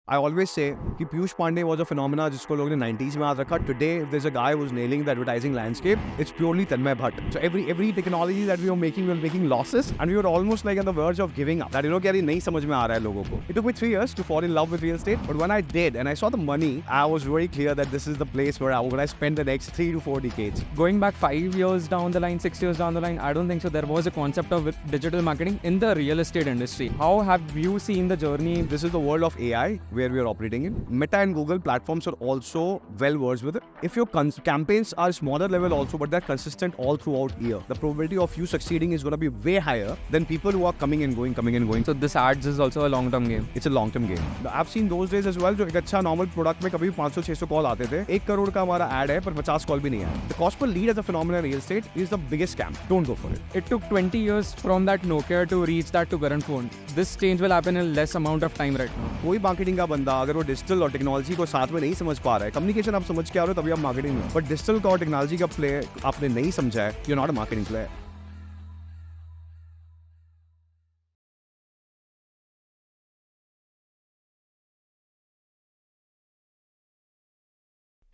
I always say कि Piyush Pandey was a phenomena जिसको लोग ने 90s में याद रखा. Today, if there's a guy who's nailing the advertising landscape, it's purely Tanmay Bhatt. So every technology that we were making losses, and we were almost like on the verge of giving up. That कि यार ये नहीं समझ में आ रहा है लोगों को. It took me 3 years to fall in love with real estate, but when I did and I saw the money, I was very clear that this is the place where I was going to spend the next 3 to 4 decades. Going back 5 years down the line, 6 years down the line, I don't think so. There was a concept of digital marketing in the real estate industry. How have you seen the journey? This is the world of AI where we are operating in. Meta and Google platforms are also well versed with it. If your campaigns are smaller level also, but they're consistent all throughout year, the probability of you succeeding is going to be way higher than people who are coming and going. So this ads is also a long-term game. It's a long-term game. I've seen those days as well. जो एक अच्छा normal product में कभी 500-600 call आते थे. 1 करोड़ का हमारा ad है पर 50 कॉल भी नहीं है. The cost per lead as a phenomenon in real estate is the biggest scam. Don't go for it. It took 20 years from that Nokia to reach that to current phone. This change will happen in less amount of time right now. कोई marketing का बंदा अगर वो digital और technology को साथ में नहीं समझ पा रहा है, कम्युनिकेशन आप समझ के आ रहे हो तभी आप मार्केटिंग में, बट डिजिटल का और टेक्नोलॉजी का प्ले आपने नहीं समझा है, you are not a marketing player.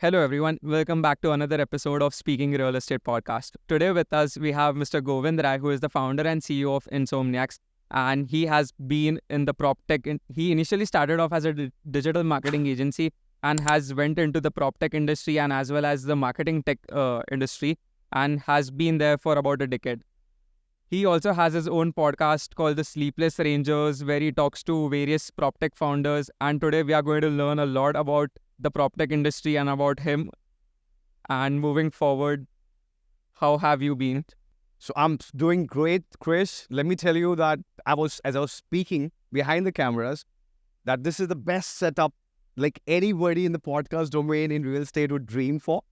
Hello everyone, welcome back to another episode of Speaking Real Estate Podcast. Today with us we have Mr. Govind Rai, who is the founder and CEO of Insomniacs, and he has been in the prop tech. He initially started off as a digital marketing agency and has went into the prop tech industry and as well as the marketing tech industry, and has been there for about a decade. He also has his own podcast called The Sleepless Rangers, where he talks to various prop tech founders, and today we are going to learn a lot about the prop tech industry and about him. And moving forward, how have you been? So I'm doing great, Chris. Let me tell you that as I was speaking behind the cameras, that this is the best setup like anybody in the podcast domain in real estate would dream for.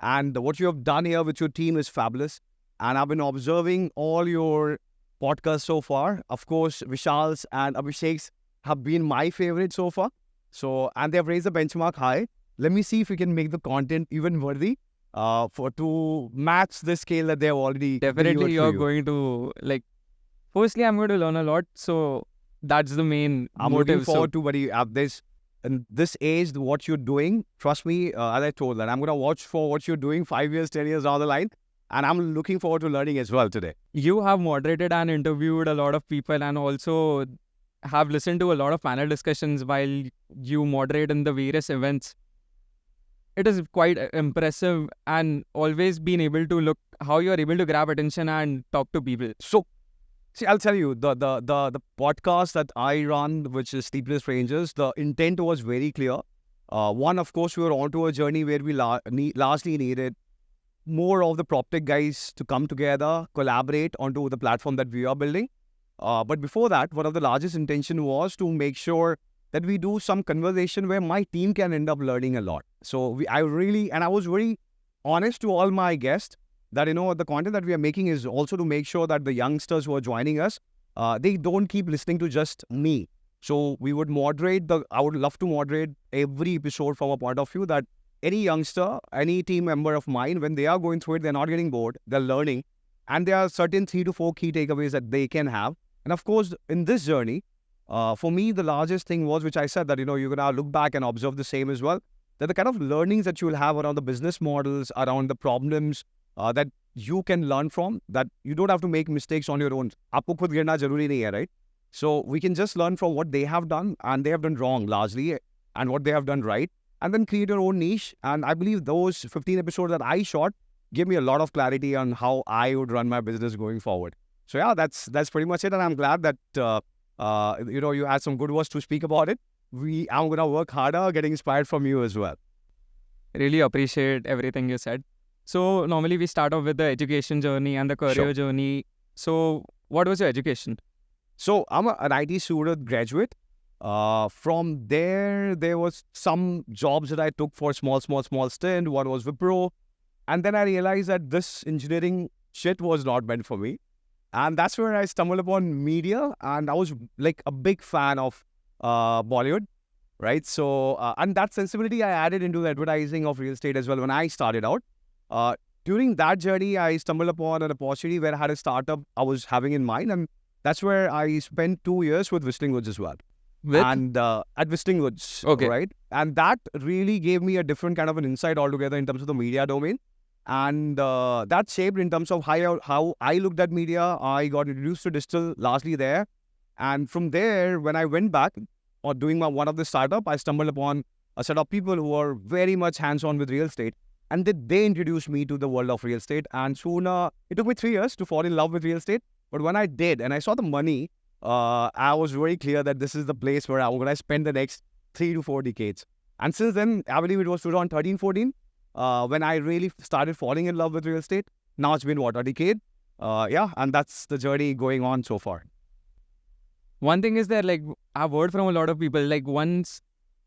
And what you have done here with your team is fabulous. And I've been observing all your podcasts so far. Of course, Vishal's and Abhishek's have been my favorite so far. So, and they've raised the benchmark high. Let me see if we can make the content even worthy to match the scale that they've already. Definitely, you're going to like. Firstly, I'm going to learn a lot. So that's the main I'm motive. looking forward to buddy at this. In this age, what you're doing, trust me, as I told that, I'm going to watch for what you're doing 5 years, 10 years down the line. And I'm looking forward to learning as well today. You have moderated and interviewed a lot of people and also have listened to a lot of panel discussions while you moderate in the various events. It is quite impressive and always been able to look how you're able to grab attention and talk to people. So, see, I'll tell you, the podcast that I run, which is Sleepless Rangers, the intent was very clear. One, of course, we were onto a journey where we largely needed more of the prop tech guys to come together, collaborate onto the platform that we are building. But before that, one of the largest intention was to make sure that we do some conversation where my team can end up learning a lot. So I was very honest to all my guests that, the content that we are making is also to make sure that the youngsters who are joining us, they don't keep listening to just me. So we would I would love to moderate every episode from a point of view that any youngster, any team member of mine, when they are going through it, they're not getting bored, they're learning. And there are certain 3 to 4 key takeaways that they can have. And of course, in this journey, for me, the largest thing was, which I said that, you're going to look back and observe the same as well, that the kind of learnings that you will have around the business models, around the problems that you can learn from, that you don't have to make mistakes on your own. Aapko khud girna zaruri nahi hai, right? So we can just learn from what they have done, and they have done wrong largely, and what they have done right, and then create your own niche. And I believe those 15 episodes that I shot give me a lot of clarity on how I would run my business going forward. So yeah, that's pretty much it. And I'm glad that, you had some good words to speak about it. I'm going to work harder, getting inspired from you as well. Really appreciate everything you said. So normally we start off with the education journey and the career journey. So what was your education? So I'm an IT student graduate. From there was some jobs that I took for small stint. One was Wipro. And then I realized that this engineering shit was not meant for me. And that's where I stumbled upon media. And I was like a big fan of Bollywood, right? So, and that sensibility I added into the advertising of real estate as well when I started out. During that journey, I stumbled upon an opportunity where I had a startup I was having in mind. And that's where I spent 2 years with Whistling Woods as well. With? and at Whistling Woods, Okay. right? And that really gave me a different kind of an insight altogether in terms of the media domain. And that shaped in terms of how I looked at media. I got introduced to digital largely there. And from there, when I went back or doing one of the startup, I stumbled upon a set of people who are very much hands-on with real estate. And they introduced me to the world of real estate. And soon, it took me 3 years to fall in love with real estate. But when I did, and I saw the money, I was very clear that this is the place where I'm going to spend the next 3 to 4 decades. And since then, I believe it was 2013, 14, when I really started falling in love with real estate. Now it's been, a decade? And that's the journey going on so far. One thing is that, like, I've heard from a lot of people, like, once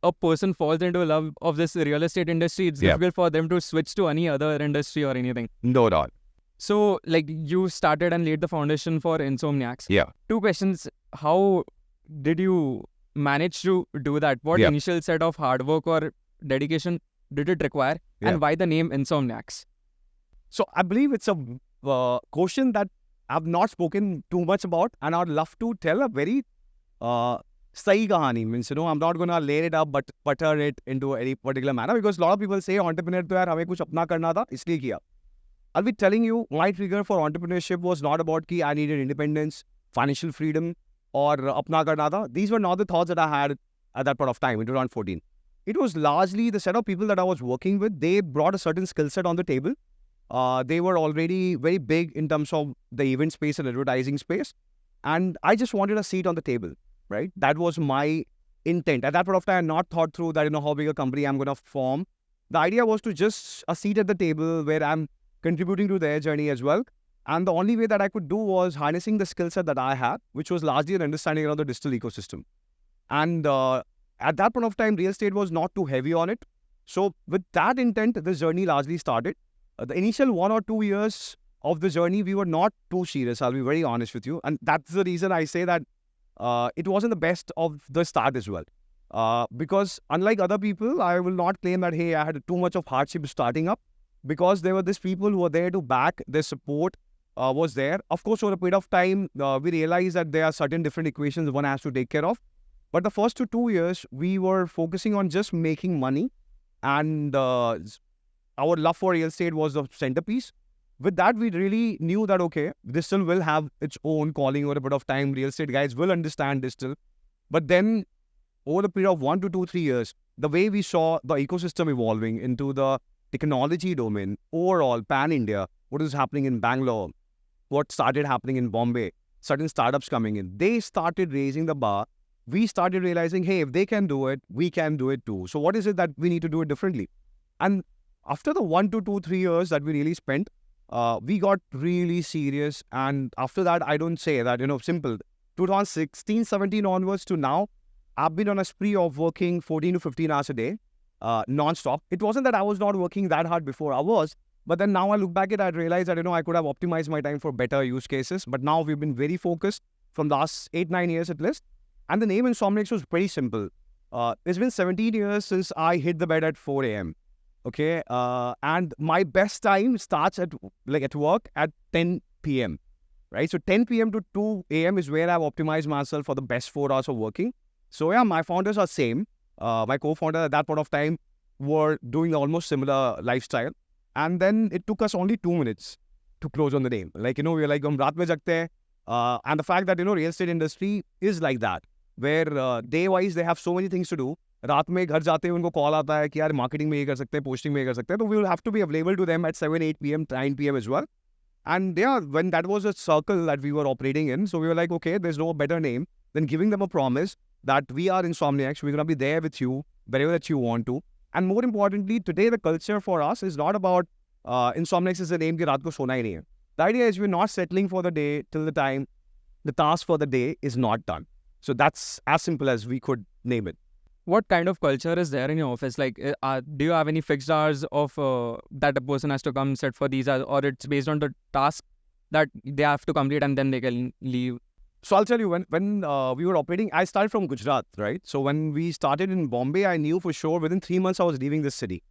a person falls into love of this real estate industry, it's difficult for them to switch to any other industry or anything. No doubt. So, like, you started and laid the foundation for Insomniacs. Yeah. 2 questions. How did you manage to do that? What initial set of hard work or dedication did it require? And why the name Insomniacs? So, I believe it's a question that I've not spoken too much about, and I'd love to tell a very sahi kahani. Means, I'm not going to lay it up but butter it into any particular manner, because a lot of people say entrepreneur to yaar hame kuch apna karna tha, isliye kiya. I'll be telling you, my trigger for entrepreneurship was not about ki I needed independence, financial freedom, or apna karna tha. These were not the thoughts that I had at that point of time, in 2014. It was largely the set of people that I was working with. They brought a certain skill set on the table. They were already very big in terms of the event space and advertising space. And I just wanted a seat on the table, right? That was my intent. At that point of time, I had not thought through that, how big a company I'm going to form. The idea was to just a seat at the table where I'm contributing to their journey as well. And the only way that I could do was harnessing the skill set that I had, which was largely an understanding around the digital ecosystem. And at that point of time, real estate was not too heavy on it. So with that intent, this journey largely started. The initial 1 or 2 years of the journey, we were not too serious. I'll be very honest with you. And that's the reason I say that it wasn't the best of the start as well. Because unlike other people, I will not claim that, hey, I had too much of hardship starting up, because there were these people who were there to back, their support was there. Of course, over a period of time, we realized that there are certain different equations one has to take care of. But the first 2 years, we were focusing on just making money, and our love for real estate was the centerpiece. With that, we really knew that, okay, digital will have its own calling over a bit of time. Real estate guys will understand digital. But then, over the period of 1 to 2, 3 years, the way we saw the ecosystem evolving into the technology domain, overall, pan-India, what is happening in Bangalore, what started happening in Bombay, certain startups coming in, they started raising the bar. We started realizing, hey, if they can do it, we can do it too. So what is it that we need to do it differently? And after the 1 to 2, 3 years that we really spent, we got really serious. And after that, I don't say that, simple. 2016, 17 onwards to now, I've been on a spree of working 14 to 15 hours a day, non-stop. It wasn't that I was not working that hard before. I was. But then now I look back at it, I realize that, I could have optimized my time for better use cases. But now we've been very focused from the last 8-9 years at least. And the name Insomniacs was pretty simple. It's been 17 years since I hit the bed at 4 a.m. Okay. And my best time starts at work at 10 p.m. Right. So 10 p.m. to 2 a.m. is where I've optimized myself for the best 4 hours of working. So yeah, my founders are same. My co-founder at that point of time were doing almost similar lifestyle. And then it took us only 2 minutes to close on the name. We were like, hum raat mein jagte hain. And the fact that, real estate industry is like that, where day-wise they have so many things to do. रात में घर जाते हैं उनको call आता है कि यार मार्केटिंग में ये कर सकते हैं, पोस्टिंग में ये कर सकते हैं, तो we will have to be available to them at 7, 8 p.m., 9 p.m. as well. And yeah, when that was a circle that we were operating in, so we were like, okay, there's no better name than giving them a promise that we are Insomniacs, we're going to be there with you wherever that you want to. And more importantly, today the culture for us is not about Insomniacs is the name कि रात को सोना ही नहीं है. The idea is we're not settling for the day till the time the task for the day is not done. So that's as simple as we could name it. What kind of culture is there in your office? Like, do you have any fixed hours of that a person has to come set for these hours, or it's based on the task that they have to complete and then they can leave? So I'll tell you, when we were operating, I started from Gujarat, right? So when we started in Bombay, I knew for sure within 3 months I was leaving this city,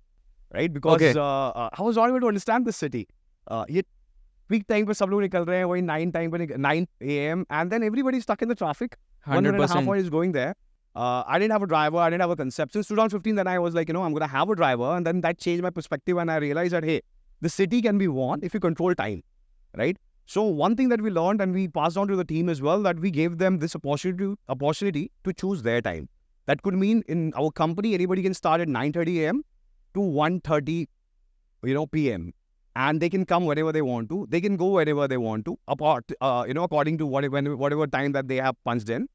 right? Because I was not able to understand this city. Yet peak time पर सब लोग निकल रहे हैं, वही 9 a.m. and then everybody stuck in the traffic. 100%. 1.5 hours is going there. I didn't have a driver. I didn't have a concept. Since 2015, then I was like, I'm going to have a driver. And then that changed my perspective. And I realized that, hey, the city can be won if you control time, right? So one thing that we learned and we passed on to the team as well, that we gave them this opportunity to choose their time. That could mean in our company, anybody can start at 9:30 a.m. to 1:30, p.m. And they can come whenever they want to. They can go wherever they want to, according to whatever time that they have punched in.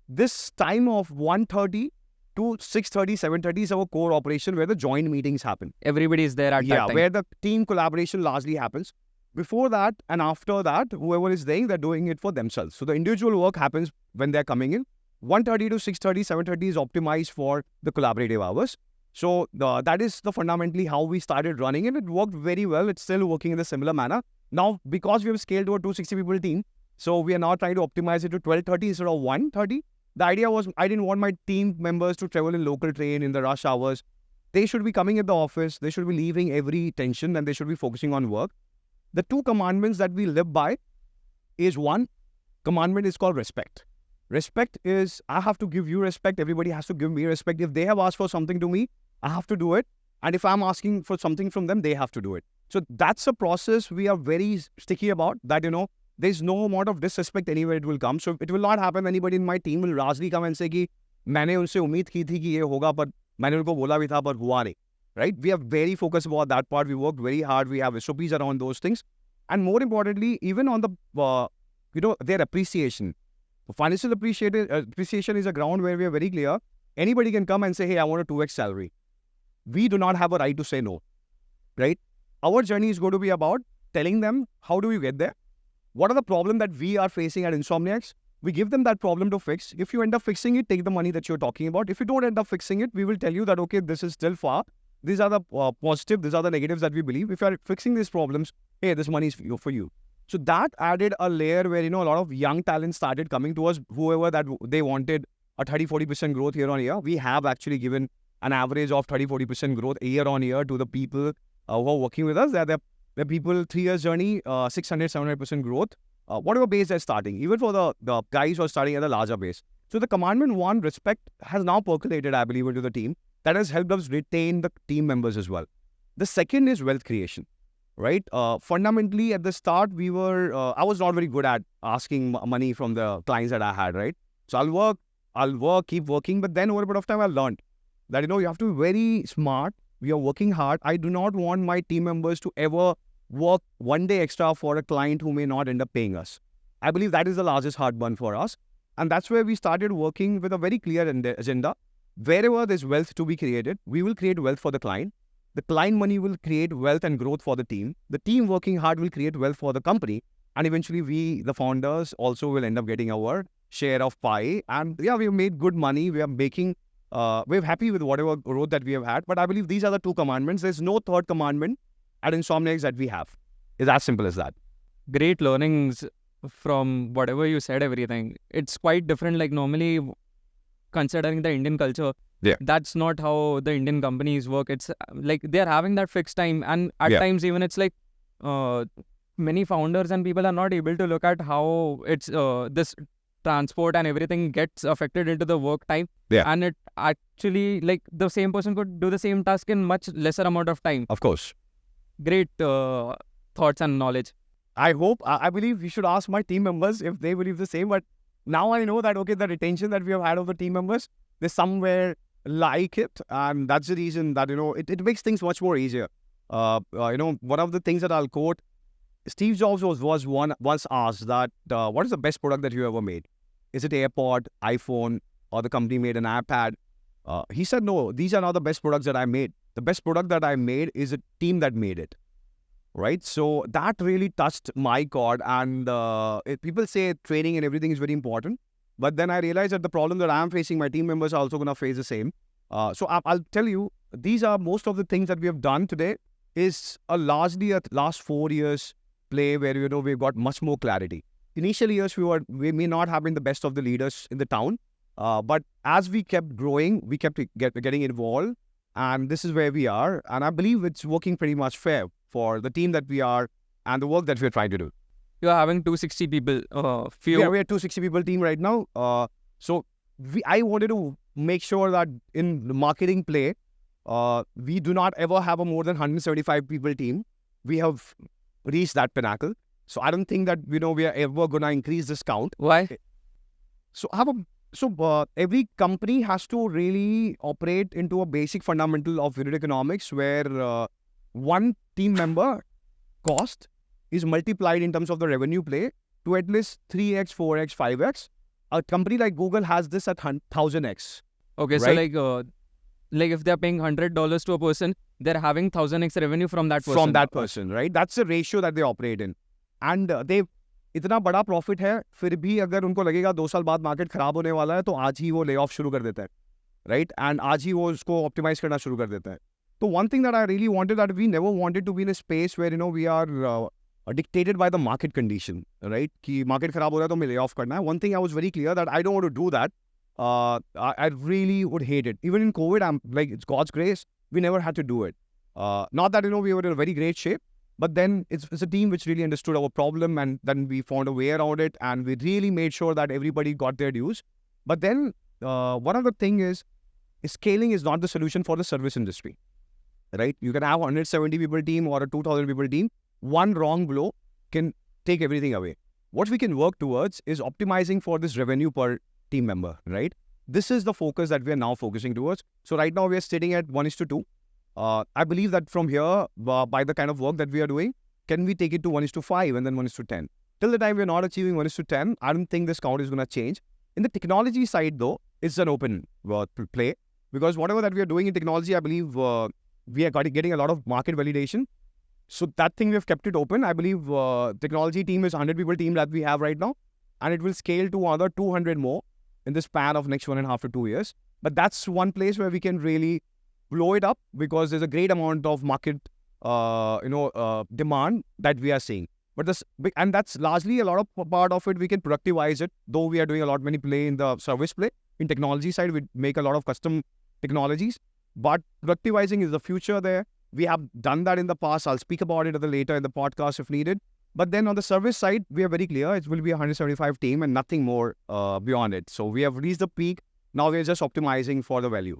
This time of 1:30 to 6:30, 7:30 is our core operation where the joint meetings happen. Everybody is there at that time. Where the team collaboration largely happens. Before that and after that, whoever is there, they're doing it for themselves. So the individual work happens when they're coming in. 1:30 to 6:30, 7:30 is optimized for the collaborative hours. So that is the fundamentally how we started running it. It worked very well. It's still working in a similar manner. Now, because we have scaled to a 260 people team, so we are now trying to optimize it to 12:30 instead of 1:30. The idea was I didn't want my team members to travel in local train in the rush hours. They should be coming at the office. They should be leaving every tension and they should be focusing on work. The two commandments that we live by is one commandment is called respect. Respect is I have to give you respect. Everybody has to give me respect. If they have asked for something to me, I have to do it. And if I'm asking for something from them, they have to do it. So that's a process we are very sticky about that, there's no amount of disrespect anywhere it will come. So it will not happen. Anybody in my team will largely come and say कि मैंने उनसे उम्मीद की थी कि ये होगा पर मैंने उनको बोला भी था पर हुआ नहीं. Right? We are very focused about that part. We worked very hard. We have SOPs around those things. And more importantly, even on the, their appreciation. Financial appreciation is a ground where we are very clear. Anybody can come and say, hey, I want a 2x salary. We do not have a right to say no. Right? Our journey is going to be about telling them, how do we get there? What are the problems that we are facing at Insomniacs? We give them that problem to fix. If you end up fixing it, take the money that you're talking about. If you don't end up fixing it, we will tell you that, okay, this is still far. These are the positive, these are the negatives that we believe. If you are fixing these problems, hey, this money is for you. So that added a layer where, a lot of young talent started coming to us, whoever that they wanted a 30-40% growth year on year. We have actually given an average of 30-40% growth year on year to the people who are working with us. They're people 3 years journey, 600-700% growth. Whatever base they're starting, even for the guys who are starting at a larger base. So the commandment one, respect, has now percolated, I believe, into the team. That has helped us retain the team members as well. The second is wealth creation, right? Fundamentally, at the start, I was not very good at asking money from the clients that I had, right? So I'll work, keep working. But then over a bit of time, I learned that, you have to be very smart. We are working hard. I do not want my team members to ever work one day extra for a client who may not end up paying us. I believe that is the largest heartburn for us. And that's where we started working with a very clear agenda. Wherever there's wealth to be created, we will create wealth for the client. The client money will create wealth and growth for the team. The team working hard will create wealth for the company. And eventually we, the founders, also will end up getting our share of pie. And yeah, we've made good money. We are making, we're happy with whatever growth that we have had. But I believe these are the two commandments. There's no third commandment at Insomniacs that we have. It's as simple as that. Great learnings from whatever you said, everything. It's quite different. Like normally, considering the Indian culture, that's not how the Indian companies work. It's like they're having that fixed time. And at times even it's like many founders and people are not able to look at how it's this transport and everything gets affected into the work time. And it actually, like the same person could do the same task in much lesser amount of time. Of course. Great thoughts and knowledge. I believe you should ask my team members if they believe the same. But now I know that, okay, the retention that we have had of the team members, there's somewhere like it. And that's the reason that, it makes things much more easier. One of the things that I'll quote, Steve Jobs was once asked that, what is the best product that you ever made? Is it AirPod, iPhone, or the company made an iPad? He said, no, these are not the best products that I made. The best product that I made is a team that made it. Right? So that really touched my chord. And people say training and everything is very important. But then I realized that the problem that I'm facing, my team members are also going to face the same. So I'll tell you, these are most of the things that we have done today is largely a last 4 years play where, we've got much more clarity. Initial years, we may not have been the best of the leaders in the town. But as we kept growing, we kept getting involved. And this is where we are. And I believe it's working pretty much fair for the team that we are and the work that we're trying to do. You're having 260 people. We are 260 people team right now. So I wanted to make sure that in the marketing play, we do not ever have a more than 175 people team. We have reached that pinnacle. So I don't think that, we are ever going to increase this count. Why? So every company has to really operate into a basic fundamental of unit economics where one team member cost is multiplied in terms of the revenue play to at least 3x, 4x, 5x. A company like Google has this at 1000x. Okay, so Right? like if they're paying $100 to a person, they're having 1000x revenue from that person. From that person, right? That's the ratio that they operate in. And they इतना बड़ा profit है, फिर भी अगर उनको लगेगा 2 साल बाद मार्केट खराब होने वाला है, तो आज ही वो ले ऑफ शुरू कर देता है, राइट? एंड आज ही वो उसको ऑप्टिमाइज करना शुरू कर देता है. तो one thing that I really wanted, that we never wanted to be in a space where we are dictated by the market condition, right? कि market खराब हो रहा है तो मैं lay off करना है. One thing I was very clear that I don't want to do that. I really would hate it. Even in COVID, I'm like, it's God's grace, we never had to do it. Not that, we were in a very great shape, but then it's a team which really understood our problem, and then we found a way around it, and we really made sure that everybody got their dues. But then one other thing is scaling is not the solution for the service industry, right? You can have 170 people team or a 2000 people team. One wrong blow can take everything away. What we can work towards is optimizing for this revenue per team member, right? This is the focus that we are now focusing towards. So right now we are sitting at 1:2. I believe that from here, by the kind of work that we are doing, can we take it to 1:5 and then 1:10? Till the time we are not achieving 1:10, I don't think this count is going to change. In the technology side though, it's an open play, because whatever that we are doing in technology, I believe we are getting a lot of market validation. So that thing, we have kept it open. I believe technology team is 100 people team that we have right now, and it will scale to another 200 more in the span of next 1.5 to 2 years. But that's one place where we can really blow it up, because there's a great amount of market, demand that we are seeing. But and that's largely a lot of part of it. We can productivize it, though we are doing a lot many play in the service play. In technology side, we make a lot of custom technologies, but productivizing is the future there. We have done that in the past. I'll speak about it later in the podcast if needed. But then on the service side, we are very clear. It will be a 175 team and nothing more beyond it. So we have reached the peak. Now we're just optimizing for the value.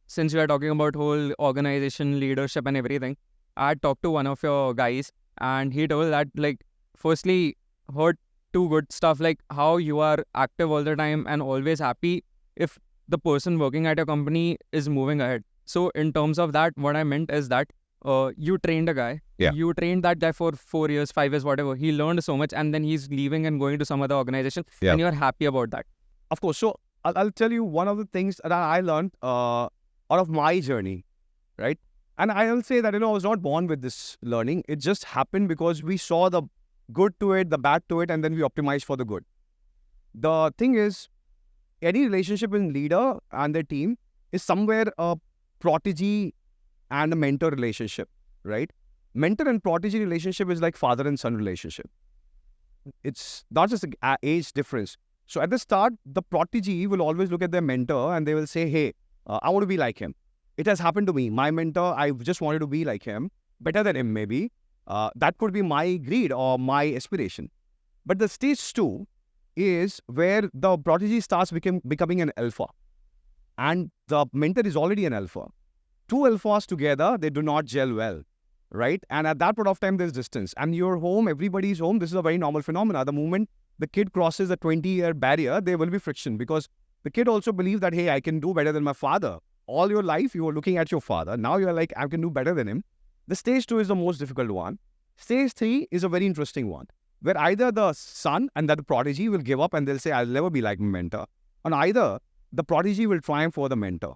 Since you are talking about whole organization, leadership and everything, I talked to one of your guys and he told that, like, firstly, heard two good stuff, like how you are active all the time and always happy if the person working at your company is moving ahead. So in terms of that, what I meant is that you trained a guy. Yeah. You trained that guy for 4 years, 5 years, whatever. He learned so much and then he's leaving and going to some other organization. Yeah. And you're happy about that. Of course. So I'll tell you one of the things that I learned out of my journey, right? And I'll say that, I was not born with this learning. It just happened because we saw the good to it, the bad to it, and then we optimized for the good. The thing is, any relationship in leader and their team is somewhere a protege and a mentor relationship, right? Mentor and protege relationship is like father and son relationship. It's not just an age difference. So at the start, the protege will always look at their mentor and they will say, hey, I want to be like him. It has happened to me. My mentor, I just wanted to be like him, better than him maybe. That could be my greed or my aspiration. But the stage 2 is where the protege starts becoming an alpha. And the mentor is already an alpha. Two alphas together, they do not gel well, right? And at that point of time, there's distance. And your home, everybody's home, this is a very normal phenomena. The moment the kid crosses the 20-year barrier, there will be friction, because the kid also believes that, hey, I can do better than my father. All your life, you were looking at your father. Now you're like, I can do better than him. The stage 2 is the most difficult one. Stage 3 is a very interesting one, where either the son and that the prodigy will give up and they'll say, I'll never be like my mentor. And either the prodigy will triumph over the mentor,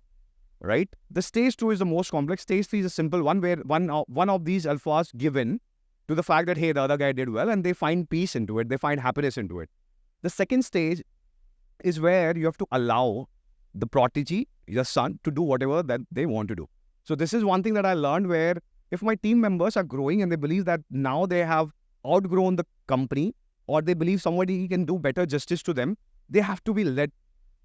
right? The stage 2 is the most complex. Stage 3 is a simple one, where one of these alphas give in to the fact that, hey, the other guy did well, and they find peace into it. They find happiness into it. The second stage is where you have to allow the prodigy, your son, to do whatever that they want to do. So this is one thing that I learned, where if my team members are growing and they believe that now they have outgrown the company, or they believe somebody can do better justice to them, they have to be led,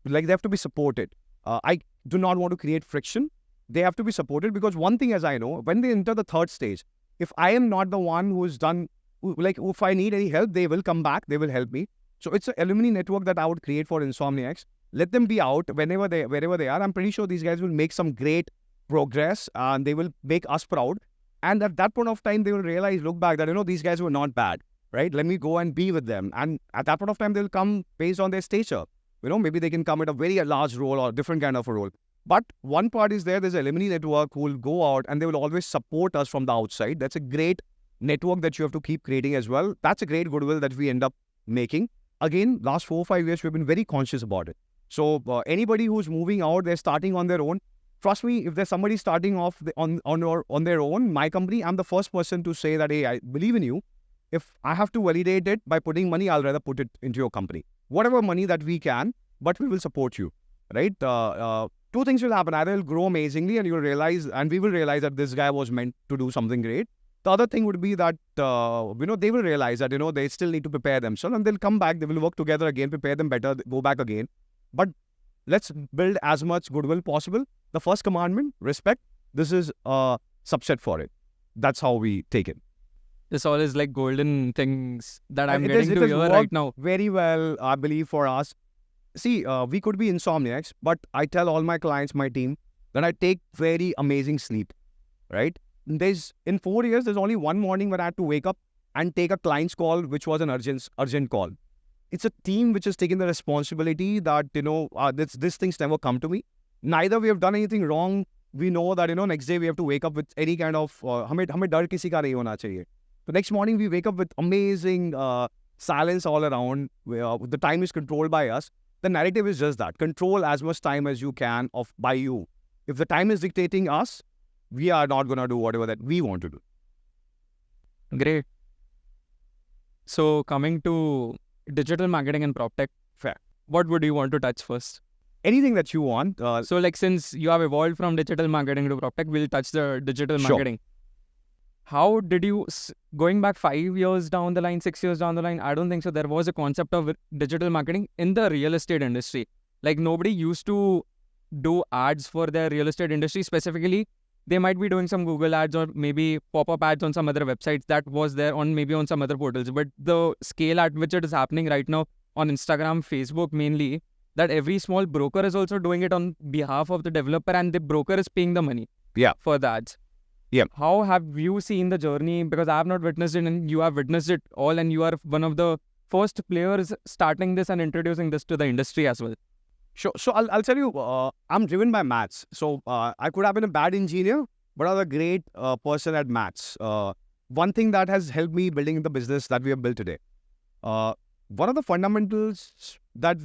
like they have to be supported. I do not want to create friction. They have to be supported, because one thing, as I know, when they enter the third stage, if I am not the one who's done, like if I need any help, they will come back, they will help me. So it's an alumni network that I would create for Insomniacs. let them be out wherever they are. I'm pretty sure these guys will make some great progress and they will make us proud. And at that point of time, they will realize, look back that, these guys were not bad, right? Let me go and be with them. And at that point of time, they'll come based on their stature. Maybe they can come at a very large role or different kind of a role. But one part is there's a Lemony network who will go out and they will always support us from the outside. That's a great network that you have to keep creating as well. That's a great goodwill that we end up making. Again, last 4 or 5 years, we've been very conscious about it. So anybody who's moving out, they're starting on their own. Trust me, if there's somebody starting off on their own, my company, I'm the first person to say that, hey, I believe in you. If I have to validate it by putting money, I'll rather put it into your company. Whatever money that we can, but we will support you, right? Two things will happen. Either it'll grow amazingly and you'll realize, and we will realize that this guy was meant to do something great. The other thing would be that, they will realize that, they still need to prepare themselves and they'll come back. They will work together again, prepare them better, go back again. But let's build as much goodwill possible. The first commandment, respect. This is a subset for it. That's how we take it. This all is like golden things that I'm It getting has to hear worked right now. very well, I believe, for us. See, we could be insomniacs, but I tell all my clients, my team, that I take very amazing sleep, right? In 4 years, there's only one morning when I had to wake up and take a client's call, which was an urgent call. It's a team which has taken the responsibility that, these things never come to me. Neither we have done anything wrong. We know that, next day we have to wake up with any kind of, हमें डर किसी का नहीं होना चाहिए. The next morning we wake up with amazing silence all around. The time is controlled by us. The narrative is just that. Control as much time as you can by you. If the time is dictating us, we are not going to do whatever that we want to do. Great. So coming to digital marketing and PropTech, Fair. What would you want to touch first? Anything that you want. So like since you have evolved from digital marketing to PropTech, we'll touch the digital Sure. marketing. How did you, going back 5 years down the line, 6 years down the line, I don't think so, there was a concept of digital marketing in the real estate industry. Like nobody used to do ads for their real estate industry specifically. They might be doing some Google ads or maybe pop-up ads on some other websites that was there on maybe on some other portals. But the scale at which it is happening right now on Instagram, Facebook mainly, that every small broker is also doing it on behalf of the developer and the broker is paying the money for the ads. Yeah. How have you seen the journey? Because I have not witnessed it and you have witnessed it all and you are one of the first players starting this and introducing this to the industry as well. Sure. So I'll tell you, I'm driven by maths. So I could have been a bad engineer, but I'm a great person at maths. One thing that has helped me building the business that we have built today. One of the fundamentals that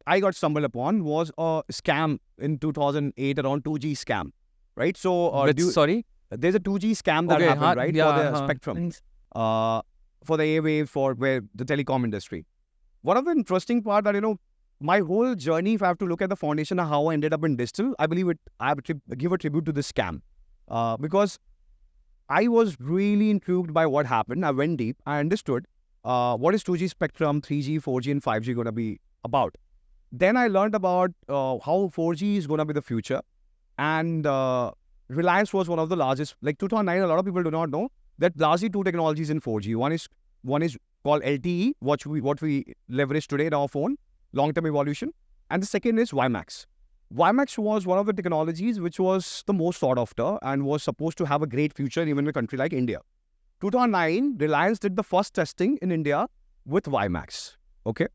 I got stumbled upon was a scam in 2008, around 2G scam, right? So Sorry? there's a 2G scam that happened, right? Yeah, for the spectrum, for the airwaves, for the telecom industry. One of the interesting part that, my whole journey, if I have to look at the foundation of how I ended up in digital, I believe I have to give a tribute to this scam. Because I was really intrigued by what happened. I went deep. I understood what is 2G spectrum, 3G, 4G and 5G going to be about. Then I learned about how 4G is going to be the future. And Reliance was one of the largest. Like 2009, a lot of people do not know that largely two technologies in 4G. One is called LTE, what we leverage today in our phone, long-term evolution. And the second is WiMAX. WiMAX was one of the technologies which was the most sought after and was supposed to have a great future even in a country like India. 2009, Reliance did the first testing in India with WiMAX, okay,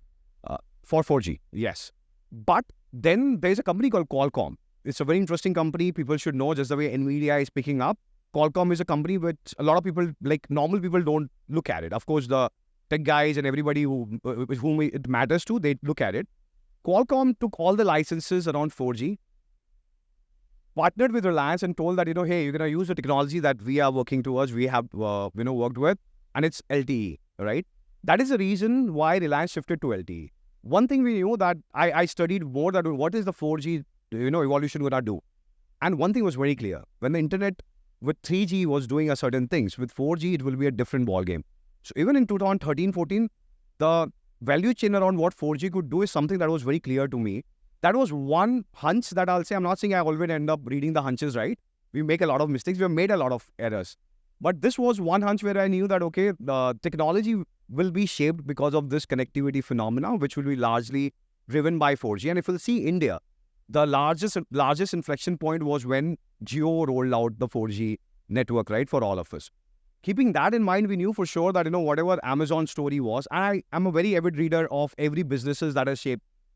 for 4G, yes. But then there's a company called Qualcomm. It's a very interesting company. People should know, just the way NVIDIA is picking up. Qualcomm is a company which a lot of people, like normal people, don't look at it. Of course, the tech guys and everybody whom it matters to, they look at it. Qualcomm took all the licenses around 4G, partnered with Reliance and told that, hey, you're going to use the technology that we are working towards, we have, worked with, and it's LTE, right? That is the reason why Reliance shifted to LTE. One thing we knew that I studied more that what is the 4G, evolution going to do? And one thing was very clear. When the internet with 3G was doing a certain things, with 4G, it will be a different ballgame. So even in 2013-14, the value chain around what 4G could do is something that was very clear to me. That was one hunch that I'll say. I'm not saying I always end up reading the hunches right. We make a lot of mistakes. We have made a lot of errors. But this was one hunch where I knew that, okay, the technology will be shaped because of this connectivity phenomena, which will be largely driven by 4G. And if you'll see India, the largest inflection point was when Jio rolled out the 4G network, right, for all of us. Keeping that in mind, we knew for sure that, whatever Amazon story was, and I am a very avid reader of every businesses that has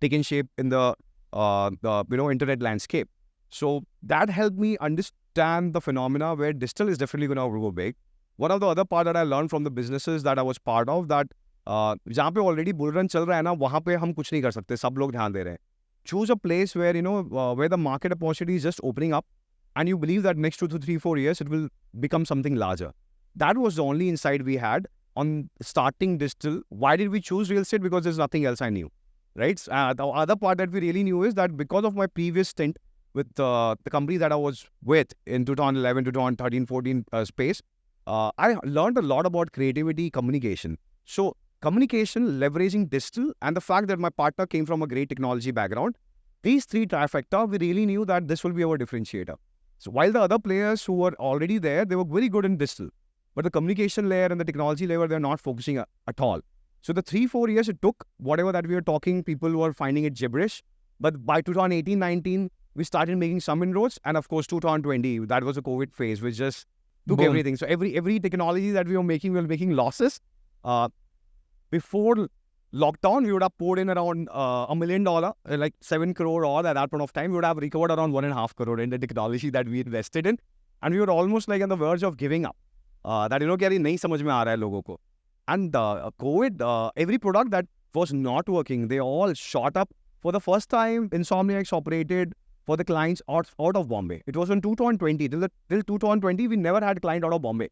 taken shape in the internet landscape. So that helped me understand the phenomena where digital is definitely going to go big. One of the other part that I learned from the businesses that I was part of, that जहाँ पे already bull run चल रहा है ना, वहाँ पे हम कुछ नहीं कर सकते, सब लोग ध्यान दे रहे हैं. Choose a place where, where the market opportunity is just opening up, and you believe that next 2 to 3, 4 years, it will become something larger. That was the only insight we had on starting digital. Why did we choose real estate? Because there's nothing else I knew, right? The other part that we really knew is that because of my previous stint with the company that I was with in 2011, 2013, 14 space, I learned a lot about creativity, communication. So communication, leveraging digital, and the fact that my partner came from a great technology background, these three trifecta, we really knew that this will be our differentiator. So while the other players who were already there, they were very good in digital, but the communication layer and the technology layer, they're not focusing at all. So the 3-4 years it took, whatever that we were talking, people were finding it gibberish. But by 2018-19, we started making some inroads. And of course, 2020, that was a COVID phase, which just took everything. So every technology that we were making losses. Before lockdown, we would have poured in around $1 million, like 7 crore odd at that point of time. We would have recovered around 1.5 crore in the technology that we invested in. And we were almost like on the verge of giving up. That कि यार नहीं समझ में आ रहा है लोगों को. And COVID, every product that was not working, they all shot up. For the first time, Insomniacs operated for the clients out of Bombay. It was in 2020. Till 2020, we never had a client out of Bombay.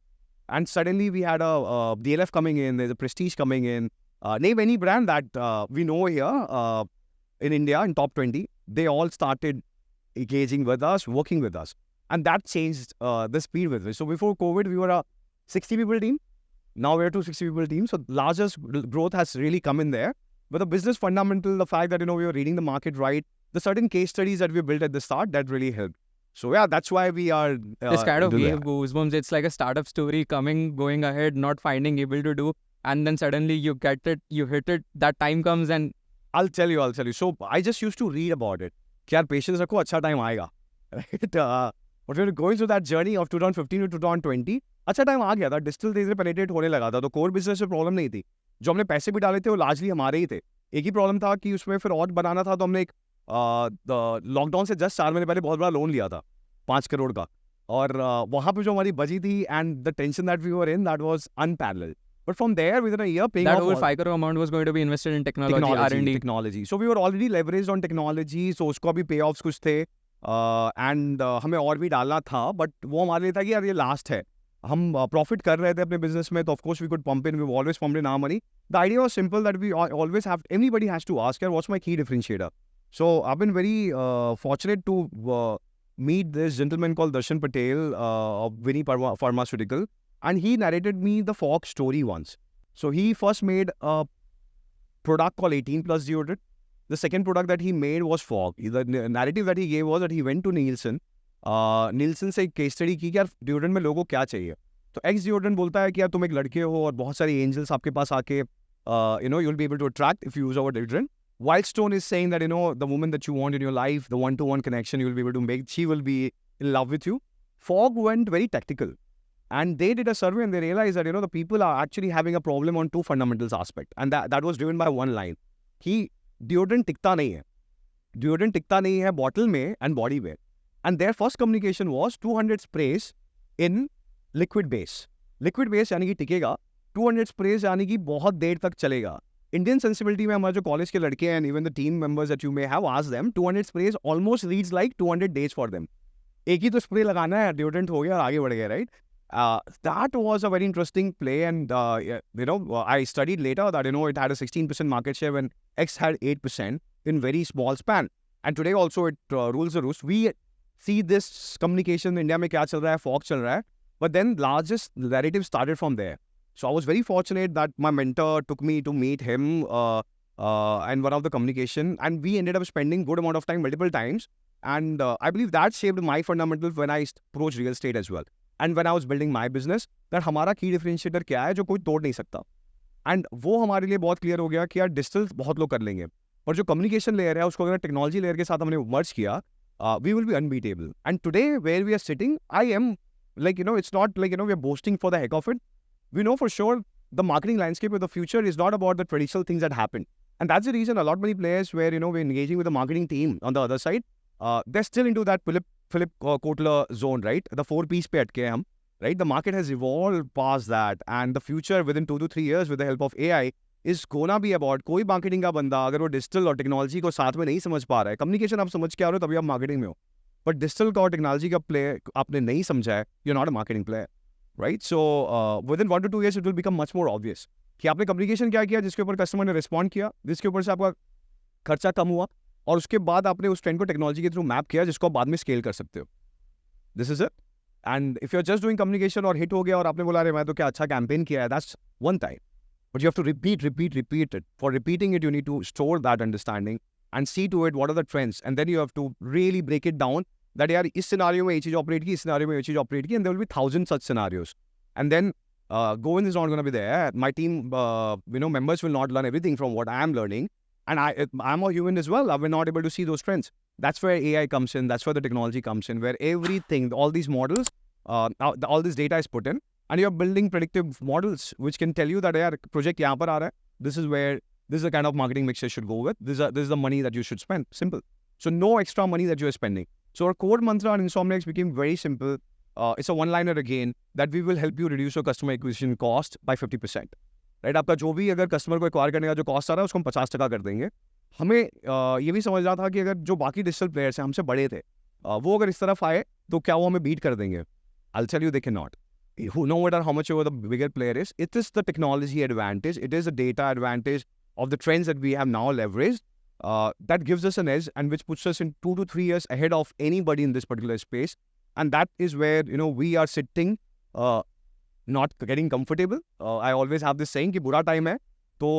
And suddenly we had a DLF coming in, there's a Prestige coming in. Name any brand that we know here in India in top 20. They all started engaging with us, working with us. And that changed the speed with it. So before COVID, we were a 60 people team. Now we're a 260 people team. So largest growth has really come in there. But the business fundamental, the fact that, we were reading the market right, the certain case studies that we built at the start, that really helped. So yeah, that's why we are... this kind of gave goosebumps. It's like a startup story going ahead, not finding able to do. And then suddenly you get it, you hit it, that time comes and... I'll tell you. So I just used to read about it. Yaar, patience rakho, acha time aayega. Right? But we were going through that journey of 2015 to 2020. अच्छा time आ गया था, digital धीरे penetrate होने लगा था, तो core business में problem नहीं थी. जो हमने पैसे भी डाले थे वो लार्जली हमारे ही थे. एक ही प्रॉब्लम था कि उसमें फिर और बनाना था, तो हमने एक लॉकडाउन से जस्ट 4 महीने पहले बहुत बड़ा लोन लिया था 5 करोड़ का. और वहाँ पे जो हमारी बची थी and the tension that we were in, that was unparalleled. But from there, within a year, paying that off over 5 crore amount was going to be invested in technology R&D. Technology. So we were already leveraged on technology. So उसको भी payoffs कुछ थे. And हमें और भी डालना था. But वो हमारे लिए था कि यार ये लास्ट है. हम प्रॉफिट कर रहे थे अपने बिजनेस में, तो of course we could pump in, we always pumped in our money. The idea was simple that we always have, everybody has to ask, यार what's my key differentiator. So I have been very fortunate to meet this gentleman called Darshan Patel of Vinny Pharmaceutical, and he narrated me the Fog story once. So he first made a product called 18 plus deodorant. The second product that he made was Fog. The narrative that he gave was that he went to Nielsen. Nielsen से एक case study की कि यार deodorant में लोगों को क्या चाहिए. तो एक्स डिओड्रेंट बोलता है कि यार तुम एक लड़के हो और बहुत सारी एंजल्स आपके पास आके you will be able to attract if you use our deodorant. Wild Stone is saying that, the woman that you want in your life, the one-to-one connection you will be able to make, she will be in love with you. Fog went very tactical. And they did a survey and they realized that, the people are actually having a problem on two fundamentals aspect. And that was driven by one line. कि deodorant टिकता नहीं है. Deodorant टिकता नहीं है bottle में and body में. And their first communication was 200 sprays in liquid base. Liquid base यानी कि टिकेगा. 200 sprays यानी कि बहुत देर तक चलेगा. Indian sensibility में हमारे जो कॉलेज के लड़के हैं and even the team members that you may have asked them, 200 sprays almost reads like 200 days for them. एक ही तो स्प्रे लगाना है, deodorant हो गया और आगे बढ़ गया, right? That was a very interesting play, and I studied later that it had a 16% market share when X had 8% in very small span. And today also it rules the roost. We see this communication in India में क्या चल रहा है, Fog चल रहा है, but then largest narrative started from there. So I was very fortunate that my mentor took me to meet him and one of the communication, and we ended up spending good amount of time multiple times. And I believe that shaped my fundamentals when I approached real estate as well. And when I was building my business, that हमारा key differentiator क्या है जो कोई तोड़ नहीं सकता. And वो हमारे लिए बहुत clear हो गया कि यार डिजिटल बहुत लोग कर लेंगे. पर जो कम्युनिकेशन लेयर है उसको अगर टेक्नोलॉजी लेयर के साथ हमने मर्ज किया, we will be unbeatable. And today where we are sitting, I am it's not we are boasting for the heck of it. We know for sure the marketing landscape of the future is not about the traditional things that happen. And that's the reason a lot many players where we're engaging with the marketing team on the other side, they're still into that Philip Kotler zone, right? The 4 P's pe atke hum, right? The market has evolved past that, and the future within 2 to 3 years with the help of AI is gonna be about कोई marketing का बंदा अगर वो digital और technology को साथ में नहीं समझ पा रहा है, कम्युनिकेशन आप समझ के आ रहे हो तभी आप मार्केटिंग में हो, बट डिजिटल का और टेक्नोलॉजी का प्ले आपने नहीं समझा है, you are not a marketing player, right? So within 1 to 2 years it will become much more obvious कि आपने कम्युनिकेशन क्या किया जिसके ऊपर कस्टमर ने रिस्पॉन्ड किया, जिसके ऊपर से आपका खर्चा कम हुआ, और उसके बाद आपने उस ट्रेंड को टेक्नोलॉजी के थ्रू मैप किया जिसको आप बाद में स्केल कर सकते हो. This is it. And if you are just doing communication और हिट हो गया और आपने बोला अरे मैं तो क्या अच्छा कैंपेन किया है, that's one time. But you have to repeat it. For repeating it, you need to store that understanding and see to it what are the trends. And then you have to really break it down that yaar is scenario mein ye cheez operate ki, is scenario mein ye cheez operate ki, and there will be 1,000 such scenarios. And then Govind is not going to be there. My team, members will not learn everything from what I am learning. And I'm a human as well. I'm not able to see those trends. That's where AI comes in. That's where the technology comes in, where everything, all these models, all this data is put in. And you're building predictive models which can tell you that yaar project yahan par aa raha hai, this is the kind of marketing mix you should go with, this is the money that you should spend. Simple. So no extra money that you are spending. So our core mantra on Insomniacs became very simple. It's a one-liner again, that we will help you reduce your customer acquisition cost by 50%. Right? आपका जो भी अगर customer को acquire करने का जो cost आ रहा है उसको हम 50% कर देंगे. हमें ये भी समझना था कि अगर जो बाकी डिजिटल प्लेयर्स हैं हमसे बड़े थे, वो अगर इस तरफ आए तो क्या वो हमें बीट कर देंगे? I'll tell you they cannot. No matter how much over the bigger player is, it is the technology advantage, it is the data advantage of the trends that we have now leveraged that gives us an edge and which puts us in 2 to 3 years ahead of anybody in this particular space. And that is where we are sitting, not getting comfortable. I always have this saying कि बुरा time है तो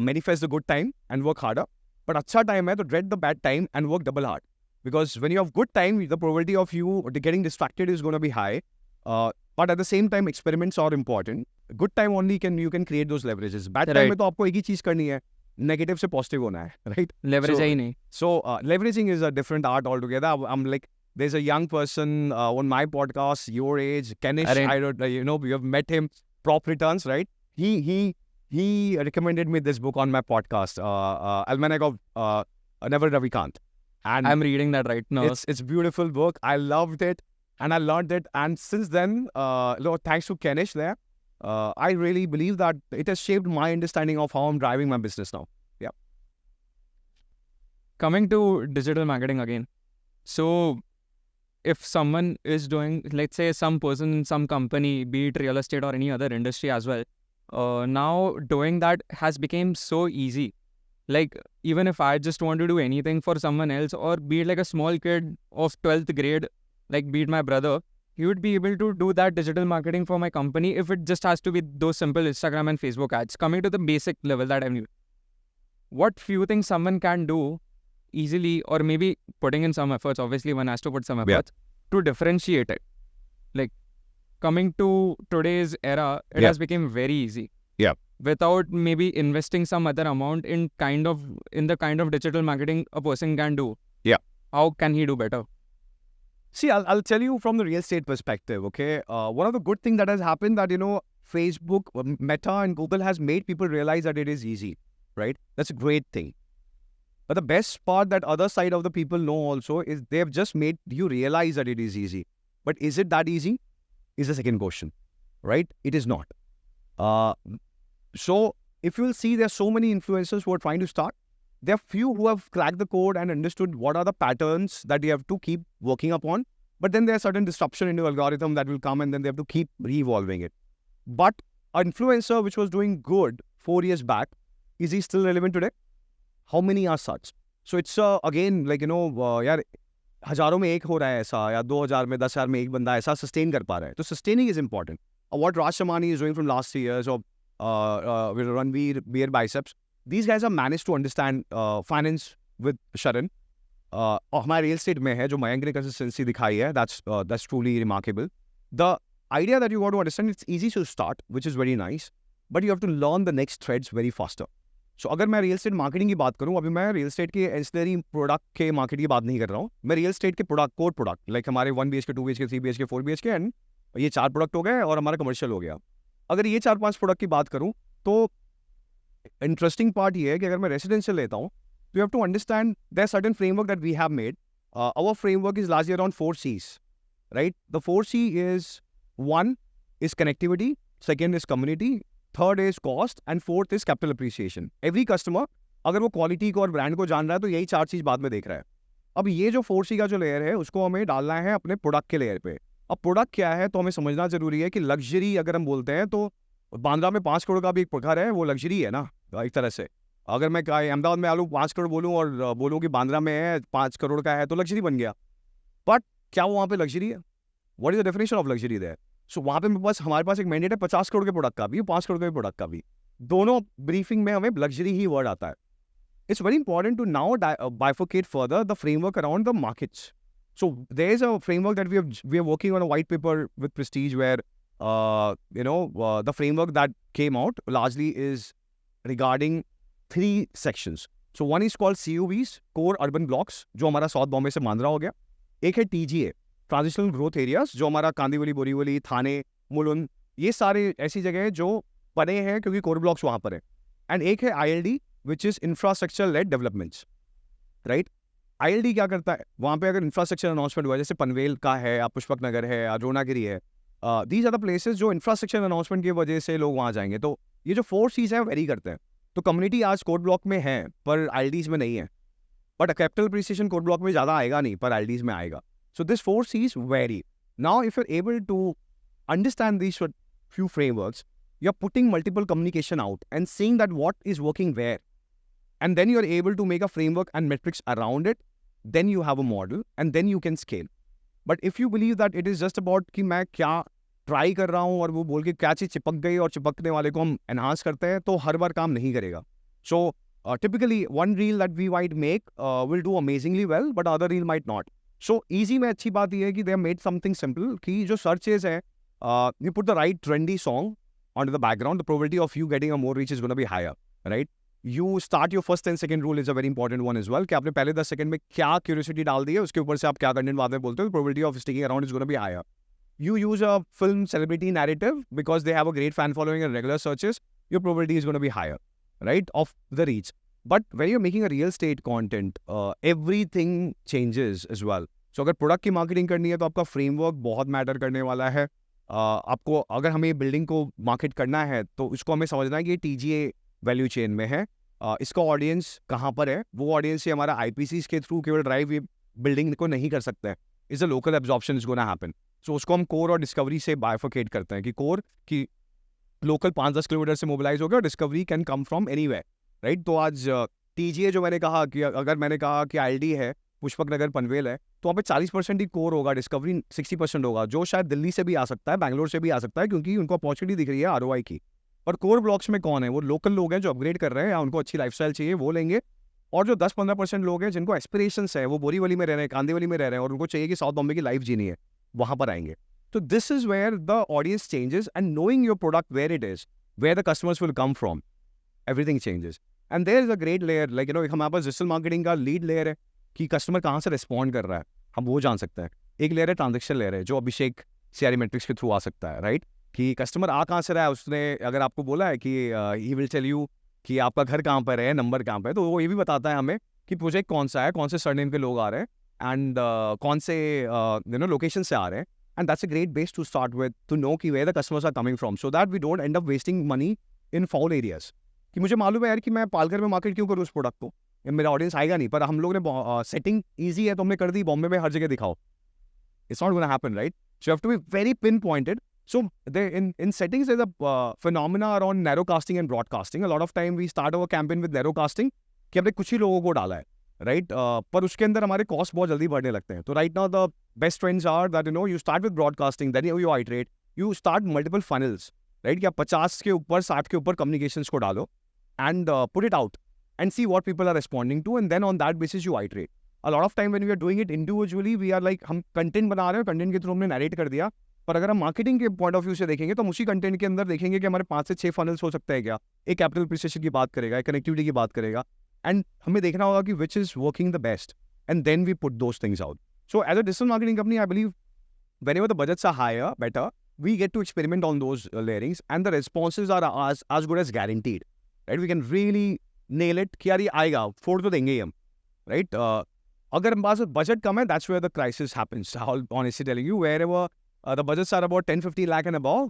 manifest the good time and work harder, but अच्छा time है तो dread the bad time and work double hard, because when you have good time the probability of you getting distracted is going to be high. But at the same time, experiments are important. Good time only you can create those leverages. Bad time में तो आपको एक ही चीज करनी है, negative से positive होना है, right? Leverage ही नहीं. So leveraging is a different art altogether. I'm like, there's a young person on my podcast, your age, Kenish. I don't, you have met him. Prop Returns, right? He recommended me this book on my podcast, Almanac of Never Ravikant. And I'm reading that right now. It's a beautiful book. I loved it. And I learned it. And since then, thanks to Kenish there, I really believe that it has shaped my understanding of how I'm driving my business now. Yeah. Coming to digital marketing again. So if someone is doing, let's say some person in some company, be it real estate or any other industry as well, now doing that has become so easy. Like even if I just want to do anything for someone else, or be it like a small kid of 12th grade, like be it my brother, he would be able to do that digital marketing for my company if it just has to be those simple Instagram and Facebook ads. Coming to the basic level that I knew, what few things someone can do easily, or maybe putting in some efforts, obviously one has to put some efforts to differentiate it. Like coming to today's era, it has become very easy. Yeah. Without maybe investing some other amount in the kind of digital marketing a person can do. Yeah. How can he do better? See, I'll tell you from the real estate perspective, okay? One of the good things that has happened that, Facebook, Meta and Google has made people realize that it is easy, right? That's a great thing. But the best part that other side of the people know also is they have just made you realize that it is easy. But is it that easy? Is the second question, right? It is not. So if you will see, there are so many influencers who are trying to start. There are few who have cracked the code and understood what are the patterns that you have to keep working upon. But then there's certain disruption in the algorithm that will come, and then they have to keep re-evolving it. But an influencer which was doing good 4 years back, is he still relevant today? How many are such? So it's again like यार हजारों में एक हो रहा है ऐसा, या 2000 में 10,000 में एक बंदा ऐसा सस्टेन कर पा रहा है. तो sustaining is important. What Raj Shamani is doing from last 3 years, or with Ranveer, Beer Biceps, these guys have managed to understand finance with Sharan. हमारे real estate में है जो मयंक ने consistency दिखाई है, that's truly remarkable. The idea that you got to understand, it's easy to start, which is very nice, but you have to learn the next threads very faster. सो अगर मैं real estate marketing की बात करूँ, अभी मैं real estate के ancillary product के market की बात नहीं कर रहा हूँ, मैं रियल एस्टेट के प्रोडक्ट, कोर प्रोडक्ट, लाइक हमारे 1 BHK 2 BHK 3 BHK 4 BHK and ये 4 प्रोडक्ट हो गए और हमारा कमर्शियल हो गया। अगर ये 4-5 प्रोडक्ट की बात करूँ तो इंटरेस्टिंग पार्ट ये है कि अगर मैं रेसिडेंशियल लेता हूँ, तो you have to understand there certain framework that we have made. Our framework is largely around 4 C's, right? The 4 C is, one is connectivity, second is community, third is cost, and fourth is capital appreciation. Every customer, अगर वो quality को और brand को जान रहा है तो यही 4 चीज़ बाद में देख रहा है. अब ये जो 4C का जो लेयर है उसको हमें डालना है अपने प्रोडक्ट के लेयर पे. अब प्रोडक्ट क्या है तो हमें समझना जरूरी है कि लग्जरी अगर हम बोलते हैं तो बांद्रा में 5 करोड़ का भी एक प्रकार है, वो लग्जरी है ना एक तरह से. अगर मैं अहमदाबाद में आलू 5 करोड़ बोलूँ और बोलूँ कि बांद्रा में है 5 करोड़ का है तो लग्जरी बन गया. बट क्या वो वहाँ पे लग्जरी है? What is the definition of luxury there? So वहाँ पे हमारे पास एक मैंडेट है 50 करोड़ के प्रोडक्ट का भी, 5 करोड़ के प्रोडक्ट का भी. दोनों ब्रीफिंग में हमें लग्जरी ही वर्ड आता है. It's very important to now bifurcate further the framework around the markets. So there is a framework that we are working on a white paper with Prestige where the framework that came out largely is regarding 3 sections. So one is called CUBs, core urban blocks, जो हमारा south Bombay से मांद्रा हो गया. एक है TGA, transitional growth areas, जो हमारा कांदीवली, बोरीवली, थाने, मुलुंड, ये सारे ऐसी जगह हैं जो पड़े हैं क्योंकि कोर ब्लॉक्स वहाँ पर है. एंड एक है ILD which is infrastructure led developments, right? ILD क्या करता है? वहाँ पे अगर इंफ्रास्ट्रक्चर अनाउंसमेंट हुआ, जैसे पनवेल का है या पुष्पक नगर है या रोनागिरी है, दीज आर द प्लेसेस जो इंफ्रास्ट्रक्चर अनाउंसमेंट की वजह से लोग वहाँ जाएंगे. तो ये जो 4 C's हैं वेरी करते हैं. तो कम्युनिटी आज कोड ब्लॉक में है पर ILDs में नहीं है, but capital appreciation code block में ज़्यादा आएगा नहीं पर ILDs में आएगा. So this 4 C's very. Now if you are able to understand these few frameworks, you are putting multiple communication out and seeing that what is working where. And then you are able to make a framework and metrics around it. Then you have a model and then you can scale. But if you believe that it is just about कि मैं क्या try कर रहा हूँ और वो बोल के क्या चीज़ चिपक गई और चिपकने वाले को हम एनहांस करते हैं, तो हर बार काम नहीं करेगा. So typically one reel that we might make will do amazingly well, but other reel might not. So easy में अच्छी बात ये है कि they have made something simple कि जो searches है, you put the right trendy song onto the background, the probability of you getting a more reach is going to be higher, right? You start your first 10 second rule is a very important one as well, कि आपने पहले 10 second में क्या curiosity डाल दी है, उसके ऊपर से आप क्या कंटेंट बाद में बोलते हो, probability of sticking around is going to be higher. You use a film celebrity narrative because they have a great fan following and regular searches, your probability is going to be higher, right, of the reach. But when you're making a real estate content, everything changes as well. So अगर product की marketing करनी है तो आपका framework बहुत matter करने वाला है. आपको अगर हमें बिल्डिंग को मार्केट करना है तो उसको हमें समझना है कि TGA वैल्यू चेन में है, इसका ऑडियंस कहाँ पर है. वो ऑडियंस से हमारा IPCs के थ्रू केवल ड्राइव ये बिल्डिंग को नहीं कर सकते हैं. Is a local absorption is gonna happen. So उसको हम कोर और डिस्कवरी से बाइफिकेट करते हैं कि कोर की लोकल 5-10 किलोमीटर से मोबिलाइज हो गया और discovery can come from anywhere, right. तो आज TGA जो मैंने कहा कि अगर मैंने कहा कि ILD है, पुष्पक नगर, पनवेल है, तो वहाँ पे 40% ही कोर होगा, डिस्कवरी 60% होगा, जो शायद दिल्ली से भी आ सकता है, बैंगलोर से भी आ सकता है, क्योंकि उनको अपॉर्चुनिटी दिख रही है ROI की. और कोर ब्लॉक्स में कौन है? वो लोकल लोग हैं जो अपग्रेड कर रहे हैं या उनको अच्छी लाइफस्टाइल चाहिए, वो लेंगे. और जो 10-15% लोग हैं जिनको एस्पिरेशंस है, वो बोरीवली में रह रहे हैं, कांदीवली में रह रहे हैं और उनको चाहिए कि साउथ बॉम्बे की लाइफ जीनी है, वहाँ पर आएंगे. तो this is where the audience changes and knowing your product where it is, where the customers will come from, everything changes. And there is a great layer, like हमारे पास डिजिटल मार्केटिंग का lead layer है कि customer कहाँ से respond कर रहा है, हम वो जान सकते हैं. एक लेयर है ट्रांजेक्शन लेयर है, जो अभिषेक CRM मेट्रिक्स के थ्रू आ सकता है, राइट. कि कस्टमर आ कहाँ से रहा है, उसने अगर आपको बोला है कि ही विल टेल यू कि आपका घर कहाँ पर है, नंबर कहाँ पर है, तो वो ये भी बताता है हमें कि प्रोजेक्ट कौन सा है, कौन से सरनेम के लोग आ रहे हैं एंड कौन से लोकेशन से आ रहे हैं. And that's a great base to start with, to know कि where the customers are coming from, so that we don't end up wasting money in foul areas. कि मुझे मालूम है यार कि मैं पालघर में मार्केट क्यों करूँ उस प्रोडक्ट को, मेरा ऑडियंस आएगा नहीं, पर हम लोग ने सेटिंग ईजी है तो हमने कर दी, बॉम्बे में हर जगह दिखाओ. It's not gonna happen, right. So you have to be very pinpointed. So in settings, there's a phenomena around narrowcasting and broadcasting. A lot of time we start our campaign with narrowcasting कि हमने कुछ ही लोगों को डाला है, right? पर उसके अंदर हमारे कॉस्ट बहुत जल्दी बढ़ने लगते हैं. तो right now the best trends are that you start with broadcasting, then you iterate, you start multiple funnels, right? कि आप 50 के ऊपर 60 के ऊपर communications को डालो and put it out and see what people are responding to, and then on that basis you iterate. A lot of time when we are doing it individually, we are like हम content बना रहे हैं, content के through हमने narrate कर दिया, पर अगर हम मार्केटिंग के पॉइंट ऑफ व्यू से देखेंगे तो हम उसी कंटेंट के अंदर देखेंगे कि हमारे 5 से 6 फनल्स हो सकते हैं क्या, एक कैपिटल प्रिसिशन की बात करेगा, एक कनेक्टिविटी की बात करेगा, एंड हमें देखना होगा कि which is working the best, and then we put those things out. So as a digital marketing company, I believe whenever the budgets are higher, better, we get to experiment on those layerings, and the responses are as good as guaranteed, right? We can really nail it कि यार ये आएगा, फोड़ तो देंगे ही हम, right? अगर हमारे पास budget कम है, that's where the crisis happens. I'll honestly telling you, wherever the budgets are about 10-15 lakh and above,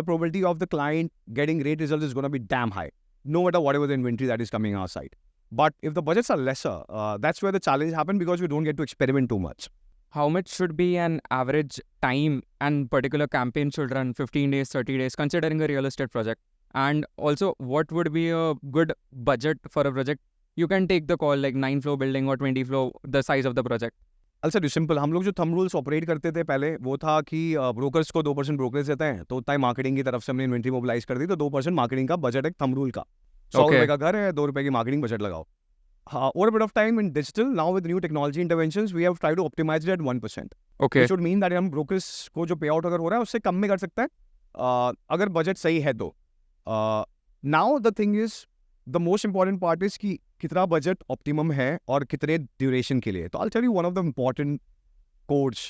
the probability of the client getting great results is going to be damn high, no matter whatever the inventory that is coming our side. But if the budgets are lesser, that's where the challenge happens because we don't get to experiment too much. How much should be an average time and particular campaign should run? 15 days, 30 days, considering a real estate project? And also, what would be a good budget for a project? You can take the call like 9 floor building or 20 floor, the size of the project. I'll say simple. हम लोग जो thumb rules operate करते थे पहले, वो था कि brokers को 2% ब्रोकरेज देते हैं, तो उतना ही मार्केटिंग की तरफ से हमने इन्वेंट्री मोबिलाइज कर दी, तो 2% मार्केटिंग का बजट है थंब रूल का. 100 Okay. रुपए का घर है, 2 रुपए की मार्केटिंग बजट लगाओ. Over a bit of time in digital, now with new technology interventions, we have tried to optimize it at 1%. Okay. Which would mean that हम ब्रोकर्स को जो पे आउट अगर हो रहा है उससे कम में कर सकते हैं, अगर बजट सही है तो. Now the thing is, the most important part is कि कितना बजट ऑप्टिमम है और कितने ड्यूरेशन के लिए. तो I tell you one of the important codes.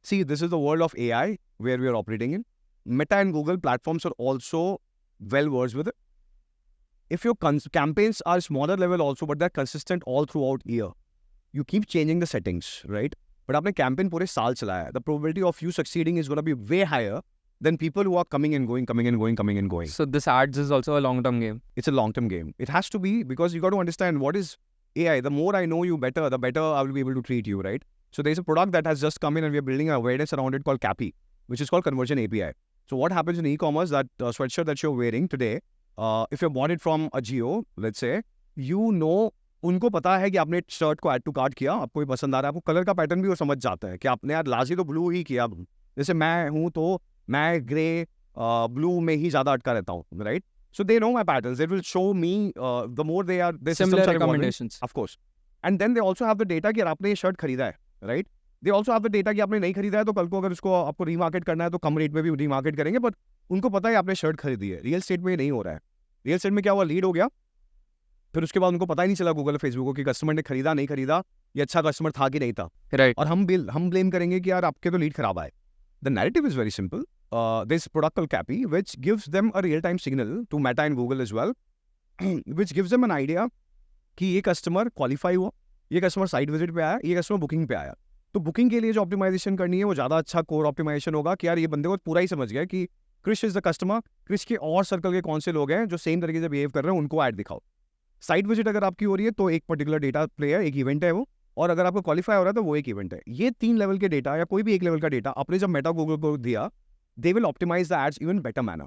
See, this is the world of AI where we are operating in. Meta and Google platforms are also well versed with it. If your campaigns are smaller level also, but they're consistent all throughout year, you keep changing the settings, right? But आपने campaign पूरे साल चलाया है, the probability of you succeeding is going to be way higher than people who are coming and going, coming and going, coming and going. So this ads is also a long-term game. It's a long-term game. It has to be, because you got to understand what is AI. The more I know you better, the better I will be able to treat you, right? So there's a product that has just come in and we are building awareness around it called CAPI, which is called Conversion API. So what happens in e-commerce, that sweatshirt that you're wearing today, if you bought it from a Jio, let's say, you know, उनको पता है कि आपने shirt को add to cart किया, आपको भी पसंद आ रहा है, आपको कलर का पैटर्न भी वो समझ जाता है कि आपने यार लास्ट ही तो ब्लू ही किया. जैसे मैं हूँ तो मैं ग्रे ब्लू में ही ज़्यादा अटका रहता हूँ, right? So they know my patterns. They will show me the more they are, their Similar systems are evolving, recommendations. of course. And then they also have the data कि यार आपने ये shirt खरीदा है, right? They also have the data कि आपने नहीं खरीदा है, तो कल को अगर उसको आपको रीमार्केट करना है तो कम रेट में भी रीमार्केट करेंगे, बट उनको पता है आपने शर्ट खरीदी है. रियल स्टेट में ये नहीं हो रहा है. रियल स्टेट में क्या हुआ, लीड हो गया, फिर उसके बाद उनको पता ही नहीं चला गूगल फेसबुक को कि कस्टमर ने खरीदा नहीं खरीदा, ये अच्छा कस्टमर था कि नहीं था, Right. और हम ब्लेम करेंगे कि यार आपके तो लीड खराब आए. The narrative is very simple. This product called CAPI, which gives them a real-time signal to Meta and Google as well, which gives them an idea कि ये कस्टमर क्वालिफाई हुआ, ये कस्टमर साइट विजिट पे आया, ये customer booking पे आया. तो बुकिंग के लिए जो ऑप्टिमाइजेशन करनी है वो ज़्यादा अच्छा कोर ऑप्टिमाइजेशन होगा कि यार ये बंदे को पूरा ही समझ गया कि Krish is the customer, Krish के और सर्कल के कौन से लोग हैं जो सेम तरीके से बिहेव कर रहे हैं, उनको ऐड दिखाओ. साइट विजिट अगर आपकी हो रही है तो एक पर्टिकुलर डेटा प्ले है, एक इवेंट है वो, और अगर आपको क्वालिफाई हो रहा है तो वो एक इवेंट है. ये 3 लेवल के डेटा या कोई भी एक लेवल का डेटा आपने जब मेटा गूगल को दिया, they will optimize the ads even better manner,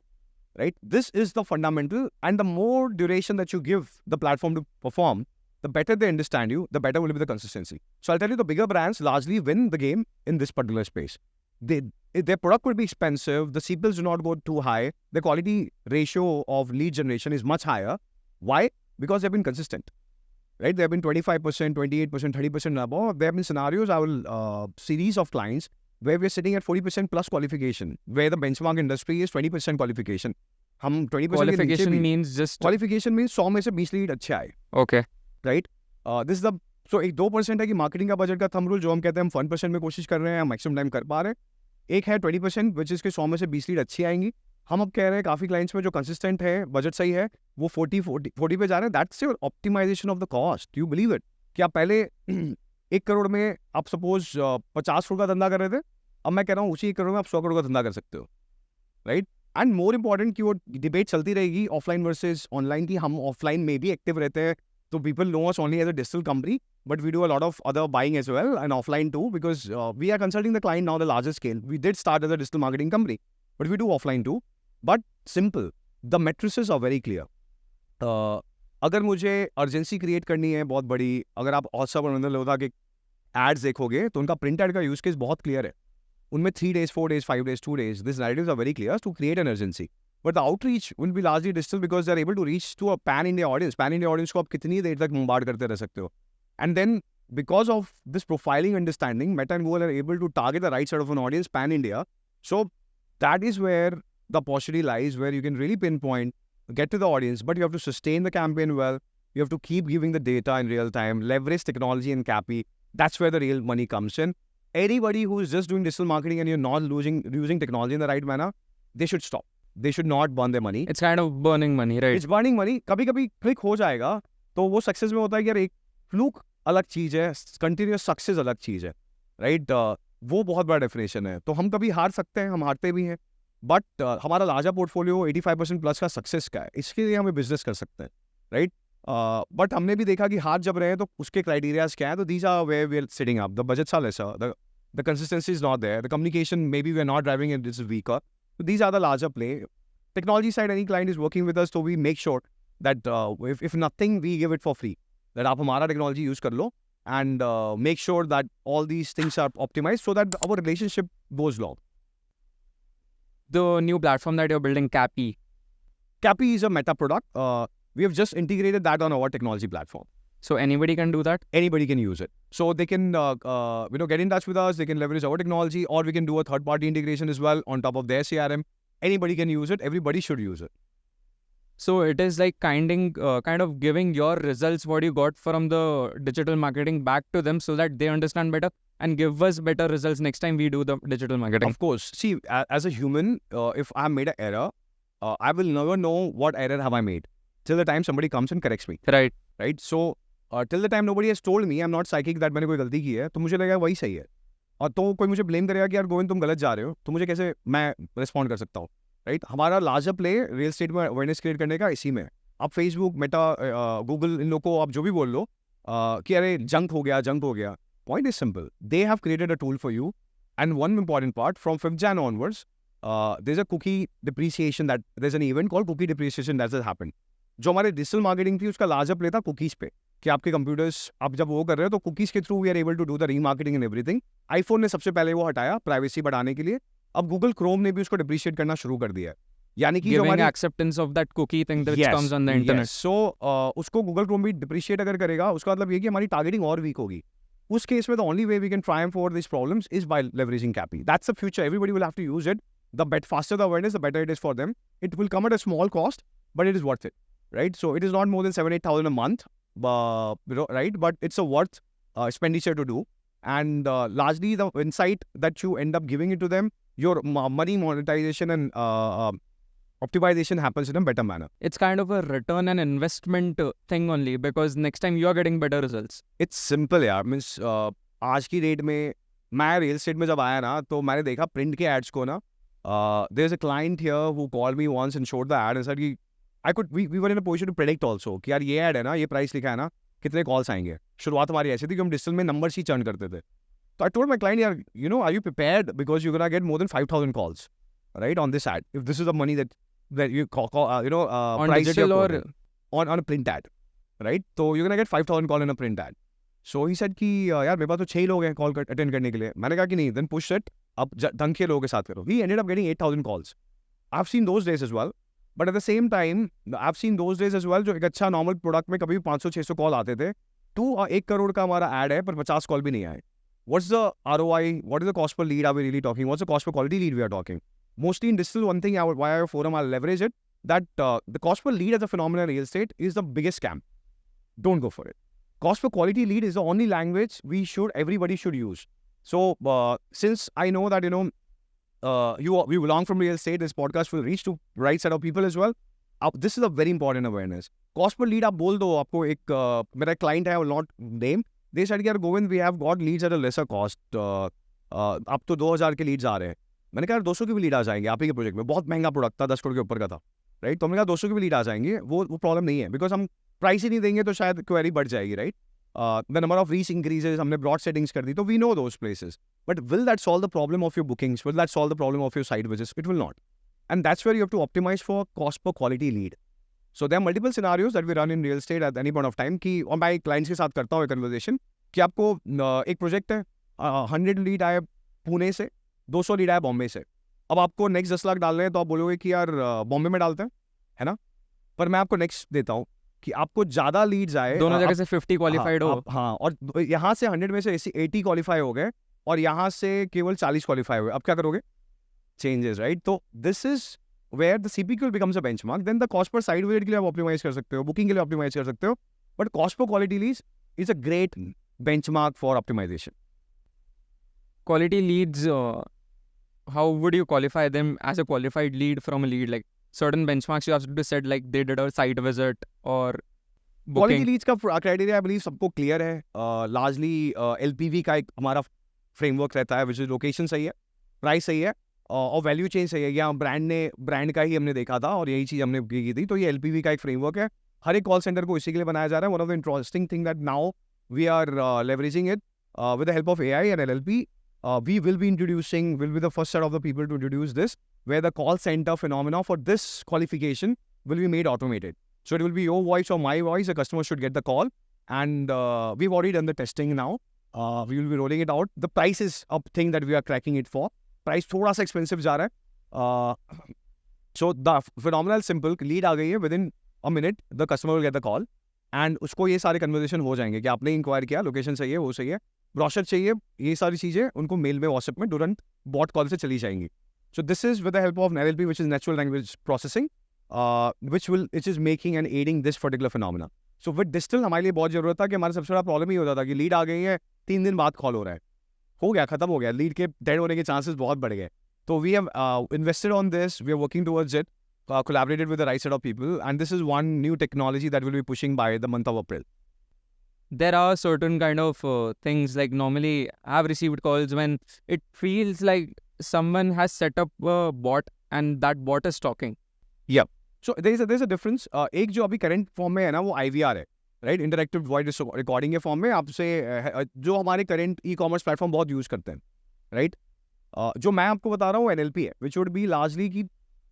right? This is the fundamental, and the more duration that you give the platform to perform, the better they understand you, the better will be the consistency. So I'll tell you, the bigger brands largely win the game in this particular space. Their product could be expensive, the CPLs do not go too high, the quality ratio of lead generation is much higher. Why? Because they've been consistent, right? They've been 25%, 28%, 30% above. There have been scenarios, I will series of clients where we're sitting at 40% plus qualification, where the benchmark industry is 20% qualification. हम 20% Qualification means just qualification means 100 में से 20 lead अच्छे आए, okay. right? This is the, so एक 2% है कि marketing का budget का थंब रूल जो हम कहते हैं हम 1% में कोशिश कर रहे हैं, हम मैक्सिमम टाइम कर पा रहे हैं. एक है 20% विच इसके 100 में से 20 लीड अच्छी आएंगी. हम अब कह रहे हैं काफ़ी क्लाइंट्स में जो कंसिस्टेंट है, बजट सही है, वो 40 पे जा रहे हैं. That's your optimisation of the cost. You believe it कि आप पहले 1 करोड़ में आप सपोज 50 करोड़ का धंधा कर रहे थे, अब मैं कह रहा हूँ उसी 1 करोड़ में आप 100 करोड़ का धंधा कर सकते हो, राइट? एंड मोर इंपॉर्टेंट कि वो डिबेट चलती रहेगी ऑफलाइन वर्सेज ऑनलाइन की. हम ऑफलाइन में भी एक्टिव रहते हैं, तो people know us only as a digital company, but we do a lot of other buying as well and offline too, because we are consulting the client now the larger scale. We did start as a digital marketing company, but we do offline too. But simple, the matrices are very clear. अगर मुझे urgency create करनी है बहुत बड़ी, अगर आप होता कि एड्स देखोगे तो उनका प्रिंट एड का यूज केस बहुत क्लियर है. उनमें 3 days, 4 days, 5 days, 2 days, these narratives are very clear to create an urgency. But the outreach will be largely digital because they're able to reach to a pan-India audience. Pan-India audience को आप कितनी देर तक bombard करते रह सकते हो. And then because of this profiling understanding, Meta and Google are able to target the right sort of an audience pan India. So that is where the opportunity lies, where you can really pinpoint, get to the audience, but you have to sustain the campaign well. You have to keep giving the data in real time, leverage technology and CAPI. That's where the real money comes in. Anybody who is just doing digital marketing and you're not using technology in the right manner, they should stop. They should not burn their money. It's kind of burning money, right? It's burning money. कभी-कभी click हो जाएगा तो वो success में होता है कि यार एक फ्लूक अलग चीज़ है, कंटिन्यूस सक्सेस अलग चीज़ है, राइट? वो बहुत बड़ा डेफिनेशन है. तो हम कभी हार सकते हैं, हम हारते भी हैं, बट हमारा लार्जर पोर्टफोलियो 85% प्लस का सक्सेस का है, इसके लिए हमें बिजनेस कर सकते हैं, राइट? बट हमने भी देखा कि हार जब रहे हैं तो उसके क्राइटेरियाज क्या है, तो these are where we are sitting up. The budgets are lesser, the consistency is not there, the communication maybe we are not driving it, this is weaker. So these are the larger play. Technology side, any client is working with us, so we make sure that if nothing, we give it for free. That आप हमारा technology use कर लो and make sure that all these things are optimized so that our relationship goes long. The new platform that you're building, CAPI. CAPI is a Meta product. We have just integrated that on our technology platform. So anybody can do that? Anybody can use it. So they can get in touch with us. They can leverage our technology, or we can do a third-party integration as well on top of their CRM. Anybody can use it. Everybody should use it. So it is like kind of giving your results, what you got from the digital marketing, back to them so that they understand better and give us better results next time we do the digital marketing. Of course. See, as a human, if I made an error, I will never know what error have I made till the time somebody comes and corrects me. Right. Right. So till the time nobody has told me, I'm not psychic that मैंने कोई गलती की है, तो मुझे लगेगा वही सही है. और तो कोई मुझे ब्लेम करेगा कि यार गोविंद तुम गलत जा रहे हो, तो मुझे कैसे मैं रिस्पॉन्ड कर सकता हूँ, राइट? हमारा लार्जर प्ले रियल एस्टेट में अवेयरनेस क्रिएट करने का इसी में है. आप फेसबुक, मेटा, गूगल, इन लोगों को आप जो भी बोल लो कि अरे जंक हो गया. Point is simple. They have created a tool for you, and one important part, from 5th Jan onwards, there's a cookie depreciation, that there's an event called cookie depreciation that has happened. जो हमारे digital marketing थी उसका larger play था cookies पे, कि आपके computers आप जब वो कर रहे हो तो कुकीज के through we are able to do the remarketing and everything. IPhone ने सबसे पहले वो हटाया प्राइवेसी बढ़ाने के लिए. अब गूगल क्रोम ने भी उसको डिप्रिशिएट करना शुरू कर दिया है, यानी कि giving acceptance of that cookie thing that comes on the internet. So उसको गूगल क्रोम भी डिप्रिशिएट अगर करेगा, उसका मतलब ये कि हमारी टारगेटिंग और वीक होगी. उस केस में the only way we can triumph over these problems is by leveraging CAPI. That's the future. Everybody will have to use it. The faster the awareness, the better it is for them. It will come at a small cost, but it is worth it, right? So it is not more than 7,000-8,000 a month, right? But it's a worth expenditure to do. And largely the insight that you end up giving it to them, your money monetization and optimization happens in a better manner. It's kind of a return and investment thing only, because next time you are getting better results. It's simple यार. Means आज की date में मैं real estate में जब आया ना, तो मैंने देखा प्रिंट के एड्स को ना. There's a client here who called me once and showed the ad and said कि we were in a position to predict also कि यार ये ad है ना, ये प्राइस लिखा है ना, कितने कॉल्स आएंगे. शुरुआत हमारी ऐसी थी कि हम डिजिटल में नंबर्स ही चर्न करते थे. तो I told my client, यार, are you prepared, because you're gonna get more than 5,000 calls, right, on this ad. If this is the money that you call on price digital or on a print ad, right? So you're gonna get 5,000 call in a print ad. So he said कि यार मेरे पास तो 6 लोग हैं call attend करने के लिए. मैंने कहा कि नहीं, then push it, अब ढंग के लोगों के साथ करो. He ended up getting 8,000 calls. I've seen those days as well. But at the same time, I've seen those days as well जो एक अच्छा नॉर्मल प्रोडक्ट में कभी 500-600 कॉल आते थे. 1 करोड़ का हमारा ad है पर 50 कॉल भी नहीं आए. What's the ROI? What is the cost per lead are we really talking? What's the cost per quality lead we are talking? Mostly in digital, one thing why our forum I'll leverage it, that the cost per lead as a phenomenon in real estate is the biggest scam. Don't go for it. Cost per quality lead is the only language everybody should use. So since I know that we belong from real estate, this podcast will reach to right set of people as well. This is a very important awareness. Cost per lead आप बोल दो, आपको एक मेरा client है, I will not name. They said यार Govind, we have got leads at a lesser cost. अब तो 2,000 के लीड्स आ रहे हैं. मैंने कहा 200 के भी लीड आ जाएंगे. आप ही के प्रोजेक्ट में बहुत महंगा प्रोडक्ट था, 10 करोड़ के ऊपर का था, राइट? तो हमने कहा 200 के भी लीड आ जाएंगे, वो प्रॉब्लम नहीं है, बिकॉज हम प्राइस ही नहीं देंगे तो शायद क्वेरी बढ़ जाएगी, right? The number of reach increases, हमने ब्रॉड सेटिंग्स कर दी, तो we know those places. But will that solve the problem of your bookings? Will that solve the problem of your site visits? It will not. And that's where you have to optimise for cost per quality lead. So there are multiple scenarios that we run in real estate at any point of time, कि और मैं clients के साथ करता हूँ conversation कि आपको एक प्रोजेक्ट है, 100 लीड आए पुणे से, 200 लीड आए बॉम्बे से. अब आपको नेक्स्ट 10 लाख डालने हैं तो आप बोलोगे कि यार बॉम्बे में डालते हैं, है ना? पर मैं आपको नेक्स्ट देता हूँ कि आपको ज़्यादा लीड्स आए, दोनों जगह से 50 क्वालिफाइड हो। हाँ, और यहाँ से 100 में से 80 क्वालिफाई हो गए और यहाँ से केवल 40 क्वालिफाई हुए, अब क्या करोगे? Changes, right? तो this is where the CPQ becomes a benchmark. Then the cost per side visit के लिए आप ऑप्टिमाइज कर सकते हो, बुकिंग के लिए ऑप्टिमाइज कर सकते हो, but cost per quality leads is a great benchmark for optimisation. Quality leads, how would you qualify them as a qualified lead from a lead? Like certain benchmarks you have to set, like they did a site visit or quality booking. Leads का criteria I believe सबको clear है। Largely LPV का एक हमारा framework रहता है, which is location सही है, प्राइस सही है और वैल्यू चेंज सही है। या ब्रांड का ही हमने देखा था और यही चीज़ हमने की थी। तो ये LPV का एक फ्रेमवर्क है, हर एक कॉल सेंटर को इसी के लिए बनाया जा रहा है। One of the interesting thing that now we are leveraging it with the help of AI and LLP. We will be the first set of the people to introduce this, where the call center phenomena for this qualification will be made automated. So it will be your voice or my voice. The customer should get the call, and we've already done the testing now. We will be rolling it out. The price is a thing that we are cracking it for. Price थोड़ा सा expensive जा रहा है. So the phenomenal simple lead आ गई है. Within a minute, the customer will get the call, and उसको ये सारे conversation हो जाएंगे कि आपने inquire किया, location सही है, वो सही है, ब्रोशर चाहिए, ये सारी चीज़ें उनको मेल में व्हाट्सएप में तुरंत बॉट कॉल से चली जाएंगी। So this is with the help of NLP, which is natural language processing, which is making and adding this particular phenomena. So with digital हमारे लिए बहुत जरूरत था कि हमारा सबसे बड़ा प्रॉब्लम ही होता था कि लीड आ गई है, 3 दिन बाद कॉल हो रहा है, हो गया, खत्म हो गया, लीड के डेड होने के चांसेस बहुत बढ़ गए। तो we have invested on this, we are working towards it, collaborated with the right set of people, and this is one new technology that we'll be pushing by the month of April. There are certain kind of things, like normally I've received calls when it feels like someone has set up a bot and that bot is talking. So there's a difference. एक जो अभी current form में है ना, वो IVR है, right? Interactive voice recording के form में आपसे जो हमारे करंट ई-कॉमर्स प्लेटफॉर्म बहुत यूज करते हैं, राइट? जो मैं आपको बता रहा हूँ NLP है, विच वुड बी लार्जली की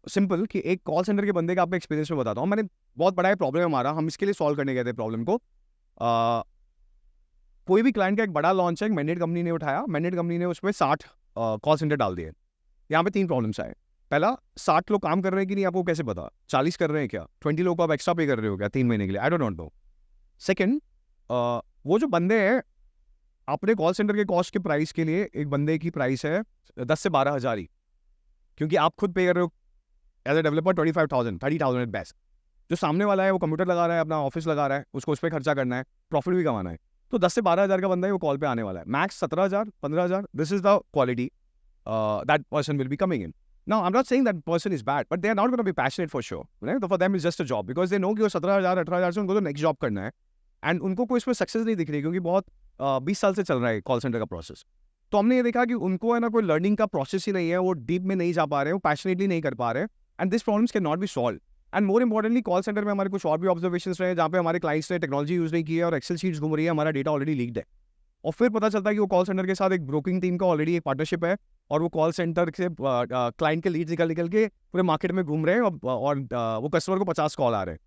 सिंपल कि एक कॉल सेंटर के बंदे का आपको एक्सपीरियंस में बताता हूँ। मैंने बहुत बड़ा प्रॉब्लम हमारा, हम इसके लिए सॉल्व करने गए थे प्रॉब्लम को। कोई भी क्लाइंट का एक बड़ा लॉन्च है, एक मैंडेट कंपनी ने उठाया, मैंडेट कंपनी ने उसमें 60 कॉल सेंटर डाल दिए। यहाँ पे 3 प्रॉब्लम्स आए। पहला, 60 लोग काम कर रहे हैं कि नहीं आपको कैसे पता? 40 कर रहे हैं क्या? 20 लोग को आप एक्स्ट्रा पे कर रहे हो क्या 3 महीने के लिए? I don't know. सेकेंड, वो जो बंदे हैं, अपने कॉल सेंटर के कॉस्ट के प्राइस के लिए एक बंदे की प्राइस है 10 से 12 हज़ार ही, क्योंकि आप खुद पे कर रहे हो as a developer 25,000 30,000 at best. जो सामने वाला है वो कंप्यूटर लगा रहा है, अपना ऑफिस लगा रहा है, उसको उस पर खर्चा करना है, प्रॉफिट भी कमाना है। तो 10 से 12 हज़ार का बंदा है, वो कॉल पे आने वाला है। Max 17,000 15,000, this is the quality that person will be coming in. Now, I'm not saying that person is bad, but they are not going to be passionate for sure. Right? So for them, it's just a job because they know कि वो 17,000 18,000 से उनको तो next job करना है, and उनको कोई इसमें सक्सेस नहीं दिख रही, क्योंकि बहुत 20 साल से चल रहा है कॉल सेंटर का प्रोसेस। तो हमने ये देखा कि उनको है ना कोई लर्निंग का प्रोसेस ही नहीं है, वो डीप में नहीं जा पा रहे, वो पैशनेटली नहीं कर पा रहे, and this problems can not be solve. And more importantly, call centre में हमारे कुछ और भी ऑब्जर्वेशंस रहे जहाँ पे हमारे क्लाइंट्स ने टेक्नोलॉजी यूज नहीं की है और एक्सेल शीट्स घूम रही है, हमारा डेटा ऑलरेडी लीक्ड है। और फिर पता चलता है कि वो कॉल सेंटर के साथ एक ब्रोकिंग टीम का ऑलरेडी एक पार्टनरशिप है, और वो कॉल सेंटर से क्लाइंट के लीड्स निकल के पूरे मार्केट में घूम रहे हैं, और वो कस्टमर को 50 कॉल आ रहे हैं।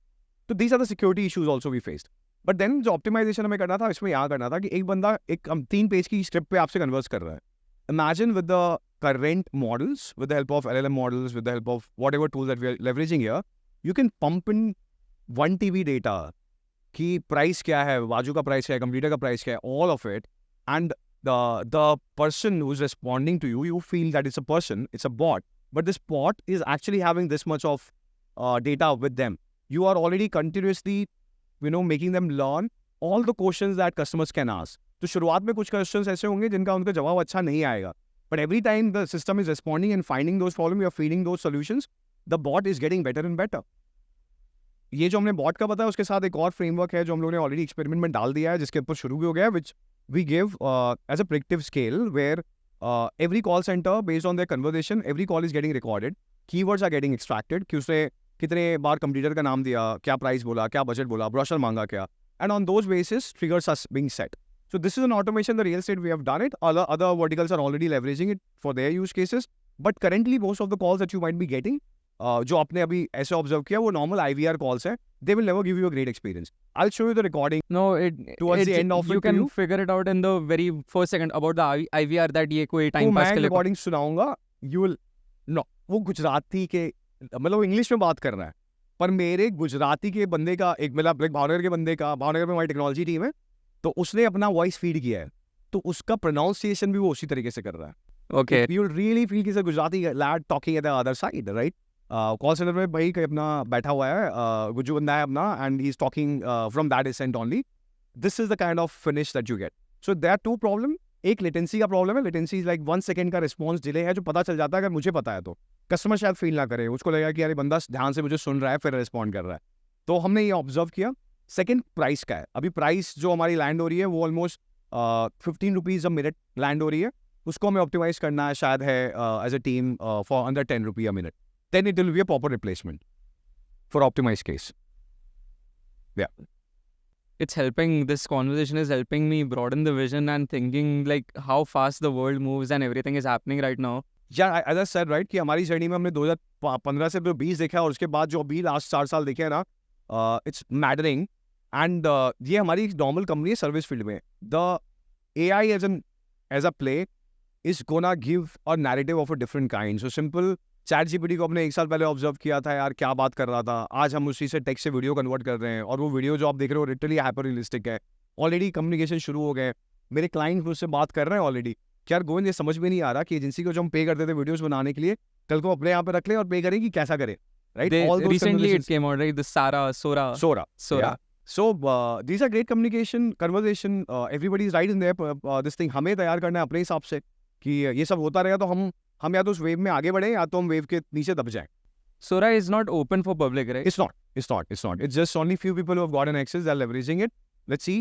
तो these are the security issues also we faced. But then जो ऑप्टिमाइजेशन हमें करना था, इसमें यहाँ करना था कि एक बंदा एक 3 पेज की स्क्रिप्ट पे आपसे कन्वर्स कर रहा है। Imagine with the current models, with the help of LLM models, with the help of whatever tools that we are leveraging here, you can pump in 1 TV data कि price क्या है, बाजू का प्राइस क्या है, कंप्यूटर का price क्या है, all of it, and the person who is responding to you, you feel that it's a person, it's a bot, but this bot is actually having this much of data with them. You are already continuously, making them learn all the questions that customers can ask. तो शुरुआत में कुछ questions ऐसे होंगे जिनका उनका जवाब अच्छा नहीं आएगा, but every time the system is responding and finding those problems, you are feeding those solutions, the bot is getting better and better. ये जो हमने बॉट का बताया, उसके साथ एक और फ्रेमवर्क है जो हम लोगों ने ऑलरेडी एक्सपेरिमेंट में डाल दिया है, जिसके ऊपर शुरू भी हो गया, which we give as a predictive scale, where every call center, based on their conversation, every call is getting recorded, keywords are getting extracted, कि उसने कितने बार कंप्यूटर का नाम दिया, क्या प्राइस बोला, क्या बजट बोला, ब्रोशर मांगा क्या, and on those basis triggers are being set. So this is an automation, the real estate we have done it, other verticals are already leveraging it for their use cases, but currently most of the calls that you might be getting, जो आपने अभी ऐसे observe किया, वो normal IVR calls है, they will never give you a great experience. I'll show you the recording. No, towards the end of you it can to you. figure it out in the very first second about the IVR that ये कोई time pass के लिए recording सुनाऊंगा, you will no, वो गुजराती के मतलब English में बात कर रहा है, पर मेरे गुजराती के बंदे का एक मतलब भावनगर के बंदे का, भावनगर में हमारी टेक्नोलॉजी टीम है, तो उसने अपना वॉइस फीड किया है, तो उसका प्रोनाउंसिएशन भी वो उसी तरीके से कर रहा है. Okay. You will really feel कि Gujarati lad talking at the other side, right? Call centre में भाई अपना बैठा हुआ है, गुज्जू बंदा है अपना, and he's talking from that accent only. This is the kind of finish that you get. So there are two problem. एक लेटेंसी का प्रॉब्लम है. लेटेंसी इज लाइक 1 सेकंड का रिस्पॉन्स डिले है, जो पता चल जाता है अगर मुझे पता है तो. कस्टमर शायद फील ना करे, उसको लगेगा कि यार बंदा ध्यान से मुझे सुन रहा है फिर रिस्पॉन्ड कर रहा है. तो हमने ये ऑब्जर्व किया. सेकंड प्राइस का है. अभी प्राइस जो हमारी लैंड हो रही है वो almost 15 rupees a minute land हो रही है. उसको हमें ऑप्टिमाइज करना है शायद है as a team for under 10 rupee a minute. Then it will be a proper replacement for optimize case. It's helping, this conversation is helping me broaden the vision and thinking like how fast the world moves and everything is happening right now. Yeah, as I said, right, कि हमारी journey में हमने 2015 से 20 देखा है, और उसके बाद जो अभी लास्ट 4 साल देखे हैं ना, इट्स मैडरिंग. एंड ये हमारी नॉर्मल कंपनी है सर्विस फील्ड में. The AI as a play is gonna give a narrative of a different kind. So simple ChatGPT को हमने 1 साल पहले ऑब्जर्व किया था यार क्या बात कर रहा था. आज हम उसी से टेक्स्ट से वीडियो कन्वर्ट कर रहे हैं, और वो वीडियो जो आप देख रहे हो लिटरली हाइपर रियलिस्टिक है. ऑलरेडी कम्युनिकेशन शुरू हो गए. मेरे क्लाइंट मुझसे बात कर रहे हैं ऑलरेडी कि यार गोविंद ये समझ में नहीं आ रहा कि एजेंसी को जो हम पे करते थे वीडियोस बनाने के लिए, कल को अपने यहाँ पे रख ले और पे करें कि कैसा करें. Right. Recently it came out, right? The Sora. Yeah. So these are great communication, conversation. Everybody is right in there. This thing हमें तैयार करना है अपने हिसाब से कि ये सब होता रहेगा तो हम या तो उस वेव में आगे बढ़े या तो हम वेव के नीचे दब जाएं. Sora is not open for public, right? It's not. It's just only few people who have gotten access. They're leveraging it. Let's see.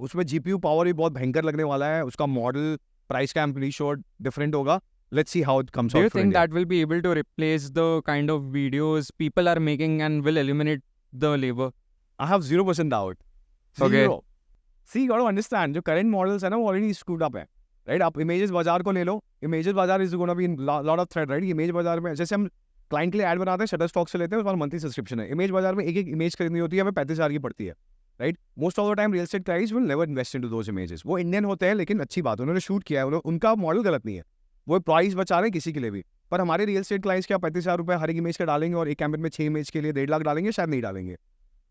उसमें GPU power भी बहुत भयंकर लगने वाला है. उसका मॉडल प्राइस का एम्पलीट्यूड डिफरेंट होगा. Let's see how it comes out. Do you for think India. that will be able to replace the kind of videos people are making and will eliminate the labor? I have 0% doubt. Okay. 0. See, you got to understand, जो current models है ना वो already screwed up है. Right? आप images बाजार को ले लो. Images बाजार is going to be in lot of threat, right? Image बाजार में जैसे हम क्लाइंट के लिए ऐड बनाते हैं, शटरस्टॉक से लेते हैं, उसके बाद मंथली सब्सक्रिप्शन है. इमेज बाजार में एक इमेज खरीदनी होती है, हमें 35,000 की पड़ती है. Right. Most of the time real estate guys will never invest into those images. वो इंडियन होते हैं लेकिन अच्छी बात है, उन्होंने शूट किया है, उनका मॉडल गलत नहीं है, वो प्राइस बचा रहे हैं किसी के लिए भी. पर हमारे रियल एस्टेट क्लाइंट्स क्या 35,000 रुपये हर एक इमेज का डालेंगे और एक कैंपेन में 6 इमेज के लिए 1.5 लाख डालेंगे? शायद नहीं डालेंगे.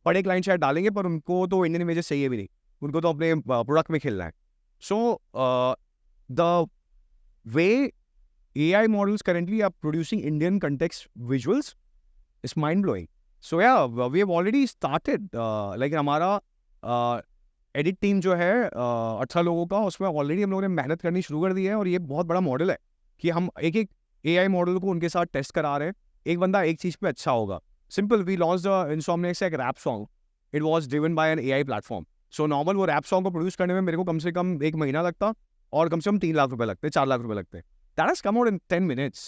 बड़े क्लाइंट शायद डालेंगे, पर उनको तो इंडियन इमेजेस चाहिए भी नहीं, उनको तो अपने प्रोडक्ट में खेलना है. So the way AI models currently are producing Indian context visuals is mind-blowing. So yeah, we have already started. Like हमारा edit team जो है 18 लोगों का, उसमें already हम लोगों ने मेहनत करनी शुरू कर दी है, और ये बहुत बड़ा मॉडल है कि हम एक AI मॉडल को उनके साथ टेस्ट करा रहे हैं. एक बंदा एक चीज़ पे अच्छा होगा. Simple, we launched Insomniac से एक rap song. It was driven by an AI platform. So normal वो रैप सॉन्ग को प्रोड्यूस करने में मेरे को कम से कम 1 महीना लगता, और कम से कम 3 लाख रुपए लगते, 4 लाख रुपए लगते. That has come out in 10 minutes,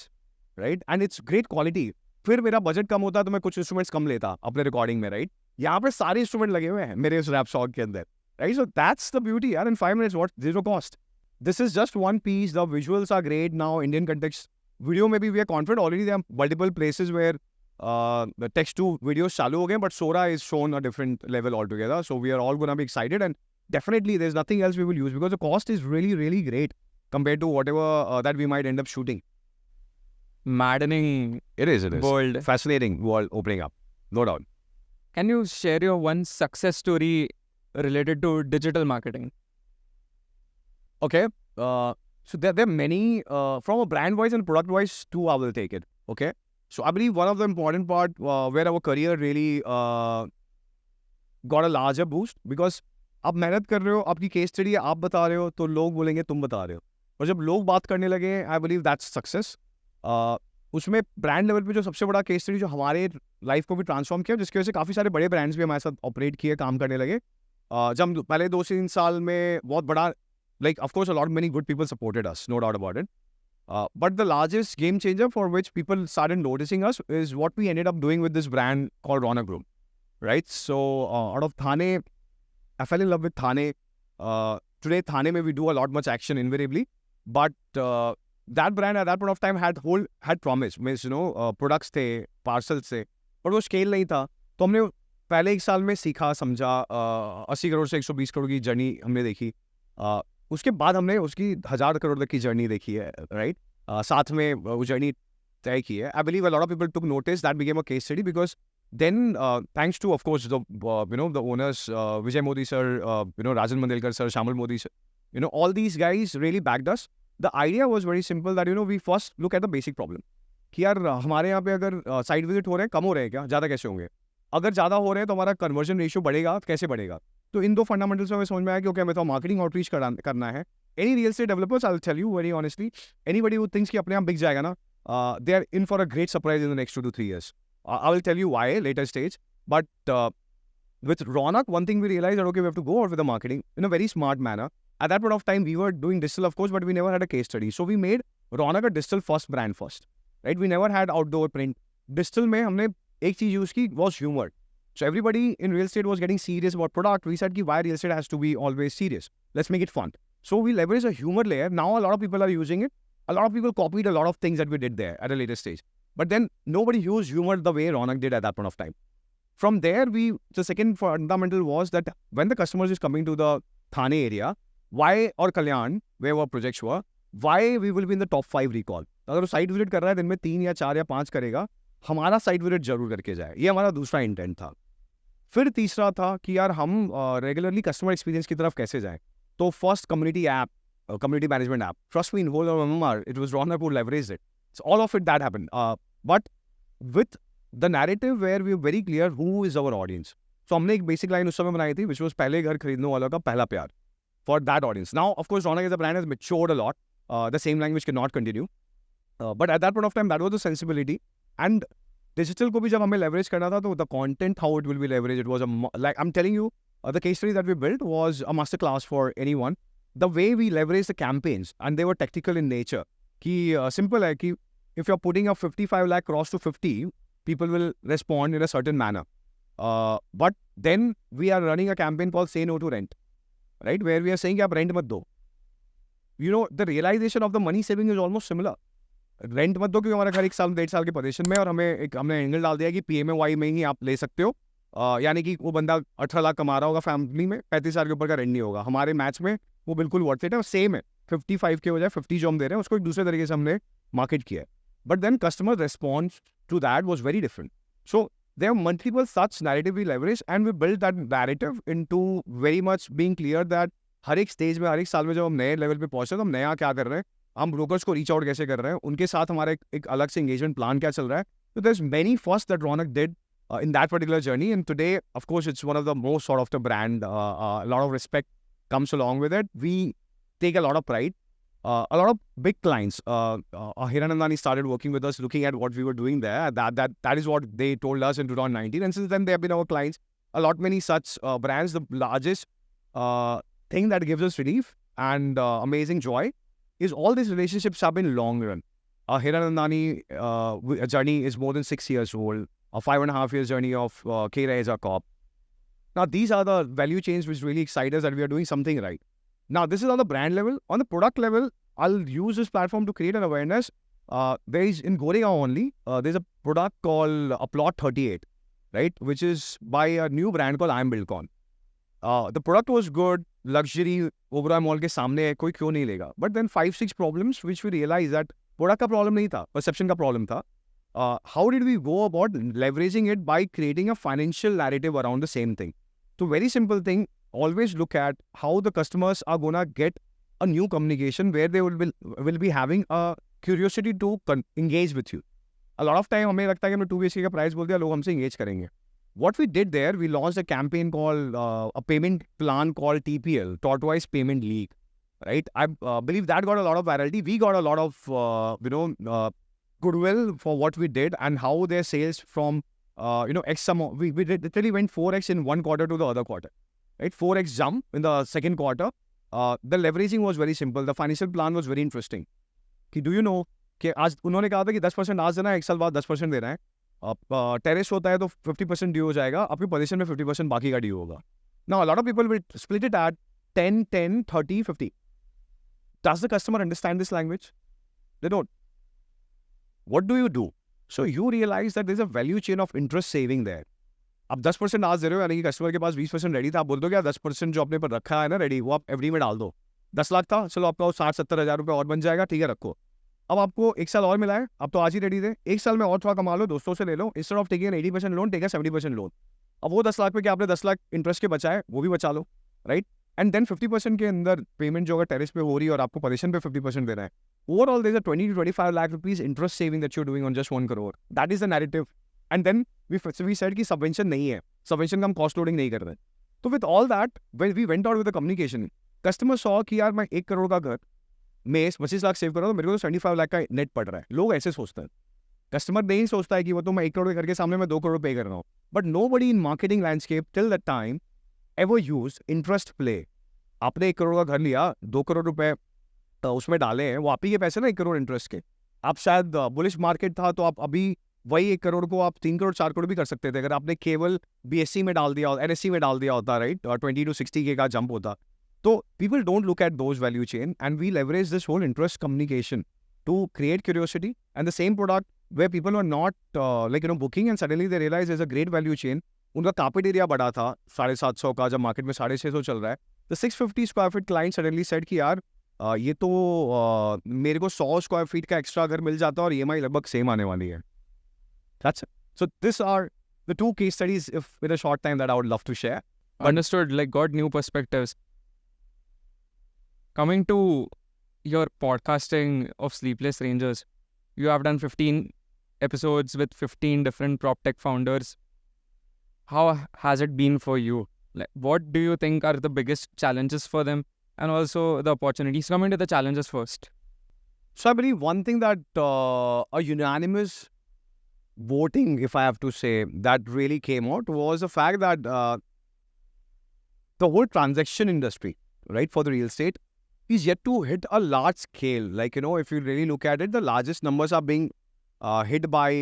right? And it's great quality. फिर मेरा बजट कम होता तो मैं कुछ इंस्ट्रूमेंट्स कम लेता अपने रिकॉर्डिंग में, राइट? यहाँ पे सारे इंस्ट्रूमेंट लगे हुए हैं मेरे उस रैप सॉन्ग के अंदर, right? So that's the beauty, यार. In 5 minutes, what? Zero cost. This is just one piece. The visuals are great now. Indian context video में भी we are confident. Already there are multiple places where the text to videos चालू हो गए, but Sora is shown a different level altogether. So we are all gonna be excited, and definitely there's nothing else we will use because the cost is really, really great compared to whatever that we might end up shooting. Maddening. It is. World. Fascinating world opening up, no doubt. Can you share your one success story related to digital marketing? Okay. So there are many, from a brand wise and product wise too, I will take it. Okay. So I believe one of the important part where our career really got a larger boost, because आप मेहनत कर रहे हो, आपकी case study आप बता रहे हो, तो लोग बोलेंगे तुम बता रहे हो, और जब लोग बात करने लगे, आई बिलीव दैट्स सक्सेस. उसमें ब्रांड लेवल पे जो सबसे बड़ा केस स्टडी जो हमारे लाइफ को भी ट्रांसफॉर्म किया, जिसकी वजह से काफ़ी सारे बड़े ब्रांड्स भी हमारे साथ ऑपरेट किए, काम करने लगे. जब हम पहले 2-3 साल में बहुत बड़ा, like of course a lot many good people supported us, no doubt about it. But the largest game changer for which people started noticing us is what we ended up doing with this brand called Ronak Group, right? So out of Thane, I fell in love with Thane. Today Thane mein we do a lot much action invariably, but that brand at that point of time had promise, means products थे, parcels थे, but वो scale नहीं था. तो हमने पहले 1 साल में सीखा, समझा, 80 करोड़ से 120 करोड़ की जर्नी हमने देखी. उसके बाद हमने उसकी 1000 करोड़ तक की जर्नी देखी है, राइट? साथ में वो जर्नी तय की है. I believe a lot of people took notice, that became a case study, because Then, thanks to, of course, the the owners, Vijay Modi sir, Rajan Mandelkar sir, Shamal Modi sir, all these guys really backed us. The idea was very simple that we first look at the basic problem. कि यार हमारे यहाँ पे अगर site visit हो रहे हैं, कम हो रहे हैं क्या, ज़्यादा कैसे होंगे? अगर ज़्यादा हो रहे हैं तो हमारा कन्वर्जन रेशियो बढ़ेगा, कैसे बढ़ेगा? तो इन दो फंडामेंटल्स में हमें समझ में आया कि ओके, हमें तो मार्केटिंग आउटरीच करना है. Any real estate developers, I will tell you very honestly, anybody who thinks कि अपने आप बिक जाएगा ना, they are in for a great surprise in the next 2 to 3 years. I will tell you why later stage. But with Ronak, one thing we realized that okay, we have to go out with the marketing in a very smart manner. At that point of time, we were doing digital, of course, but we never had a case study. So we made Ronak a digital first brand first. Right? We never had outdoor print. Digital में हमने एक चीज use की was humor. So everybody in real estate was getting serious about product. We said why real estate has to be always serious. Let's make it fun. So we leveraged a humor layer. Now a lot of people are using it. A lot of people copied a lot of things that we did there at a later stage. But then nobody used humor the way Ronak did at that point of time. From there, the second fundamental was that when the customers is coming to the Thane area, why, or Kalyan, where our projects were, why we will be in the top 5 recall. अगर वो site visit कर रहा है दिन में 3 या 4 या 5 करेगा, हमारा साइट विजिट जरूर करके जाए. ये हमारा दूसरा इंटेंट था. फिर तीसरा था कि यार हम रेगुलरली कस्टमर एक्सपीरियंस की तरफ कैसे जाएं. तो first community app, community management app. Trust me, in whole of MMR, it was Ronak who leveraged it. So all of it that happened. But with the narrative where we were very clear who is our audience. So हमने एक basic line उस समय बनाई थी, which was पहले घर खरीदने वालों का पहला प्यार. For that audience. Now, of course, Ronak as a brand has matured a lot. The same language cannot continue. But at that point of time, that was the sensibility. And digital को भी जब हमें leverage करना था, तो the content, how it will be leveraged, it was like I'm telling you, the case study that we built was a masterclass for anyone. The way we leverage the campaigns, and they were tactical in nature. कि simple है कि if you're putting a 55 lakh cross to 50, people will respond in a certain manner. But then we are running a campaign called Say No to Rent, right? Where we are saying कि आप rent मत दो. The realization of the money saving is almost similar. Rent मत दो क्योंकि हमारा घर 1 साल 1.5 साल के पोजीशन में, और हमने एंगल डाल दिया कि PMAY में ही आप ले सकते हो. यानी कि वो बंदा 18 लाख कमा रहा होगा फैमिली में, 35 साल के ऊपर का रेंट नहीं होगा. हमारे मैच में वो बिल्कुल वर्थ इट है, सेम है. 55 के बजाय 50 जो हम दे रहे हैं, उसको एक दूसरे तरीके से हमने मार्केट किया है. But then customer response to that was very different. So there are multiple such narrative we leverage, and we build that narrative into very much being clear that हर एक स्टेज में, हर एक साल में जब हम नए लेवल पे पहुंचे तो हम नया क्या कर रहे हैं, हम ब्रोकर्स को रीच आउट कैसे कर रहे हैं, उनके साथ हमारा एक अलग से एंगेजमेंट प्लान क्या चल रहा है. So there's many firsts that Ronak did in that particular journey, and today, of course, it's one of the most sought after brand. A lot of respect comes along with it. We take a lot of pride. A lot of big clients. Hiranandani started working with us, looking at what we were doing there. That is what they told us in 2019, and since then they have been our clients. A lot many such brands. The largest thing that gives us relief and amazing joy is all these relationships have been long run. Hiranandani journey is more than 6 years old. A 5.5 years journey of K-Reza Corp. Now, these are the value chains which really excite us that we are doing something right. Now, this is on the brand level. On the product level, I'll use this platform to create an awareness. There is, in Goregaon only, there's a product called Plot 38, right? Which is by a new brand called I Am Buildcon. The product was good, luxury, Oberoi Mall के सामने है, कोई क्यों नहीं लेगा. But then 5-6 problems which we realized that product का problem नहीं था, perception का problem था. How did we go about leveraging it by creating a financial narrative around the same thing? So very simple thing, always look at how the customers are gonna get a new communication where they will be having a curiosity to engage with you. A lot of time हमें लगता है कि हमने 2 BHK का price बोल दिया, लोग हमसे engage करेंगे. What we did there, we launched a campaign called a payment plan called TPL, Tortoise Payment League, right? I believe that got a lot of virality. We got a lot of goodwill for what we did and how their sales from X sum. We literally went 4x in one quarter to the other quarter, right? 4x jump in the second quarter. The leveraging was very simple. The financial plan was very interesting. कि do you know कि आज उन्होंने कहा था कि 10% आज देना है, 1 साल बाद 10% देना है. टेरेस होता है तो 50% ड्यू हो जाएगा, आपकी पोजीशन में 50% बाकी का ड्यू होगा. Now, a lot of people will split it at 10, 10, 30, 50. Does the customer understand this language? They don't. What do you do? So you realize that there's a value chain of interest saving there. आप 10% आज दे रहे हो, यानी कि customer के पास 20% ready था. आप बोल दो क्या 10% जो अपने पर रखा है ना रेडी, वो आप एफडी में डाल दो. 10 लाख था, चलो आपका 60-70 हज़ार रुपये और बन जाएगा, ठीक है रखो. अब आपको 1 साल और मिला है, आप तो आज ही रेडी थे, 1 साल में और थोड़ा कमा लो, दोस्तों से ले लो, instead of taking 80% loan, take 70% loan. अब वो 10 लाख पे क्या आपने 10 लाख इंटरेस्ट के बचाए, वो भी बचा लो, राइट? एंड देन 50% के अंदर पेमेंट जो अगर टेरिस पे हो रही है और आपको पोजीशन पे 50% देना है, overall there is a 20 to 25 lakh rupees interest saving that you are doing on just 1 crore. That is the narrative. And then we said कि सबवेंशन नहीं है, सबवेंशन का हम कॉस्ट लोडिंग नहीं कर रहे। तो with all that when we went out with the communication, customer saw कि यार मैं 1 करोड़ का घर में 25 लाख सेव कर रहा हूँ, मेरे को तो 75 लाख का नेट पड़ रहा है। लोग ऐसे सोचते हैं। कस्टमर नहीं सोचता है कि वो तो मैं 1 करोड़ के घर के सामने मैं 2 करोड़ पे कर रहा हूँ। But nobody in marketing landscape till that time ever use interest play. आपने 1 करोड़ का घर लिया, 2 करोड़ रुपए उसमें डाले हैं, वो आप ही के पैसे ना 1 करोड़ इंटरेस्ट के। आप शायद बुलिश मार्केट था तो आप अभी वही 1 करोड़ को आप 3 करोड़ 4 करोड़ भी कर सकते थे अगर आपने केवल BSC में डाल दिया, NSE में डाल दिया होता, राइट? 20 to 60 के का जंप होता। तो people don't look at those value chain and we leverage this whole interest communication to create curiosity and the same product where people were not booking and suddenly they realize there's a great value chain. उनका carpet area बड़ा था 750 का, जब market में 650 चल रहा है। The 650 square feet client suddenly said कि यार ये तो मेरे को 100 स्क्वायर फीट का एक्स्ट्रा घर मिल जाता है और EMI लगभग सेम आने वाली है। That's it. So these are the 2 case studies if with a short time that I would love to share. Understood, like got new perspectives. Coming to your podcasting of Sleepless Rangers, you have done 15 episodes with 15 different prop tech founders. How has it been for you? Like, what do you think are the biggest challenges for them and also the opportunities? Coming to the challenges first. So I believe one thing that a unanimous voting, if I have to say, that really came out was the fact that the whole transaction industry, right, for the real estate is yet to hit a large scale. Like, if you really look at it, the largest numbers are being hit by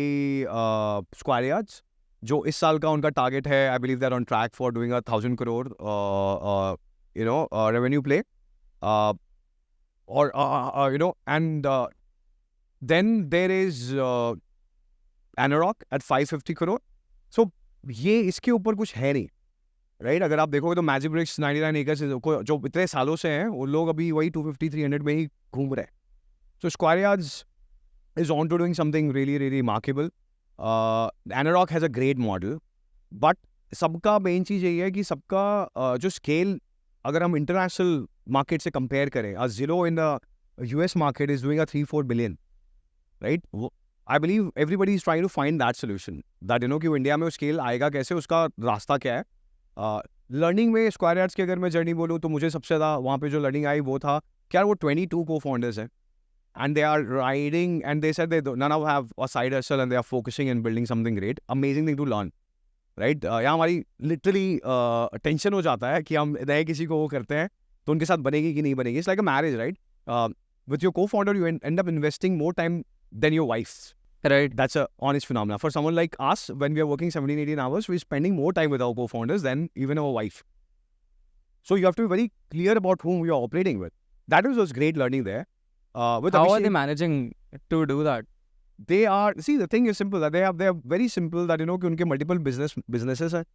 Square Yards, जो इस साल का उनका target है. I believe they're on track for doing 1,000 crore revenue play, and then there is Anarok at 550 crore. So ये इसके ऊपर कुछ है नहीं, राइट? अगर आप देखोगे तो मैजिक ब्रिक्स 99 एकर्स जो इतने सालों से हैं, वो लोग अभी वही 250-300 में ही घूम रहे हैं. So Square Yards is on to doing something really, really remarkable. Anarok has a great model, but सबका मेन चीज़ यही है कि सबका जो स्केल अगर हम इंटरनेशनल मार्केट से कंपेयर करें, Zillow in the US market is doing 3-4 billion, right? I believe everybody is trying to find that solution. That कि वो इंडिया में वो स्केल आएगा कैसे, उसका रास्ता क्या है. लर्निंग में स्क्वायर यार्ड्स की अगर मैं जर्नी बोलूँ तो मुझे सबसे ज़्यादा वहाँ पे जो लर्निंग आई वो था कि यार वो 22 co-founders हैं. And they are riding, and they said none of have a side hustle and they are focusing and building something great. Amazing thing to learn, right? यहाँ हमारी literally टेंशन हो जाता है कि हम नए किसी को वो करते हैं तो उनके साथ बनेगी कि नहीं बनेगी. It's like a marriage, right? With your co-founder, you end up investing more time than your wife. Right. That's a honest phenomenon. For someone like us, when we are working 17-18 hours, we're spending more time with our co-founders than even our wife. So you have to be very clear about whom you are operating with. That was great learning there. How are they managing to do that? They are, see, the thing is simple, that they are very simple, that कि उनके multiple businesses हैं,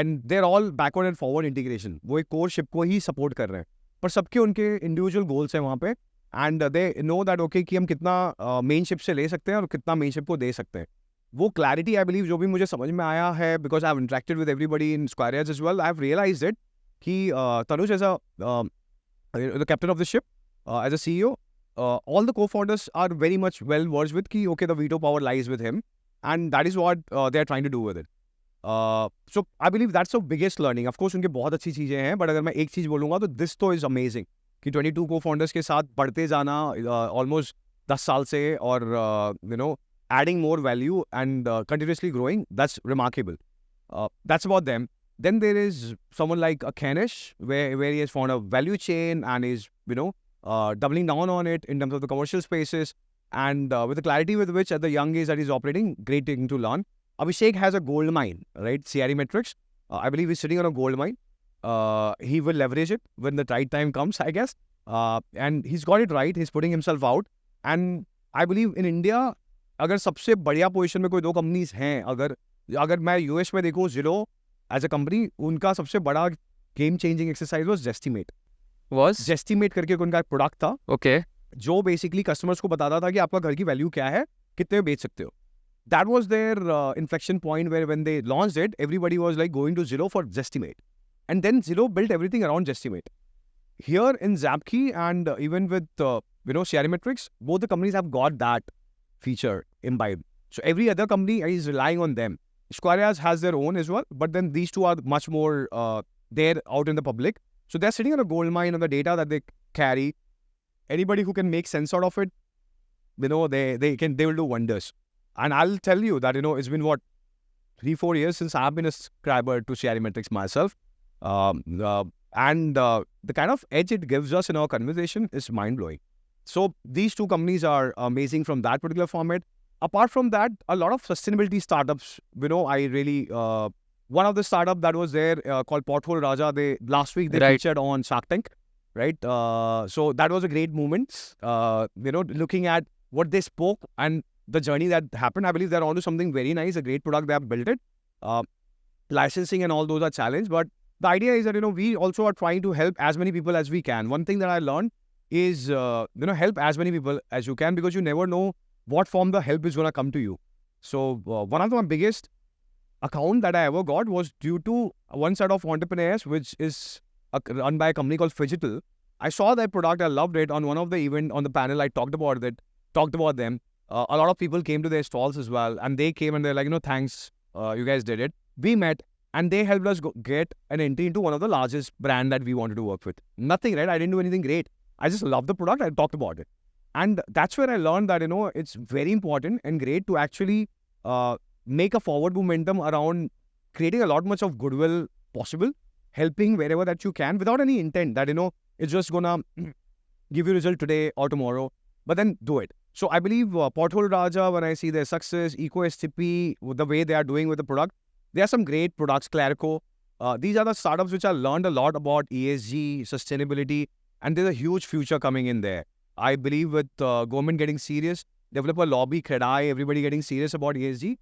and they're all backward and forward integration. वो एक core ship को ही support कर रहे हैं, पर सबके उनके individual goals हैं वहाँ पे, and they know that okay कि हम कितना main ship से ले सकते हैं और कितना main ship को दे सकते हैं. वो clarity, I believe, जो भी मुझे समझ में आया है, because I've interacted with everybody in Square Yards as well, I've realized it कि Tanuj as the captain of the ship, as a CEO, all the co-founders are very much well versed with कि okay, the veto power lies with him, and that is what they are trying to do with it. So I believe that's the biggest learning. Of course उनके बहुत अच्छी चीज़ें हैं, but अगर मैं एक चीज़ बोलूँगा तो this तो is amazing कि 22 co-founders के साथ बढ़ते जाना almost 10 साल से और adding more value and continuously growing, that's remarkable. That's about them. Then there is someone like Kanish, where he has found a value chain and is doubling down on it in terms of the commercial spaces, and with the clarity with which at the young age that he's operating, great thing to learn. Abhishek has a gold mine, right? CRE Metrics. I believe he's sitting on a gold mine. He will leverage it when the right time comes, I guess. And he's got it right. He's putting himself out. And I believe in India, अगर सबसे बढ़िया position में कोई 2 companies हैं, अगर मैं US में देखूँ, Zillow as a company, उनका सबसे बड़ा game changing exercise was Zestimate. Was? Zestimate करके उनका एक प्रोडक्ट था. Okay. जो बेसिकली कस्टमर्स को बताता था कि आपका घर की वैल्यू क्या है, कितने में बेच सकते हो. That was their inflection point where when they launched it, everybody was like going to Zillow for Zestimate. And then Zillow built everything around Zestimate. Here in Zapkey and even with, Sharemetrics, both the companies have got that feature imbibed. So every other company is relying on them. Squareas has their own as well, but then these two are much more there out in the public. So they're sitting on a gold mine on the data that they carry. Anybody who can make sense out of it, they will do wonders. And I'll tell you that, it's been 3-4 years since I've been a subscriber to Sharemetrics myself. And the kind of edge it gives us in our conversation is mind-blowing. So these two companies are amazing from that particular format. Apart from that, a lot of sustainability startups, I really, one of the startup that was there called Porthole Raja, last week they Right. featured on Shark Tank, right? So that was a great moment, looking at what they spoke and the journey that happened. I believe they're onto something very nice, a great product, they have built it. Licensing and all those are challenged, but the idea is that, we also are trying to help as many people as we can. One thing that I learned is, help as many people as you can, because you never know what form the help is going to come to you. So one of my biggest account that I ever got was due to one set of entrepreneurs, which is run by a company called Phygital. I saw their product, I loved it. On one of the event, on the panel, I talked about them. A lot of people came to their stalls as well, and they came and they're like, thanks, you guys did it. We met, and they helped us get an entry into one of the largest brand that we wanted to work with. Nothing, right? I didn't do anything great. I just loved the product. I talked about it. And that's where I learned that, it's very important and great to actually make a forward momentum around creating a lot much of goodwill possible, helping wherever that you can without any intent that, it's just going to give you result today or tomorrow, but then do it. So I believe Porthole Raja, when I see their success, EcoSTP, the way they are doing with the product, there are some great products, Clarico. These are the startups which I learned a lot about ESG, sustainability, and there's a huge future coming in there. I believe with government getting serious, developer lobby, CREDAI, everybody getting serious about ESG,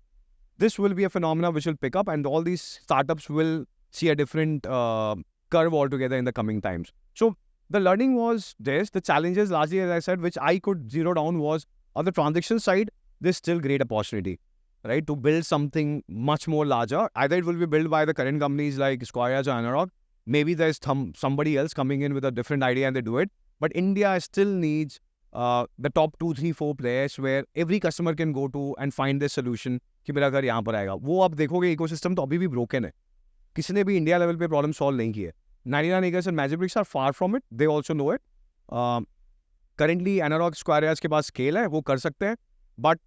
this will be a phenomenon which will pick up, and all these startups will see a different curve altogether in the coming times. So the learning was this. The challenges largely, as I said, which I could zero down was on the transaction side, there's still great opportunity, right? To build something much more larger. Either it will be built by the current companies like Squareas or Analog. Maybe there's somebody else coming in with a different idea and they do it. But India still needs the top 2, 3, 4 players where every customer can go to and find their solution कि मेरा घर यहाँ पर आएगा. वो आप देखोगे ecosystem तो अभी भी broken है. किसी ने भी इंडिया लेवल पे प्रॉब्लम सॉल्व नहीं की है. 99 acres and Magicbricks are far from it. They also know it. Currently, Analog Squareas के पास scale है, वो कर सकते हैं. But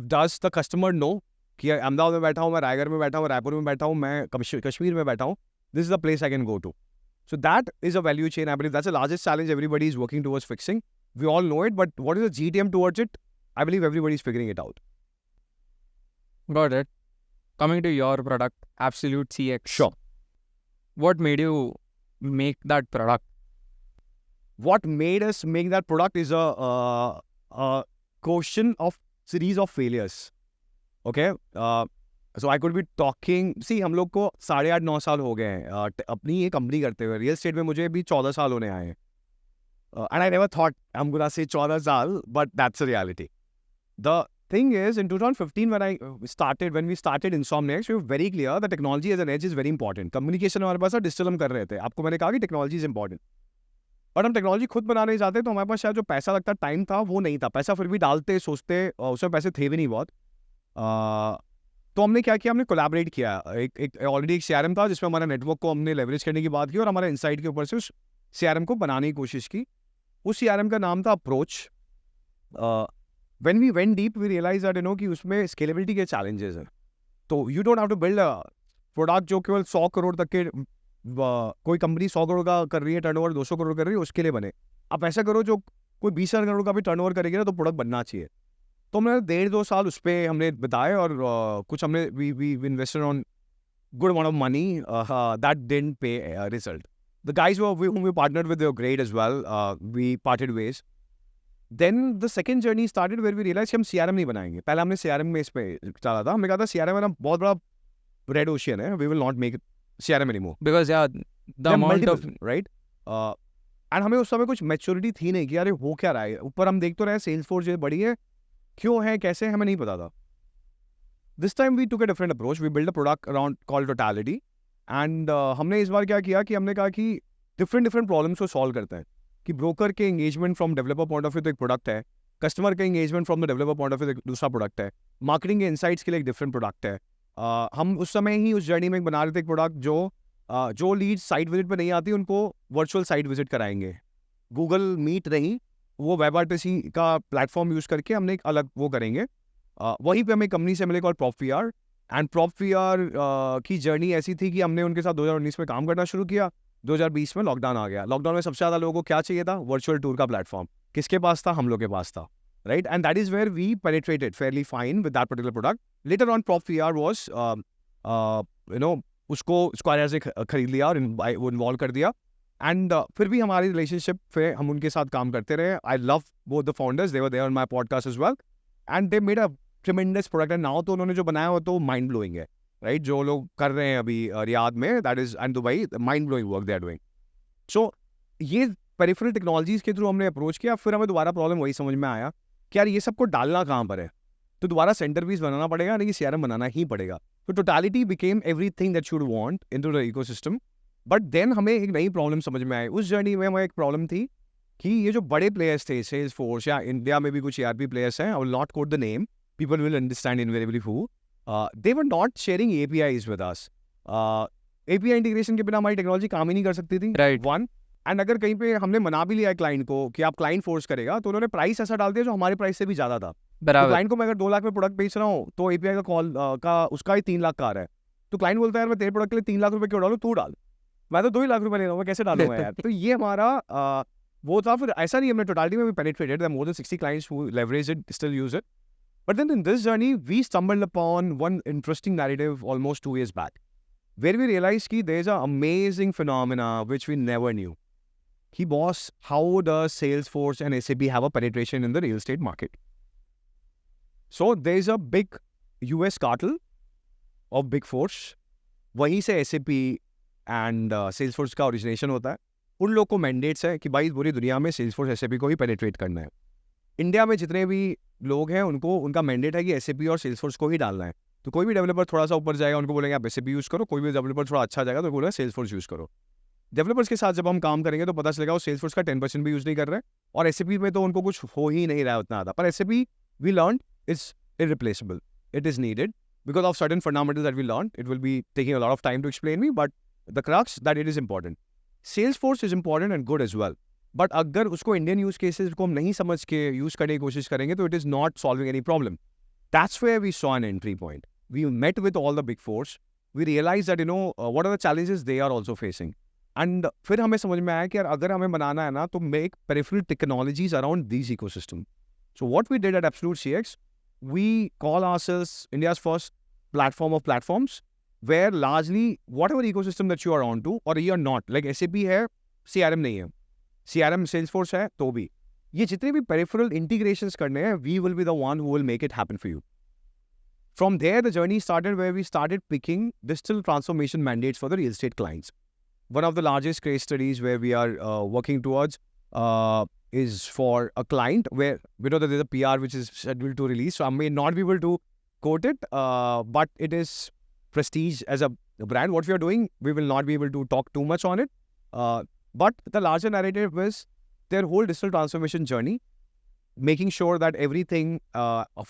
does the customer know कि अहमदाबाद में बैठा हूँ, मैं रायगढ़ में बैठा हूँ, रायपुर में बैठा हूँ, मैं कश्मीर में बैठा हूँ. This is the place I can go to. So that is a value chain. I believe that's the largest challenge everybody is working towards fixing. We all know it, but what is the GTM towards it? I believe everybody is figuring it out. Got it. Coming to your product, Absolute CX. Sure. What made you make that product? What made us make that product is a question of series of failures. Okay. So I could be talking. See, हम लोग को 8.5-9 साल हो गए हैं अपनी ये company करते हुए. रियल स्टेट में मुझे भी 14 साल होने आए हैं. And I never thought I'm gonna say 14 साल, but that's a reality. The thing is, in 2015, when we started Insomniacs, we were very clear that technology as an edge is very important. Communication हमारे पास digital हम कर रहे थे. आपको मैंने कहा कि टेक्नोलॉजी इज इंपॉर्टेंट. और हम टेक्नोलॉजी खुद बना नहीं चाहते, तो हमारे पास शायद जो पैसा लगता टाइम था वो नहीं था. पैसा फिर भी डालते सोचते, उसमें पैसे थे भी नहीं बहुत. तो हमने क्या किया, हमने कोलैबोरेट किया. एक ऑलरेडी एक CRM था जिसमें हमारा नेटवर्क को हमने लेवरेज करने की बात की और हमारे इनसाइट के ऊपर से उस CRM को बनाने की कोशिश की. उस CRM का नाम था approach. When we went deep, we realized that कि उसमें स्केलेबिलिटी के चैलेंजेस हैं. तो you don't have to build a product जो केवल 100 करोड़ तक के, कोई कंपनी 100 करोड़ का कर रही है टर्नओवर, 200 करोड़ कर रही है, उसके लिए बने. आप ऐसा करो जो कोई 20,000 करोड़ का भी टर्नओवर करेगी ना, तो प्रोडक्ट बनना चाहिए. तो हमने 1.5-2 साल उस पर हमने बिताए और कुछ हमने we invested on good amount of money that didn't pay result. The guys whom we partnered with, they were great as well. We parted ways. Then the second journey started where we realized कि हम CRM नहीं बनाएंगे. पहले हमने CRM में इस पे चला था. हमने कहा था CRM है ना बहुत बड़ा red ocean है. We will not make it CRM anymore. Because the amount of right. And हमें उस समय कुछ मैच्योरिटी थी नहीं कि अरे हो क्या रहा है, ऊपर हम देख तो रहे सेल्स फोर्स ये बड़ी है, क्यों है कैसे हमें नहीं पता था. This time we took a different approach, we build a product around called Totality. And हमने इस बार क्या किया कि हमने कहा कि डिफरेंट डिफरेंट प्रॉब्लम्स को सॉल्व करते हैं. कि ब्रोकर के engagement from developer point of view तो एक प्रोडक्ट है, कस्टमर के engagement from the developer point of view तो एक दूसरा प्रोडक्ट है, मार्केटिंग के इनसाइट्स के लिए एक डिफरेंट प्रोडक्ट है. हम उस समय ही उस जर्नी में बना रहे थे एक प्रोडक्ट जो लीड साइट विजिट पर नहीं आती उनको वर्चुअल साइट विजिट कराएंगे. गूगल मीट नहीं, वो वेब आरटीसी का प्लेटफॉर्म यूज़ करके हमने एक अलग वो करेंगे. वहीं पे हमें कंपनी से मिले कॉल PropVR. एंड PropVR की जर्नी ऐसी थी कि हमने उनके साथ 2019 में काम करना शुरू किया. 2020 में लॉकडाउन आ गया. लॉकडाउन में सबसे ज़्यादा लोगों को क्या चाहिए था? वर्चुअल टूर का प्लेटफॉर्म. किसके पास था? हम लोग के पास था, right. And that is where we penetrated fairly fine with that particular product. Later on PropVR was उसको स्क्वायर से खरीद लिया और वो इन्वॉल्व कर दिया. एंड फिर भी हमारी रिलेशनशिप पे हम उनके साथ काम करते रहे. I love both the founders, they were there on my podcast as well and they made a tremendous product. And now तो उन्होंने जो बनाया हो तो माइंड ब्लोइंग है, राइट. जो लोग कर रहे हैं अभी रियाद में, that is and Dubai, mind blowing work they are doing. So ये पेरिफेरल टेक्नोलॉजीज के थ्रू हमने अप्रोच किया. फिर हमें दोबारा प्रॉब्लम वही समझ में आया कि यार ये सबको डालना कहाँ पर है. तो दोबारा सेंटर पीस बनाना पड़ेगा, नहीं CRM बनाना ही पड़ेगा. तो Totality became everything that should want into the ecosystem. But then हमें एक नई प्रॉब्लम समझ में आई. उस जर्नी में हमें एक प्रॉब्लम थी कि ये जो बड़े प्लेयर्स थे, सेल्स फोर्स या इंडिया में भी कुछ ERP प्लेयर्स हैं, I will not quote the name, people will understand invariably who, they were not sharing APIs with us. API integration के बिना हमारी टेक्नोलॉजी काम ही नहीं कर सकती थी, Right. वन. एंड अगर कहीं पे हमने मना भी लिया है क्लाइंट को कि आप क्लाइंट फोर्स करेगा, तो उन्होंने प्राइस ऐसा डाल दिया जो हमारे प्राइस से भी ज़्यादा था. तो बराबर. क्लाइंट को मैं अगर 2 लाख में प्रोडक्ट बेच रहा हूँ तो API का कॉल का उसका ही 3 लाख का आ रहा है. तो क्लाइंट बोलता है यार मैं तेरे प्रोडक्ट के लिए 3 लाख रुपए क्यों डालूँ, तू डाल. मैं तो 2 ही लाख रुपए ले रहा हूँ, मैं कैसे डालूंगा यार. तो ये हमारा वो था. फिर ऐसा नहीं, हमने टोटलिटी में भी penetrated. There more than 60 clients who leverage it, still use it. But then in this journey, we stumbled upon one interesting narrative almost 2 years back, where we realized that there's an amazing phenomena which we never knew. Ki boss, how does Salesforce and SAP have a penetration in the real estate market? So there's a big US cartel of big fours. वहीं से SAP and Salesforce का origination होता है. उन लोग को mandates है कि भाई पूरी दुनिया में Salesforce SAP को ही penetrate करना है. इंडिया में जितने भी लोग हैं उनको उनका मैंडेट है कि SAP और Salesforce को ही डालना है. तो कोई भी डेवलपर थोड़ा सा ऊपर जाएगा, उनको बोलेंगे आप SAP यूज़ करो. कोई भी डेवलपर थोड़ा अच्छा जाएगा तो बोलेगा Salesforce यूज़ करो. डेवलपर्स के साथ जब हम काम करेंगे तो पता चलेगा वो Salesforce का 10% भी यूज़ नहीं कर रहे हैं और SAP में तो उनको कुछ हो ही नहीं रहा है उतना ज़्यादा. पर SAP we learn is irreplaceable. It is needed because of certain fundamentals that we learned. It will be taking a lot of time to explain me, but the crux that it is important. Salesforce is important and good as well. But अगर उसको Indian use cases को हम नहीं समझ के use करने की कोशिश करेंगे तो it is not solving any problem. That's where we saw an entry point. We met with all the big fours. We realize that what are the challenges they are also facing. And फिर हमें समझ में आया कि यार अगर हमें बनाना है ना तो make peripheral technologies around these ecosystem. So what we did at Absolute CX, we call ourselves India's first platform of platforms, where largely whatever ecosystem that you are onto or you are not, like SAP है, CRM नहीं है, CRM Salesforce है तो भी, ये जितने भी peripheral integrations करने हैं, we will be the one who will make it happen for you. From there, the journey started where we started picking digital transformation mandates for the real estate clients. One of the largest case studies where we are working towards is for a client where we know that there's a PR which is scheduled to release. So I may not be able to quote it, but it is prestige as a brand. What we are doing, we will not be able to talk too much on it. But the larger narrative was their whole digital transformation journey, making sure that everything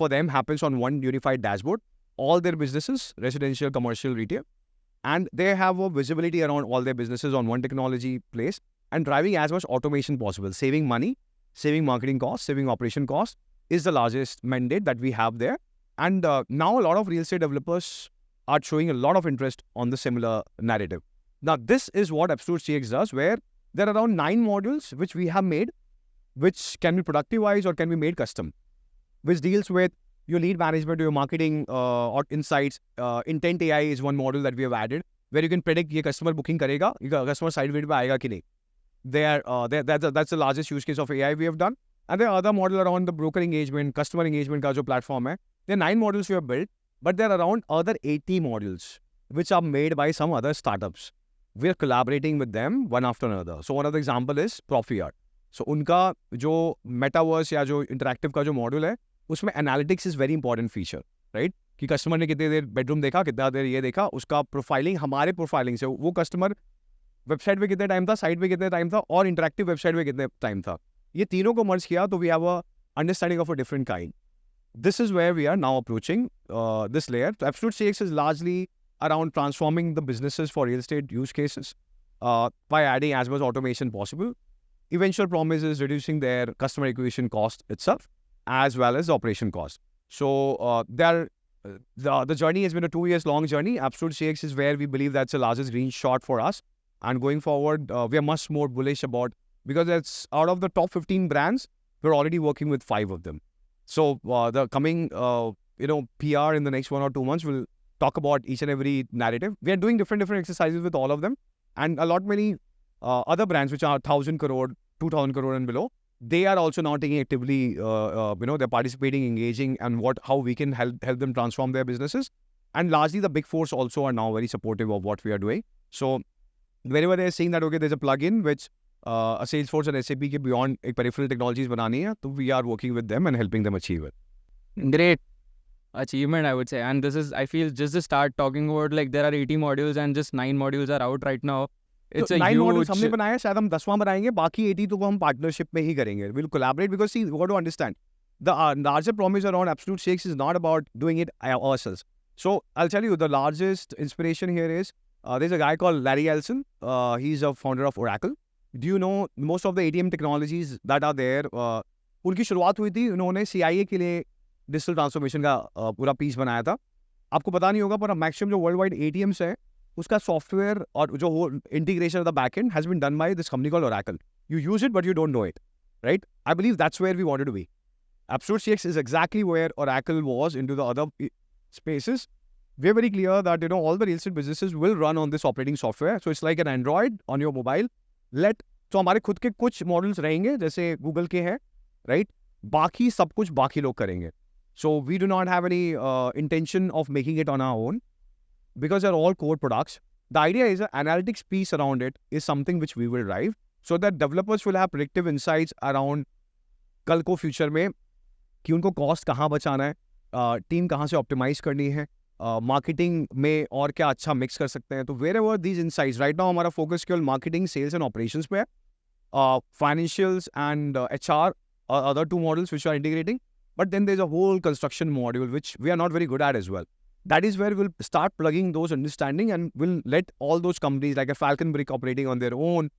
for them happens on one unified dashboard, all their businesses, residential, commercial, retail, and they have a visibility around all their businesses on one technology place and driving as much automation possible, saving money, saving marketing costs, saving operation costs is the largest mandate that we have there. And now a lot of real estate developers are showing a lot of interest on the similar narrative. Now, this is what Absolute CX does, where there are around 9 modules which we have made, which can be productivized or can be made custom, which deals with your lead management, your marketing or insights. Intent AI is one module that we have added, where you can predict ये customer booking करेगा, ये customer side visit पे आएगा कि नहीं. That's the largest use case of AI we have done. And there are other models around the broker engagement, customer engagement का जो platform है. There are 9 modules we have built, but there are around other 80 modules which are made by some other startups. we're collaborating with them one after another. So one of the example is Profiyart. So उनका जो metaverse या जो interactive का जो module है, उसमें analytics is very important feature, right? कि customer ने कितनी देर बेडरूम देखा, कितना देर ये देखा, उसका प्रोफाइलिंग हमारे प्रोफाइलिंग से वो कस्टमर वेबसाइट पे कितने टाइम था, साइट पे कितने टाइम था और इंटरेक्टिव वेबसाइट पे कितने टाइम था, ये तीनों को मर्ज किया तो we have a understanding of a different kind. This is where we are now approaching this layer. So Absolute CX is largely around transforming the businesses for real estate use cases by adding as much automation possible. Eventual promise is reducing their customer acquisition cost itself as well as the operation cost. So the journey has been a 2 years long journey. Absolute CX is where we believe that's the largest green shot for us. And going forward, we are much more bullish about, because it's out of the top 15 brands, we're already working with 5 of them. So the coming, PR in the next 1 or 2 months will talk about each and every narrative. We are doing different exercises with all of them, and a lot many other brands which are 1,000 crore, 2,000 crore and below. They are also now taking actively, they're participating, engaging, and how we can help them transform their businesses. And largely, the big fours also are now very supportive of what we are doing. So wherever they're saying that, okay, there's a plugin which a Salesforce and SAP के beyond एक peripheral technologies बनानी है, तो we are working with them and helping them achieve it. Great achievement, I would say. And this is, I feel, just to start talking about, like, there are 80 modules and just 9 modules are out right now. It's so a 9 huge... modules हमने बनाया, शायद हम 10वां बनाएंगे, बाकी 80 तो हम partnership में ही करेंगे. We'll collaborate because, see, you got to understand, the larger promise around Absolute CX is not about doing it ourselves. So I'll tell you, the largest inspiration here is, there's a guy called Larry Ellison. He's a founder of Oracle. Do you know most of the ATM technologies that are there? उनकी शुरुआत हुई थी, उन्होंने CIA के लिए digital transformation का पूरा piece बनाया था. आपको पता नहीं होगा, पर मैक्सिमम जो वर्ल्ड वाइड ATMs है, उसका सॉफ्टवेयर और जो वो integration of the back end has been done by this company called Oracle. You use it, but you don't know it, right? I believe that's where we wanted to be. Absolute CX is exactly where Oracle was into the other spaces. We're very clear that all the real estate businesses will run on this operating software. So it's like an Android on your mobile. तो हमारे खुद के कुछ models रहेंगे जैसे Google के हैं, right? बाकी सब कुछ बाकी लोग करेंगे. So we do not have any intention of making it on our own because they're all core products. The idea is an analytics piece around it is something which we will drive so that developers will have predictive insights around कल को future में कि उनको cost कहाँ बचाना है, team कहाँ से ऑप्टिमाइज करनी है, मार्केटिंग में और क्या अच्छा मिक्स कर सकते हैं. तो wherever these insights, right now हमारा फोकस केवल मार्केटिंग, सेल्स एंड ऑपरेशंस पे है. Financials and HR other 2 models which are integrating, but then there's a whole construction module which we are not very good at as well. That is where we'll start plugging those understanding and we'll let all those companies like a Falcon Brick operating on their own,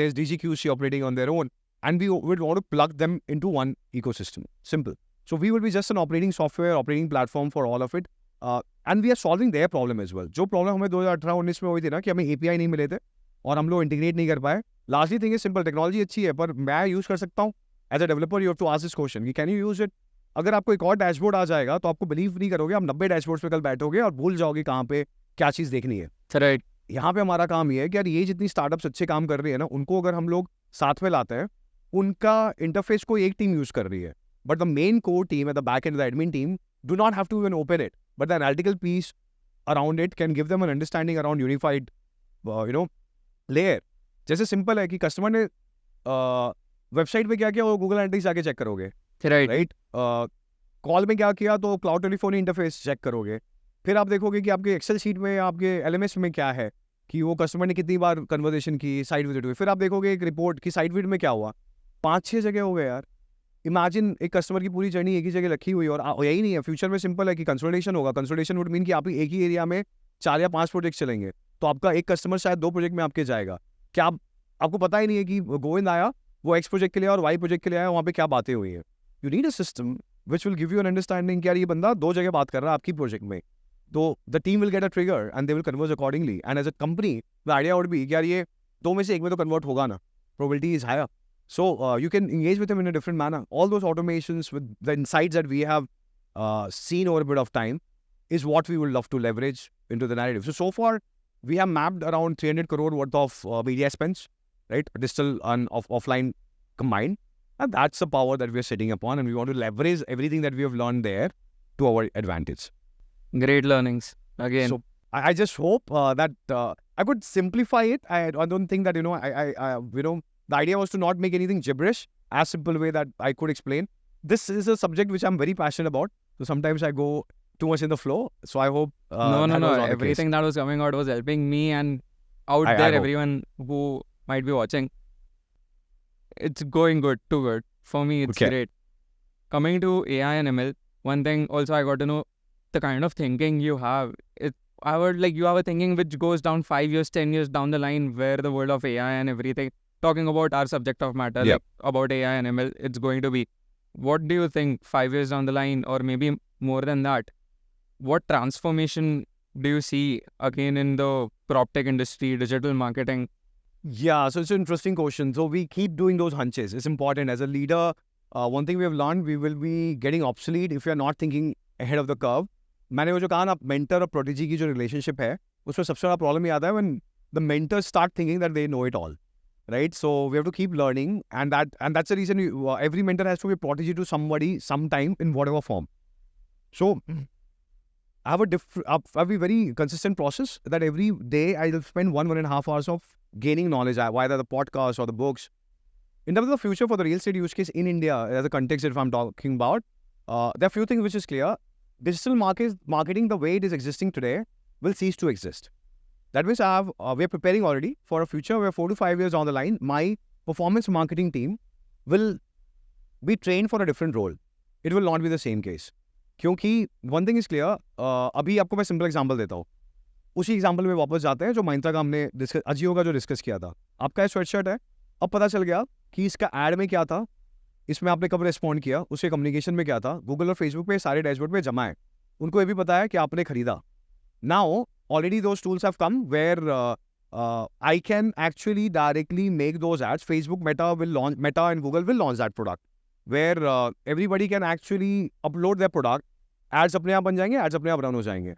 there's DGQC operating on their own, and we would want to plug them into one ecosystem. Simple. So we will be just an operating software, operating platform for all of it. And we are solving their problem as well. जो problem हमें 2018-19 में हुई थी ना कि हमें API नहीं मिले थे और हम लोग इंटीग्रेट नहीं कर पाए. Lastly thing is simple, technology अच्छी है पर मैं यूज़ कर सकता हूँ. As a developer you have to ask this question कि कैन यू यूज इट. अगर आपको एक और डैशबोर्ड आ जाएगा तो आपको बिलीव नहीं करोगे, आप 90 डैशबोर्ड्स पे कल बैठोगे और भूल जाओगे कहाँ पे क्या चीज़ देखनी है. राइट. यहाँ पे हमारा काम ये है कि यार ये जितनी स्टार्टअप्स अच्छे काम कर रही है ना, उनको अगर हम लोग साथ में लाते हैं, उनका इंटरफेस को एक टीम यूज़ कर रही है, but the main core team at the back and the admin team do not have to even open it, but the analytical piece around it can give them an understanding around unified, layer. जैसे simple है कि customer ने website पे क्या किया वो Google analytics जाके check करोगे, राइट? कॉल में क्या किया तो क्लाउड टेलीफोनी इंटरफेस चेक करोगे. फिर आप देखोगे कि आपके एक्सेल शीट में, आपके LMS में क्या है कि वो कस्टमर ने कितनी बार कन्वर्सेशन की, साइट विजिट हुई. फिर आप देखोगे एक रिपोर्ट कि साइट विजिट में क्या हुआ. 5-6 जगह हो गए यार. इमेजिन एक कस्टमर की पूरी जर्नी एक ही जगह रखी हुई, और यही नहीं है. फ्यूचर में सिंपल है कि कंसोलिडेशन होगा. कंसोलिडेशन वुड मीन कि आप एक ही एरिया में 4 या 5 प्रोजेक्ट चलेंगे, तो आपका एक कस्टमर शायद 2 प्रोजेक्ट में आपके जाएगा. क्या आपको पता ही नहीं है कि गोविंद आया, वो X प्रोजेक्ट के लिए और Y प्रोजेक्ट के लिए आया, वहाँ पे क्या बातें हुई हैं. You need a system which will give you an understanding कि यार ये बंदा 2 जगह बात कर रहा है आपकी प्रोजेक्ट में. तो the team will get a trigger and they will convert accordingly. And as a company the idea would be कि यार ये 2 में से एक में तो कन्वर्ट होगा ना, probability is higher. So you can engage with them in a different manner. All those automations with the insights that we have seen over a bit of time is what we would love to leverage into the narrative. So far, we have mapped around 300 crore worth of media spends, right? Digital and offline combined. And that's the power that we are sitting upon. And we want to leverage everything that we have learned there to our advantage. Great learnings again. So I just hope that I could simplify it. I don't think that, the idea was to not make anything gibberish, as simple way that I could explain. This is a subject which I'm very passionate about. So sometimes I go too much in the flow. So I hope No. that was not the case. Everything that was coming out was helping me and out I there, hope. everyone who might be watching. It's going good, too good. For me, it's Okay. great. Coming to AI and ML, one thing also I got to know the kind of thinking you have. You have a thinking which goes down 5 years, 10 years down the line, where the world of AI and everything, talking about our subject of matter, Yep. like about AI and ML, it's going to be. What do you think 5 years down the line, or maybe more than that? What transformation do you see again in the prop tech industry, digital marketing? Yeah, so it's an interesting question. So we keep doing those hunches. It's important. As a leader, one thing we have learned, we will be getting obsolete if you're not thinking ahead of the curve. मैंने वो जो कहा ना mentor और prodigy की जो relationship है, उसमें सबसे बड़ा problem ये आता है when the mentors start thinking that they know it all, right? So we have to keep learning, and that's the reason every mentor has to be a prodigy to somebody sometime in whatever form. So I have a very consistent process that every day I'll spend 1.5 hours of gaining knowledge, either the podcast or the books. In terms of the future for the real estate use case in India, as a context if I'm talking about, there are few things which is clear. Digital marketing, the way it is existing today, will cease to exist. That means we are preparing already for a future where 4 to 5 years down the line, my performance marketing team will be trained for a different role. It will not be the same case. क्योंकि one thing is clear, अभी आपको मैं simple example देता हूँ. उसी example में वापस जाते हैं जो महिंद्रा का हमने अजियो का जो डिस्कस किया था. आपका स्वेटशर्ट है, अब पता चल गया कि इसका एड में क्या था, इसमें आपने कब रिस्पॉन्ड किया, उसके कम्युनिकेशन में क्या था, गूगल और फेसबुक पे सारे डैशबोर्ड पे जमा है. उनको ये भी पता है कि आपने खरीदा. Now already those tools have come where I can actually directly make those ads. Facebook, Meta and Google will launch that product where everybody can actually upload their product. Ads अपने आप बन जाएंगे, ads अपने आप run हो जाएंगे.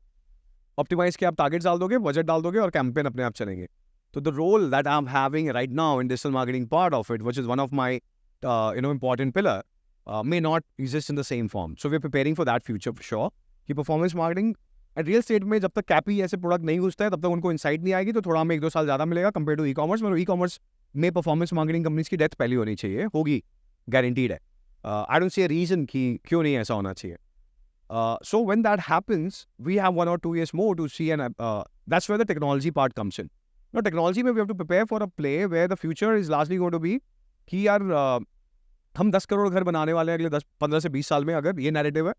Optimize के आप targets डाल दोगे, budget डाल दोगे और campaign अपने आप चलेंगे. So the role that I'm having right now in digital marketing part of it, which is one of my important pillar, may not exist in the same form. So we're preparing for that future for sure. कि performance marketing and real estate में जब तक कैपी ऐसे product नहीं घुसता है तब तक उनको इनसाइट नहीं आएगी, तो थोड़ा हमें 1-2 साल ज़्यादा मिलेगा कंपेयर टू ई कॉमर्स. मतलब ई कॉमर्स में परफॉर्मेंस मार्केटिंग कंपनीज की डेथ पहली होनी चाहिए, होगी, गारंटीड है. I don't see a reason कि क्यों नहीं ऐसा होना चाहिए. So when that happens we have 1 or 2 years more to see, and that's where the technology part comes in. Now technology में we have to prepare for a play where the future is largely going to be कि यार हम 10 करोड़ घर बनाने वाले हैं अगले 15 से 20 साल में, अगर ये नैरेटिव है.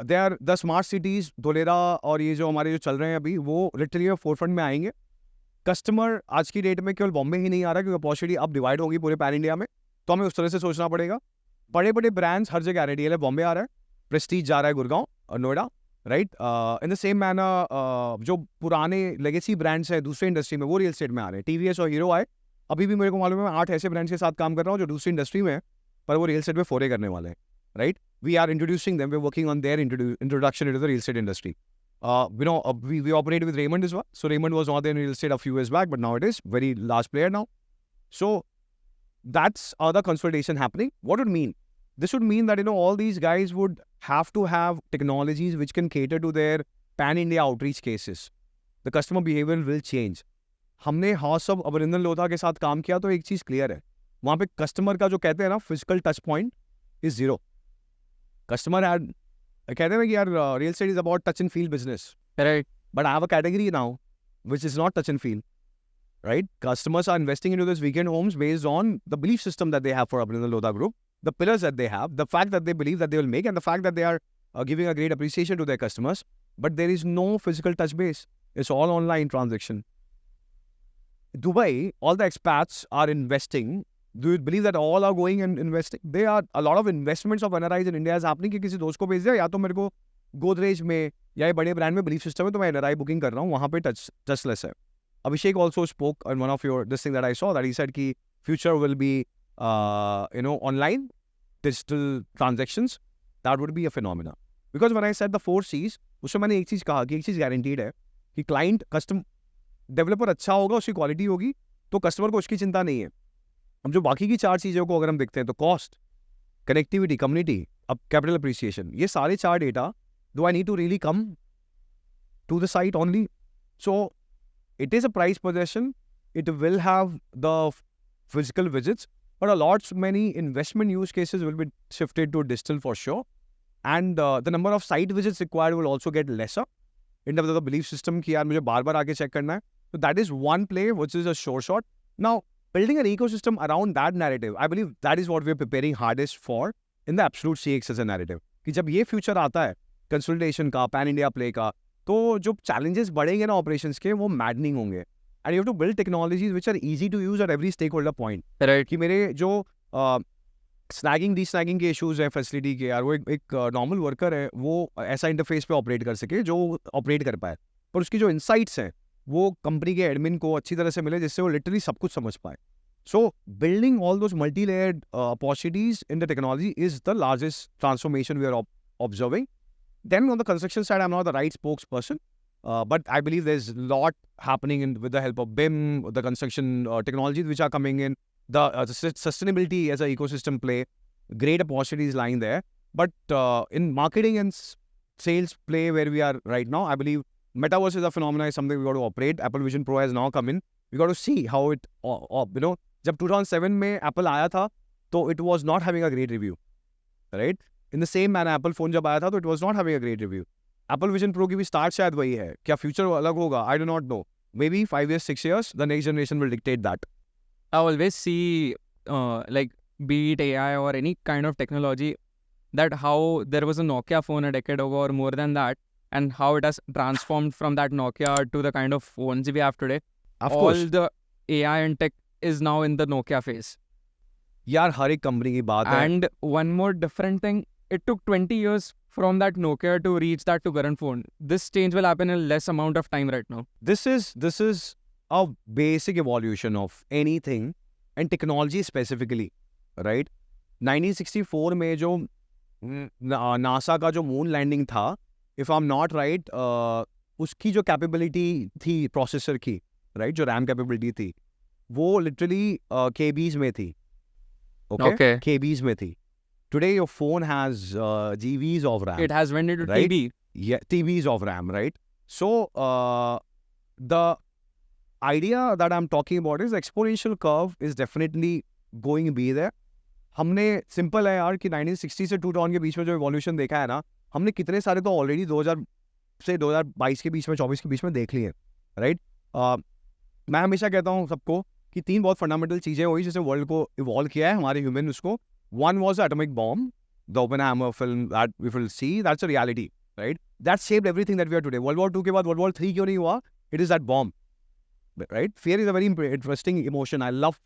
They are the smart cities, Dholera और ये जो हमारे जो चल रहे हैं अभी, वो लिटरली फोरफ्रंट में आएंगे. कस्टमर आज की डेट में केवल बॉम्बे ही नहीं आ रहा, क्योंकि अपॉर्चुनिटी अब डिवाइड होगी पूरे पैन इंडिया में, तो हमें उस तरह से सोचना पड़ेगा. बड़े बड़े ब्रांड्स हर जगह आ रहे हैं. डीएलएफ बॉम्बे आ रहा है, प्रेस्टीज जा रहा है गुड़गांव और Noida, right. In the same manner जो पुराने लेगेसी ब्रांड्स हैं दूसरे इंडस्ट्री में, वो रियल एस्टेट में आ रहे हैं. टीवीएस और हीरो आए, अभी भी मेरे को मालूम है 8 ऐसे ब्रांड्स के साथ काम कर रहा हूँ जो दूसरी इंडस्ट्री में है, पर वो रियल एस्टेट में फोरे करने वाले हैं, right. We are introducing them. We're working on their introduction into the real estate industry. We operate with Raymond as well. So Raymond was not there in real estate a few years back, but now it is very large player now. So that's other consolidation happening. What would mean? This would mean that all these guys would have to have technologies which can cater to their pan-India outreach cases. The customer behavior will change. हमने house of अभिनंदन लोधा के साथ काम किया तो एक चीज़ clear है, वहाँ पे कस्टमर का जो कहते हैं ना physical touch point is zero. Customer had कहते हैं कि यार real estate is about touch and feel business. Right. But I have a category now which is not touch and feel. Right? Customers are investing into this weekend homes based on the belief system that they have for Abhinandan Lodha Group, the pillars that they have, the fact that they believe that they will make, and the fact that they are giving a great appreciation to their customers. But there is no physical touch base. It's all online transaction. Dubai, all the expats are investing. Do you believe that all are going and investing? There are a lot of investments of NRIs in India is happening कि किसी दोस्त को भेज दिया, या तो मेरे को गोदरेज में या ये बड़े ब्रांड में बिलीफ सिस्टम है तो मैं NRI बुकिंग कर रहा हूँ, वहाँ पे टचलेस है. Abhishek also spoke on one of your this thing that I saw, that he said कि future will be online digital transactions. That would be a phenomena. Because when I said the 4 C's, उसमें मैंने एक चीज़ कहा कि एक चीज़ guaranteed है कि client custom developer अच्छा होगा, उसकी क्वालिटी होगी, तो कस्टमर को उसकी चिंता नहीं है. अब जो बाकी की 4 चीज़ों को अगर हम देखते हैं तो कॉस्ट, कनेक्टिविटी, कम्युनिटी, अब कैपिटल अप्रिसिएशन, ये सारे 4 data, do I need to really come to the site only? So it is a prized possession. It will have the physical visits, but a lot many investment use cases will be shifted to digital for sure. And the number of site visits required will also get lesser in terms of the belief system कि यार मुझे बार-बार आके check करना है. So that is one play which is a sure shot. Now, building an ecosystem around that narrative, I believe that is what we are preparing hardest for in the absolute CX as a narrative. कि जब ये future आता है consolidation का, pan India play का, तो जो challenges बढ़ेंगे ना operations के वो maddening होंगे. And you have to build technologies which are easy to use at every stakeholder point. Right. कि मेरे जो स्नैगिंग डी स्नैगिंग के इश्यूज हैं फैसिलिटी के, यार वो एक नॉर्मल वर्कर है, वो ऐसा इंटरफेस पे ऑपरेट कर सके जो ऑपरेट कर पाए, पर उसकी जो इंसाइट्स हैं वो कंपनी के एडमिन को अच्छी तरह से मिले जिससे वो लिटरली सब कुछ समझ पाए. So building all those multi layered opportunities in the technology is the largest transformation we are observing. Then on the construction side, I'm not the right spokesperson, but I believe there's a lot happening with the help of BIM, the construction technologies which are coming in, the sustainability as an ecosystem play, great opportunities lying there. But in marketing and sales play where we are right now, I believe metaverse is a phenomenon, is something we got to operate. Apple Vision Pro has now come in. We got to see how it, जब 2007 में Apple आया था, तो it was not having a great review, right? In the same manner, Apple phone जब आया था तो it was not having a great review. Apple Vision Pro की भी start शायद वही है. क्या future अलग होगा? I do not know. Maybe 5 years, 6 years, the next generation will dictate that. I always see, like, be it AI or any kind of technology, that how there was a Nokia phone a decade ago or more than that, and how it has transformed from that Nokia to the kind of phones we have today. Of All course. the AI and tech is now in the Nokia phase. यार हर एक company की बात है. And one more different thing, it took 20 years from that Nokia to reach that to current phone. This change will happen in less amount of time right now. This is a basic evolution of anything and technology specifically, right? 1964 में जो NASA का जो moon landing था, if I'm not right, उसकी जो capability थी processor की, right, जो रैम कैपेबिलिटी थी, वो लिटरली KBs में थी. Okay? KBs में थी. Today your phone has GBs of RAM. It has went into right? TB. Yeah, TBs of RAM, right? So the idea that I'm talking about is exponential curve is definitely going to be there. हमने simple है यार कि 1960 से 2000 के बीच में जो evolution देखा है ना, हमने कितने सारे तो ऑलरेडी 2000 से 2022 के बीच में 24 के बीच में देख लिए, राइट? मैं हमेशा कहता हूँ सबको कि 3 बहुत फंडामेंटल चीज़ें हुई जिसने वर्ल्ड को इवॉल्व किया है, हमारे ह्यूमन उसको. One was the atomic bomb, the Oppenheimer film that we will see. That's a reality, right? That shaped everything that we are today. World War II के बाद World War III क्यों नहीं हुआ? It is that bomb, right? Fear is a very interesting emotion. I love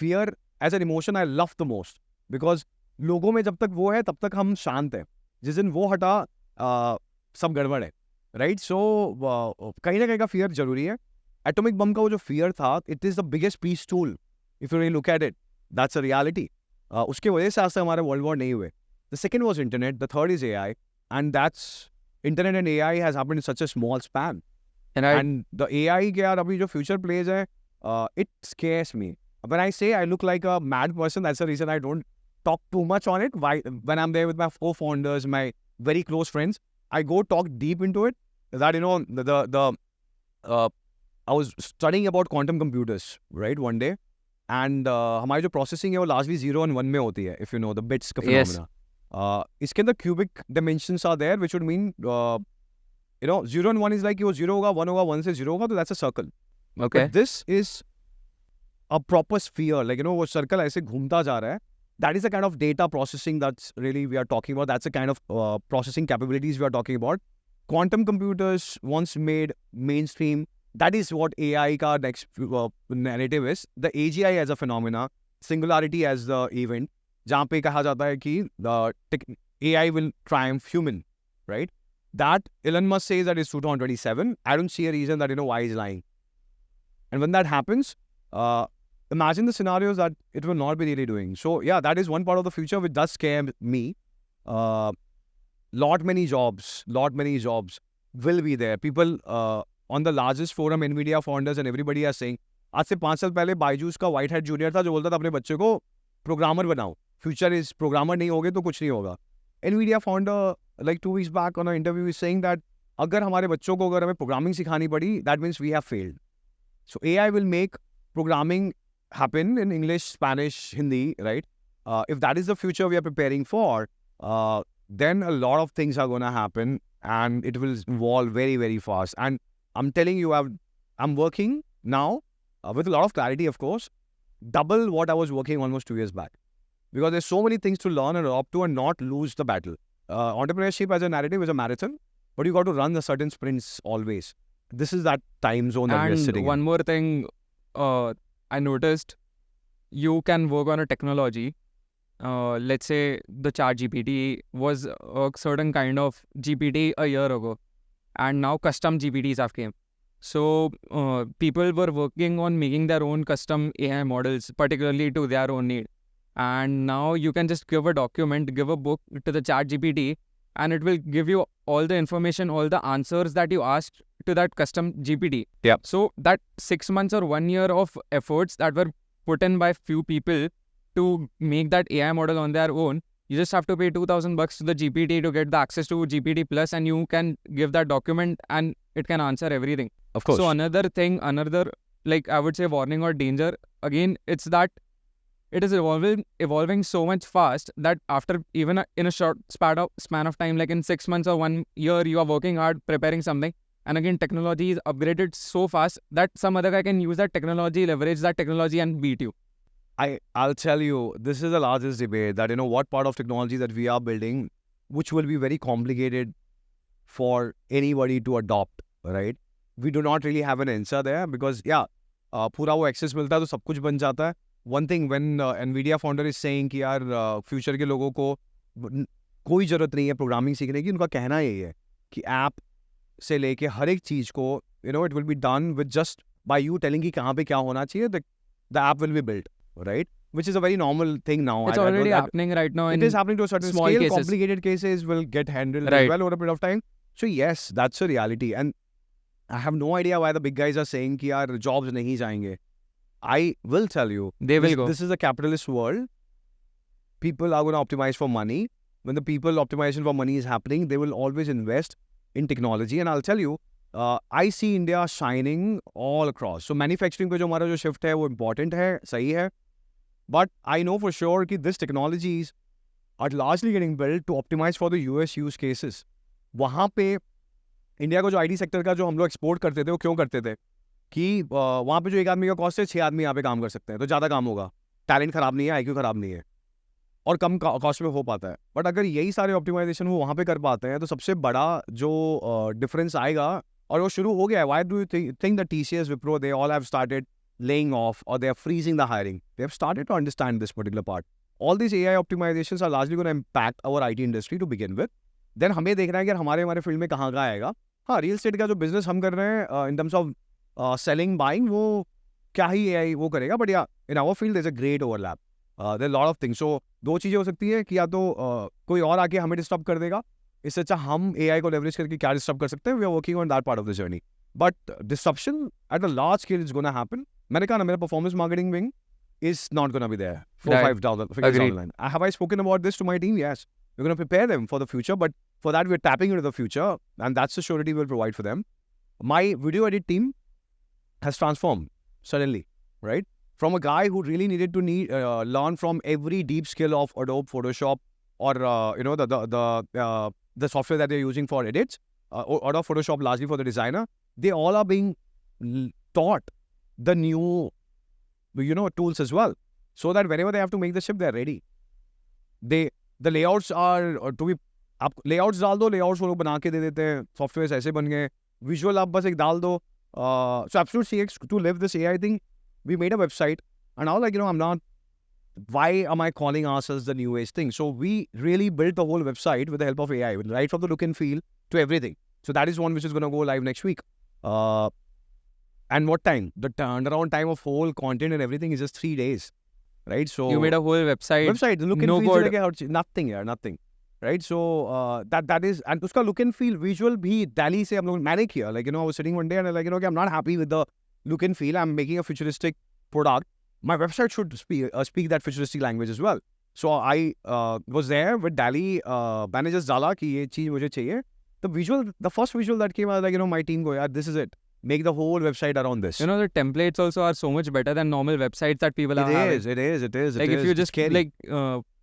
fear as an emotion. I love the most because लोगों में जब तक वो है तब तक हम शांत हैं. जिस दिन वो हटा सब गड़बड़ है, right? So कहीं ना कहीं का fear जरूरी है. Atomic bomb का वो जो fear था, it is the biggest peace tool. If you really look at it, that's a reality. उसके वजह से आज तक हमारे वर्ल्ड वॉर नहीं हुए. The second was internet, the third is AI, and that's internet and AI has happened in such a small span. And the AI के यार अभी जो फ्यूचर प्लेज है, it scares me. When I say I look like a mad person, that's the reason I don't talk too much on it. Why? When I'm there with my co-founders, my very close friends, I go talk deep into it. That I was studying about quantum computers, right, one day. And हमारी जो processing है वो largely 0 और 1 में होती है, if you know the bits का phenomena. इसके अंदर cubic dimensions are there which would mean 0 and 1 is like वो 0 होगा, 1 होगा, 1 से 0 होगा, तो that's a circle. Okay. This is a proper sphere, like वो सर्कल ऐसे घूमता जा रहा है. That is the kind of data processing that's really we are talking about. That's the kind of processing capabilities we are talking about. Quantum computers once made mainstream. That is what AI का next narrative is. The AGI as a phenomena, singularity as the event, जहाँ पे कहा जाता है कि the AI will triumph human, right? That Elon Musk says that is 2027. I don't see a reason that why he's lying. And when that happens, imagine the scenarios that it will not be really doing. So yeah, that is one part of the future which does scare me. Lot many jobs will be there. People on the largest forum, NVIDIA founders and everybody are saying, आज से 5 साल पहले बायजूस का white head junior था जो बोलता था अपने बच्चे को प्रोग्रामर बनाओ, फ्यूचर इज प्रोग्रामर नहीं होगे तो कुछ नहीं होगा. NVIDIA founder like 2 weeks back on an interview is saying that अगर हमारे बच्चों को अगर हमें प्रोग्रामिंग सिखानी पड़ी, that means we have failed. So AI will make programming happen in English, Spanish, Hindi, right? If that is the future we are preparing for, then a lot of things are going to happen and it will evolve very, very fast. And I'm telling you, I'm working now with a lot of clarity, of course, double what I was working almost 2 years back. Because there's so many things to learn and adopt to and not lose the battle. Entrepreneurship as a narrative is a marathon, but you got to run the certain sprints always. This is that time zone that we're And sitting one in. more thing, I noticed you can work on a technology. Let's say the ChatGPT was a certain kind of GPT a year ago, and now custom GPTs have came. So people were working on making their own custom AI models, particularly to their own need. And now you can just give a document, give a book to the ChatGPT, and it will give you all the information, all the answers that you asked to that custom GPT. Yep. So that 6 months or 1 year of efforts that were put in by few people to make that AI model on their own, you just have to pay $2,000 to the GPT to get the access to GPT Plus, and you can give that document and it can answer everything. Of course. So another thing, like I would say warning or danger, again, it's that it is evolving so much fast that after even in a short span of time, like in 6 months or 1 year, you are working hard preparing something. And again, technology is upgraded so fast that some other guy can use that technology, leverage that technology and beat you. I'll tell you, this is the largest debate that, what part of technology that we are building, which will be very complicated for anybody to adopt, right? We do not really have an answer there because, पूरा वो access मिलता है तो सब कुछ बन जाता है. One thing when NVIDIA founder is saying कि यार future के लोगों को कोई जरूरत नहीं है प्रोग्रामिंग सीखने की, उनका कहना यही है कि ऐप से लेके हर एक चीज को, it will be done with just by you telling कि कहाँ पे क्या होना चाहिए, the app will be built, right? Which is a very normal thing now. It's already happening right now. It is happening to a certain small scale. cases. Complicated cases will get handled Right. well over a period of time. So yes, that's a reality. And I have no idea why the big guys are saying कि यार jobs नहीं जाएंगे. I will tell you, They will go. this is a capitalist world. People are going to optimize for money. When the people optimization for money is happening, they will always invest in technology. And I'll tell you, I see India shining all across. So manufacturing पे जो हमारा जो shift है वो important है, सही है. But I know for sure कि these technologies are largely getting built to optimize for the US use cases. वहाँ पे इंडिया को जो IT सेक्टर का जो हम लोग एक्सपोर्ट करते थे वो क्यों करते थे कि वहाँ पे जो एक आदमी का कॉस्ट है 6 आदमी यहाँ पे काम कर सकते हैं तो ज़्यादा काम होगा, टैलेंट खराब नहीं है, IQ खराब नहीं है और कम कॉस्ट में हो पाता है. बट अगर यही सारे ऑप्टिमाइजेशन वो वहाँ पे कर पाते हैं तो सबसे बड़ा जो डिफरेंस आएगा, और वो शुरू हो गया है. Why do you think that TCS, Wipro, they all have started laying off or they are freezing the hiring? They have started to understand this particular part. All these AI optimizations are largely going to impact our IT industry to begin with. Then हमें देखना है कि हमारे field में कहाँ का आएगा. हाँ, रियल एस्टेट का जो बिजनेस हम कर रहे हैं in terms of selling buying, वो क्या ही AI वो करेगा. बट या in our field there is a great overlap. There lot of things. So दो चीज़ें हो सकती है कि या तो कोई और आके हमें डिस्टर्ब कर देगा, इससे अच्छा हम AI को लेवरेज करके क्या डिस्टर्ब कर सकते हैं. We are working on that part of the journey. But disruption at a large scale is gonna happen. मैंने कहा ना, मेरा performance marketing wing is not going to be there. Right. 4-5 dollar figures Agreed. down the line. Have I spoken about this to my team? Yes. We're going to prepare them for the future, but for that we're tapping into the future, and that's the surety we'll provide for them. My video edit team has transformed suddenly, right? From a guy who really needed to learn from every deep skill of Adobe Photoshop or the software that they're using for edits, Adobe Photoshop largely for the designer. They all are being taught the new tools as well, so that whenever they have to make the shift, they're ready. The layouts are to be, आप layouts डाल दो, layouts वो लोग बना के दे देते हैं, software ऐसे बन गए, visual आप बस एक डाल दो. So Absolute CX, to live this AI thing, we made a website, and I was like, I'm not, why am I calling ourselves the new age thing? So we really built the whole website with the help of AI, right from the look and feel to everything. So that is one which is going to go live next week. And what time? The turnaround time of whole content and everything is just 3 days, right? So You made a whole website. the look and no feel code. से लेके हर चीज, nothing यार, nothing, right? So that is, and उसका look and feel visual भी Delhi से हम लोग मैंने किया. Like I was sitting one day and like okay, I'm not happy with the look and feel. I'm making a futuristic product. My website should speak that futuristic language as well. So I was there with Delhi managers डाला कि ये चीज मुझे चाहिए. The first visual that came out, like my team go, yeah, this is it. make the whole website around this. You know, the templates also are so much better than normal websites that people are having. It is. Like if you It's just scary.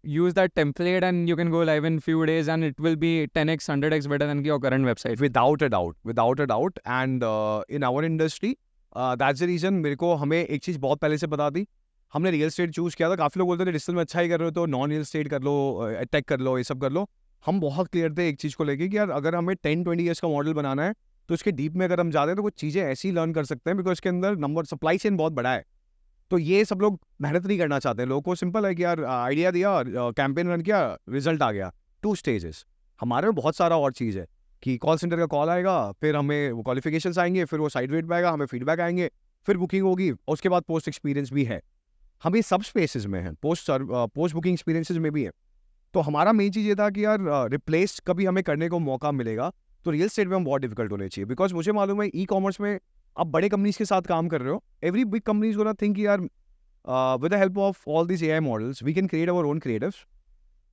use that template and you can go live in few days and it will be 10x, 100x better than your current website. Without a doubt. And in our industry, that's the reason मेरे को हमें एक चीज़ बहुत पहले से पता थी. हमने रियल स्टेट चूज़ किया था. काफ़ी लोग बोलते थे डिजिटल में अच्छा ही कर रहे हो तो नॉन रियल स्टेट कर लो, टेक कर लो, ये सब कर लो. हम बहुत क्लियर थे एक चीज़ को लेके कि यार अगर हमें 10-20 ईयर्स का मॉडल बनाना है तो इसके डीप में अगर हम जाते हैं तो कुछ चीज़ें ऐसी लर्न कर सकते हैं बिकॉज इसके अंदर नंबर सप्लाई चेन बहुत बड़ा है. तो ये सब लोग मेहनत नहीं करना चाहते हैं. लोगों को सिंपल है कि यार आइडिया दिया, कैंपेन रन किया, रिजल्ट आ गया. 2 स्टेजेस. हमारे में बहुत सारा और चीज़ है कि कॉल सेंटर का कॉल आएगा, फिर हमें वो क्वालिफिकेशंस आएंगे, फिर वो साइड रेट पे आएगा, हमें फीडबैक आएंगे, फिर बुकिंग होगी और उसके बाद पोस्ट एक्सपीरियंस भी है. हम ये सब स्पेसेस में हैं, पोस्ट बुकिंग एक्सपीरियंसेस में भी है. तो हमारा मेन चीज़ ये था कि यार रिप्लेस कभी हमें करने को मौका मिलेगा तो रियल स्टेट में हम बहुत डिफिकल्ट होने चाहिए. बिकॉज मुझे मालूम है ई कॉमर्स में आप बड़े कंपनीज के साथ काम कर रहे हो. Every big companies gonna think यार with the help of all these AI models, we can create our own creatives.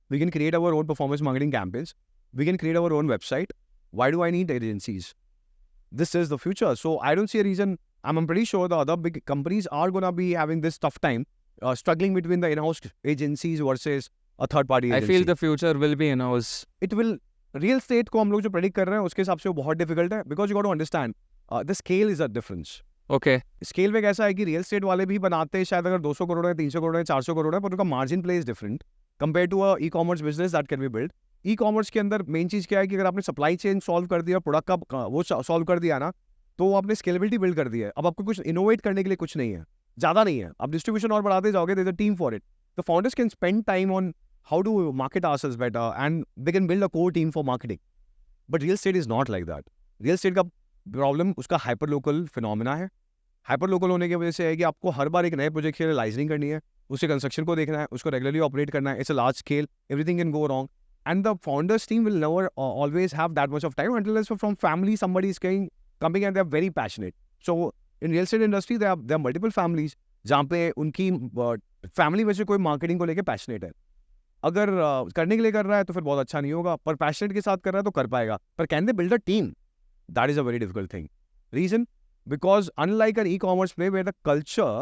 We can create our own performance marketing campaigns. We can create our own website. Why do I need agencies? This is the future. So I don't see a reason. I'm pretty sure the other big companies are going to be having this tough time struggling between the in-house agencies versus a third-party I agency. feel the future will be in-house. It will. Real estate को हम लोग जो predict कर रहे हैं उसके हिसाब से वो बहुत difficult है because you got to understand the scale is a difference. Okay. Scale में कैसा है कि रियल स्टेट वाले भी बनाते हैं शायद अगर 200 करोड़ है, 300 करोड़ है, 400 करोड़ है, पर उनका margin play is different compare to a e commerce business that can be build. E commerce के अंदर मेन चीज़ क्या है कि अगर आपने सप्लाई चेन सॉल्व कर दिया, प्रोडक्ट का वो सॉल्व कर दिया ना, तो आपने स्केलेबिलिटी बिल्ड कर दी है. अब आपको कुछ इनोवेट करने के लिए कुछ नहीं है, ज़्यादा नहीं है. आप डिस्ट्रीब्यूशन और बढ़ाते जाओगे, there is a team for it. The founders can spend time on how to market ourselves better and they can build a core team for marketing. But real estate is not like that. Real estate का problem उसका hyper local phenomena है. Hyper local होने की वजह से है कि आपको हर बार एक नए प्रोजेक्ट के लिए लाइसेंसिंग करनी है, उसके कंस्ट्रक्शन को देखना है, उसको रेगुलरली ऑपरेट करना है. It's a large scale, everything can go wrong and the founders team will never always have that much of time until from family somebody is coming and they are very passionate. So in real estate industry there are multiple families जहाँ पे उनकी family में से कोई marketing को लेके passionate है. अगर करने के लिए कर रहा है तो फिर बहुत अच्छा नहीं होगा, पर पैशनेट के साथ कर रहा है तो कर पाएगा. पर can they build a team? That is a very difficult thing. Reason because unlike an e-commerce play where the culture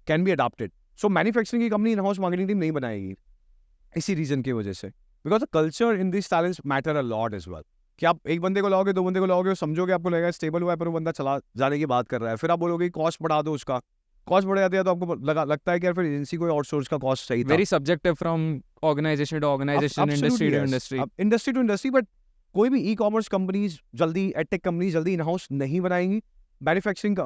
can be adapted, so manufacturing की कंपनी in-house marketing team नहीं बनाएगी इसी रीजन की वजह से. because the culture in these talents matter a lot as well. कि आप एक बंदे को लाओगे, 2 बंदे को लाओगे, समझोगे आपको लगेगा स्टेबल हुआ है, पर वो बंदा चला जाने की बात कर रहा है. फिर आप बोलोगे कॉस्ट बढ़ा दो, उसका कॉस्ट बढ़ जाती है तो आपको लगता है कि यार फिर एजेंसी को आउटसोर्स का कॉस्ट सही था. Very subjective from organization to organization, industry to industry. Industry to industry. But कोई भी ई कॉमर्स कंपनीज जल्दी, एडटेक कंपनीज जल्दी इन हाउस नहीं बनाएंगी. मैन्युफैक्चरिंग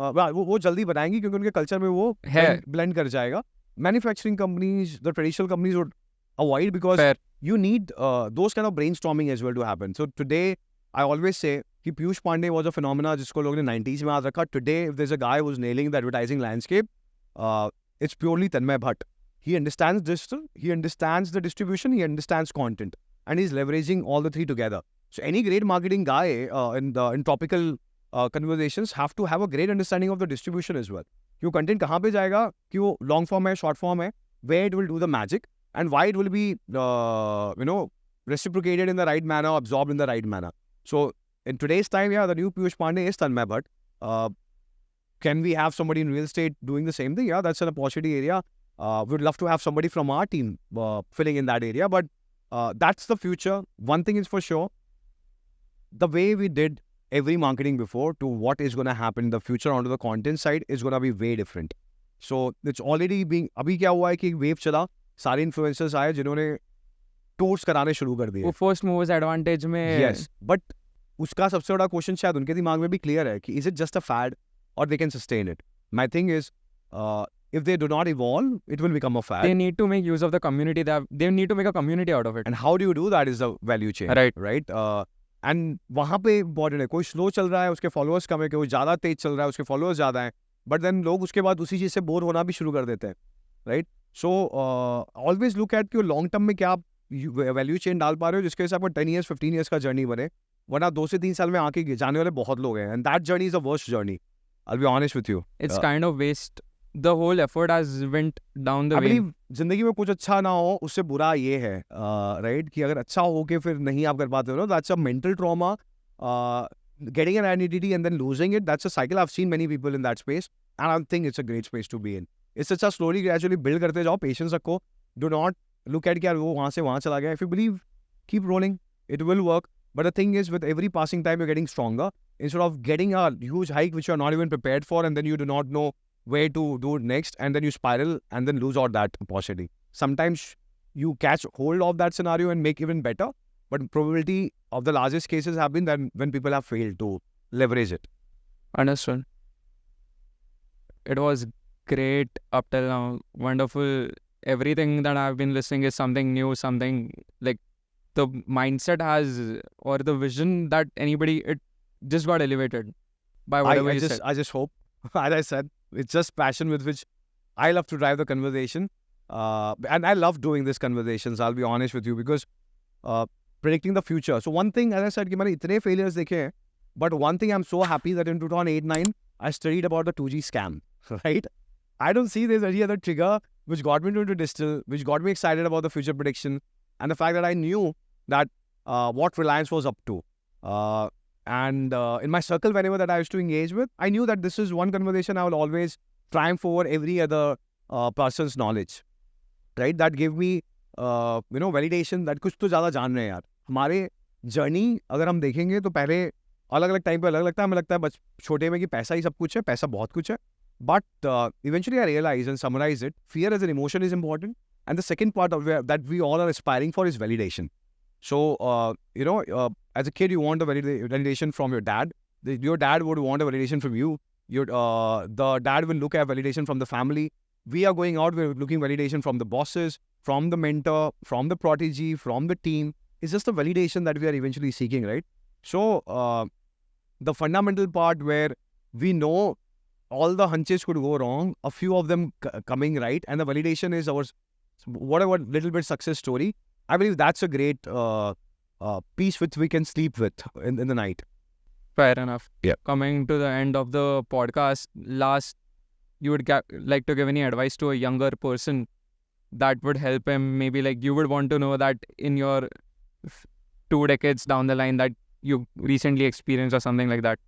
वो जल्दी बनाएंगी क्योंकि उनके कल्चर में वो ब्लेंड कर जाएगा. Manufacturing companies, the traditional companies would avoid because you need those kind of brainstorming as well to happen. So today, I always say कि Piyush Pandey was a phenomena जिसको लोगों ने 90s में याद रखा. Today, if there's a guy who's nailing the advertising landscape, it's purely Tanmay Bhatt. He understands digital, he understands the distribution, he understands content, and he's leveraging all the three together. So any great marketing guy in topical conversations have to have a great understanding of the distribution as well. कि वो content कहाँ पे जाएगा, कि वो long form है, short form है, where it will do the magic, and why it will be, reciprocated in the right manner, absorbed in the right manner. So, in today's time, the new Piyush Pandey is Tanmay Bhatt. Can we have somebody in real estate doing the same thing? Yeah, that's an opportunity area. We'd love to have somebody from our team filling in that area, but that's the future. One thing is for sure, the way we did every marketing before to what is going to happen in the future onto the content side is going to be way different. So, it's already being, अभी क्या हुआ है कि wave चला, सारे influencers आए जिन्होंने tours कराने शुरू कर दिए. वो फर्स्ट मूवर्स एडवांटेज में. यस, बट उसका सबसे बड़ा क्वेश्चन शायद उनके दिमाग में भी क्लियर है कि is it just a fad और they can sustain it. My thing is if they do not evolve, it will become a fad. They need to make use of the community. They need to make a community out of it. And how do you do that is the value chain. Right. And वहाँ पे important है, कोई slow चल रहा है उसके followers कम है, कोई ज़्यादा तेज चल रहा है उसके फॉलोअर्स ज़्यादा हैं, बट देन लोग उसके बाद उसी चीज़ से बोर होना भी शुरू कर देते हैं. Right. So always look at कि लॉन्ग टर्म में क्या आप वैल्यू चेन डाल पा रहे हो जिसके हिसाब से 10 years 15 years का जर्नी बने. वरना 2 से 3 साल में आके जाने वाले बहुत लोग हैं, and that journey is the worst journey. I'll be honest with you. It's kind of waste. The whole effort has went down the way. जिंदगी में कुछ अच्छा ना हो उससे बुरा ये है, राइट, कि अगर अच्छा हो के फिर नहीं आप कर पाते हो ना, that's a mental trauma. getting an identity and then losing it, that's a cycle. I've seen many people in that space, and I think it's a great space to be in. It's such a slowly, gradually build करते जाओ, patience रखो. Do not look at कि यार वो वहाँ से वहाँ चला गया. If you believe, keep rolling. It will work. But the thing is, with every passing time, you're getting stronger. Instead of getting a huge hike which you're not even prepared for, and then you do not know where to do it next, and then you spiral and then lose out that opportunity. Sometimes you catch hold of that scenario and make even better. But probability of the largest cases have been that when people have failed to leverage it. Understood. It was great up till now. Wonderful. Everything that I've been listening is something new, something like the mindset has, or the vision that anybody, it just got elevated by whatever you said. I just hope, as I said, it's just passion with which I love to drive the conversation. And I love doing these conversations, I'll be honest with you, because predicting the future. So one thing, as I said, कि मैंने इतने failures देखे हैं, but one thing I'm so happy that in 2008-9, I studied about the 2G scam, right? I don't see there's any other trigger which got me into digital, which got me excited about the future prediction, and the fact that I knew that what Reliance was up to. And in my circle, whenever that I used to engage with, I knew that this is one conversation I will always triumph over every other person's knowledge, right? That gave me, validation that कुछ तो ज़्यादा जान रहे हैं यार. हमारे journey अगर हम देखेंगे तो पहले अलग अलग टाइम पे अलग लगता है. हमें लगता है बस छोटे में कि पैसा ही सब कुछ है, पैसा बहुत कुछ है. But eventually I realized and summarized it, fear as an emotion is important. And the second part of that we all are aspiring for is validation. So, as a kid, you want the validation from your dad. Your dad would want a validation from you. The dad will look at validation from the family. We are going out, we're looking validation from the bosses, from the mentor, from the protege, from the team. It's just a validation that we are eventually seeking, right? So, the fundamental part where we know all the hunches could go wrong, a few of them coming right, and the validation is our whatever little bit success story. I believe that's a great piece which we can sleep with in the night. Fair enough. Yeah. Coming to the end of the podcast, you would like to give any advice to a younger person that would help him? Maybe like you would want to know that in your 2 decades down the line that you recently experienced or something like that.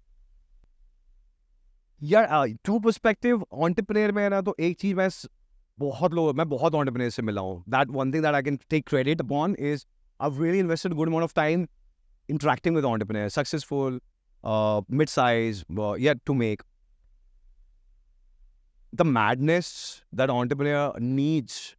Yeah, true perspective, entrepreneur में है ना, तो एक चीज मैं बहुत entrepreneur से मिला हूँ. That one thing that I can take credit upon is I've really invested a good amount of time interacting with entrepreneurs, successful, mid-size, yet to make. The madness that entrepreneur needs,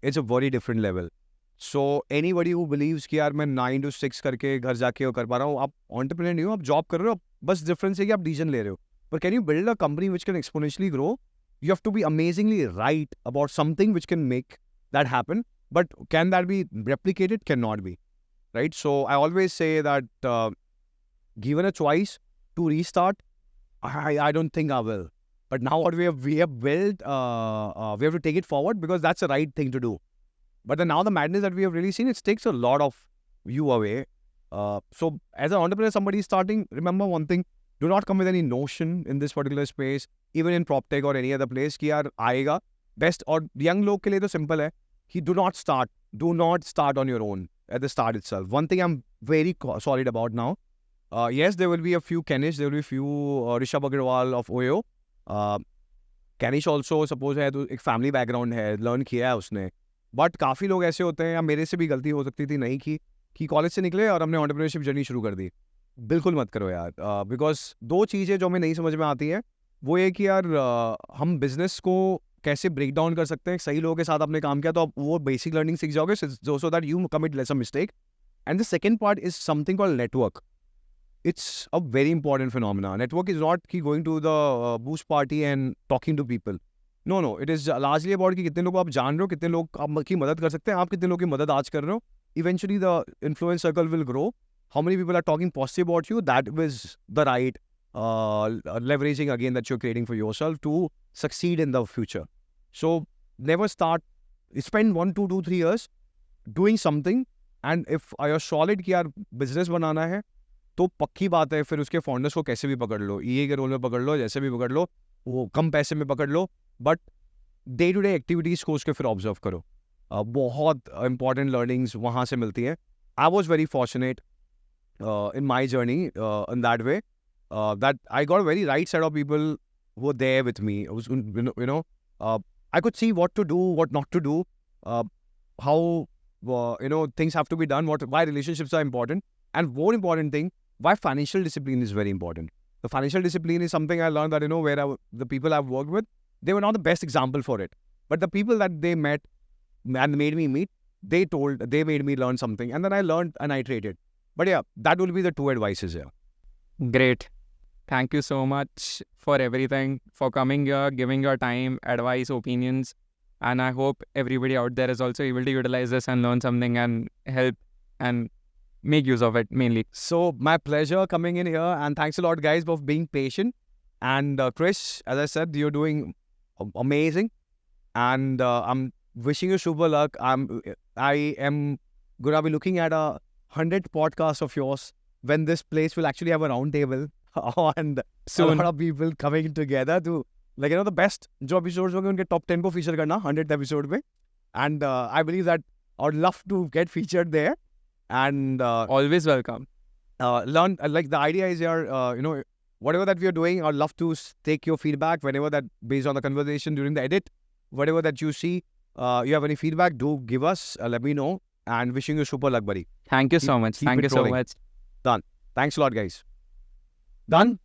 it's a very different level. So anybody who believes कि यार मैं 9 to 6 करके घर जाके कर पा रहा हूँ, आप entrepreneur नहीं हो, आप job कर रहे हो, बस difference है कि आप decision ले रहे हो. But can you build a company which can exponentially grow? You have to be amazingly right about something which can make that happen. But can that be replicated? Cannot be. Right? So I always say that given a choice to restart, I don't think I will. But now what we have built, we have to take it forward because that's the right thing to do. But now the madness that we have really seen, it takes a lot of you away. So as an entrepreneur, somebody is starting, remember one thing, do not come with any notion in this particular space, even in PropTech or any other place, कि यार आएगा. Best और young लोग के लिए तो simple है कि do not start on your own at the start itself. One thing I'm very solid about now, yes, there will be a few Kenish, there will be a few Rishabh Agarwal of OYO. Kenish also suppose है तो एक family background है, learn किया है उसने. But काफ़ी लोग ऐसे होते हैं, या मेरे से भी गलती हो सकती थी नहीं की, कि कॉलेज से निकले और हमने entrepreneurship जर्नी शुरू कर दी. बिल्कुल मत करो यार, बिकॉज 2 चीज़ें जो हमें नहीं समझ में आती हैं वो ये कि यार हम बिजनेस को कैसे ब्रेक डाउन कर सकते हैं. सही लोगों के साथ आपने काम किया तो आप वो बेसिक लर्निंग सीख जाओगे, so that you commit less a mistake. And the second part is something called network. It's a very important phenomenon. Network is not going to the boost party and talking to people. No, it is largely about कि कितने लोग आप जान रहे हो, कितने लोग आपकी मदद कर सकते हैं, आप कितने लोग की मदद आज कर रहे हो. Eventually the influence circle will grow. How many people are talking positive about you? That was the right leveraging again that you're creating for yourself to succeed in the future. So never spend 1, 2, 3 years doing something, and if you're solid कि यार business बनाना है, तो पक्की बात है फिर उसके founders को कैसे भी पकड़ लो, ईए के रोल में पकड़ लो, जैसे भी पकड़ लो, वो कम पैसे में पकड़ लो, but day to day activities को उसके फिर ऑब्जर्व करो. बहुत इंपॉर्टेंट लर्निंग्स वहाँ से मिलती हैं. I was very fortunate. in my journey in that way. That I got a very right set of people who were there with me. I could see what to do, what not to do, how things have to be done, why relationships are important, and more important thing, why financial discipline is very important. The financial discipline is something I learned that the people I've worked with, they were not the best example for it, but the people that they met and made me meet, they made me learn something, and then I learned and I iterated. But yeah, that will be the two advices here. Great. Thank you so much for everything, for coming here, giving your time, advice, opinions. And I hope everybody out there is also able to utilize this and learn something and help and make use of it mainly. So my pleasure coming in here, and thanks a lot, guys, for being patient. And Chris, as I said, you're doing amazing, and I'm wishing you super luck. I am gonna be looking at 100 podcasts of yours when this place will actually have a round table and Soon. a lot of people coming together to the best जो episodes होंगे उनके top 10 को feature करना 100th episode में, and I believe that I would love to get featured there, and Always welcome. learn like the idea is here, whatever that we are doing, I'd love to take your feedback whenever that, based on the conversation during the edit, whatever that you see, you have any feedback, do give us, let me know, and wishing you super luck, buddy. Thank you so much. keep Thank it you so rolling. much. Thanks a lot, guys. Done?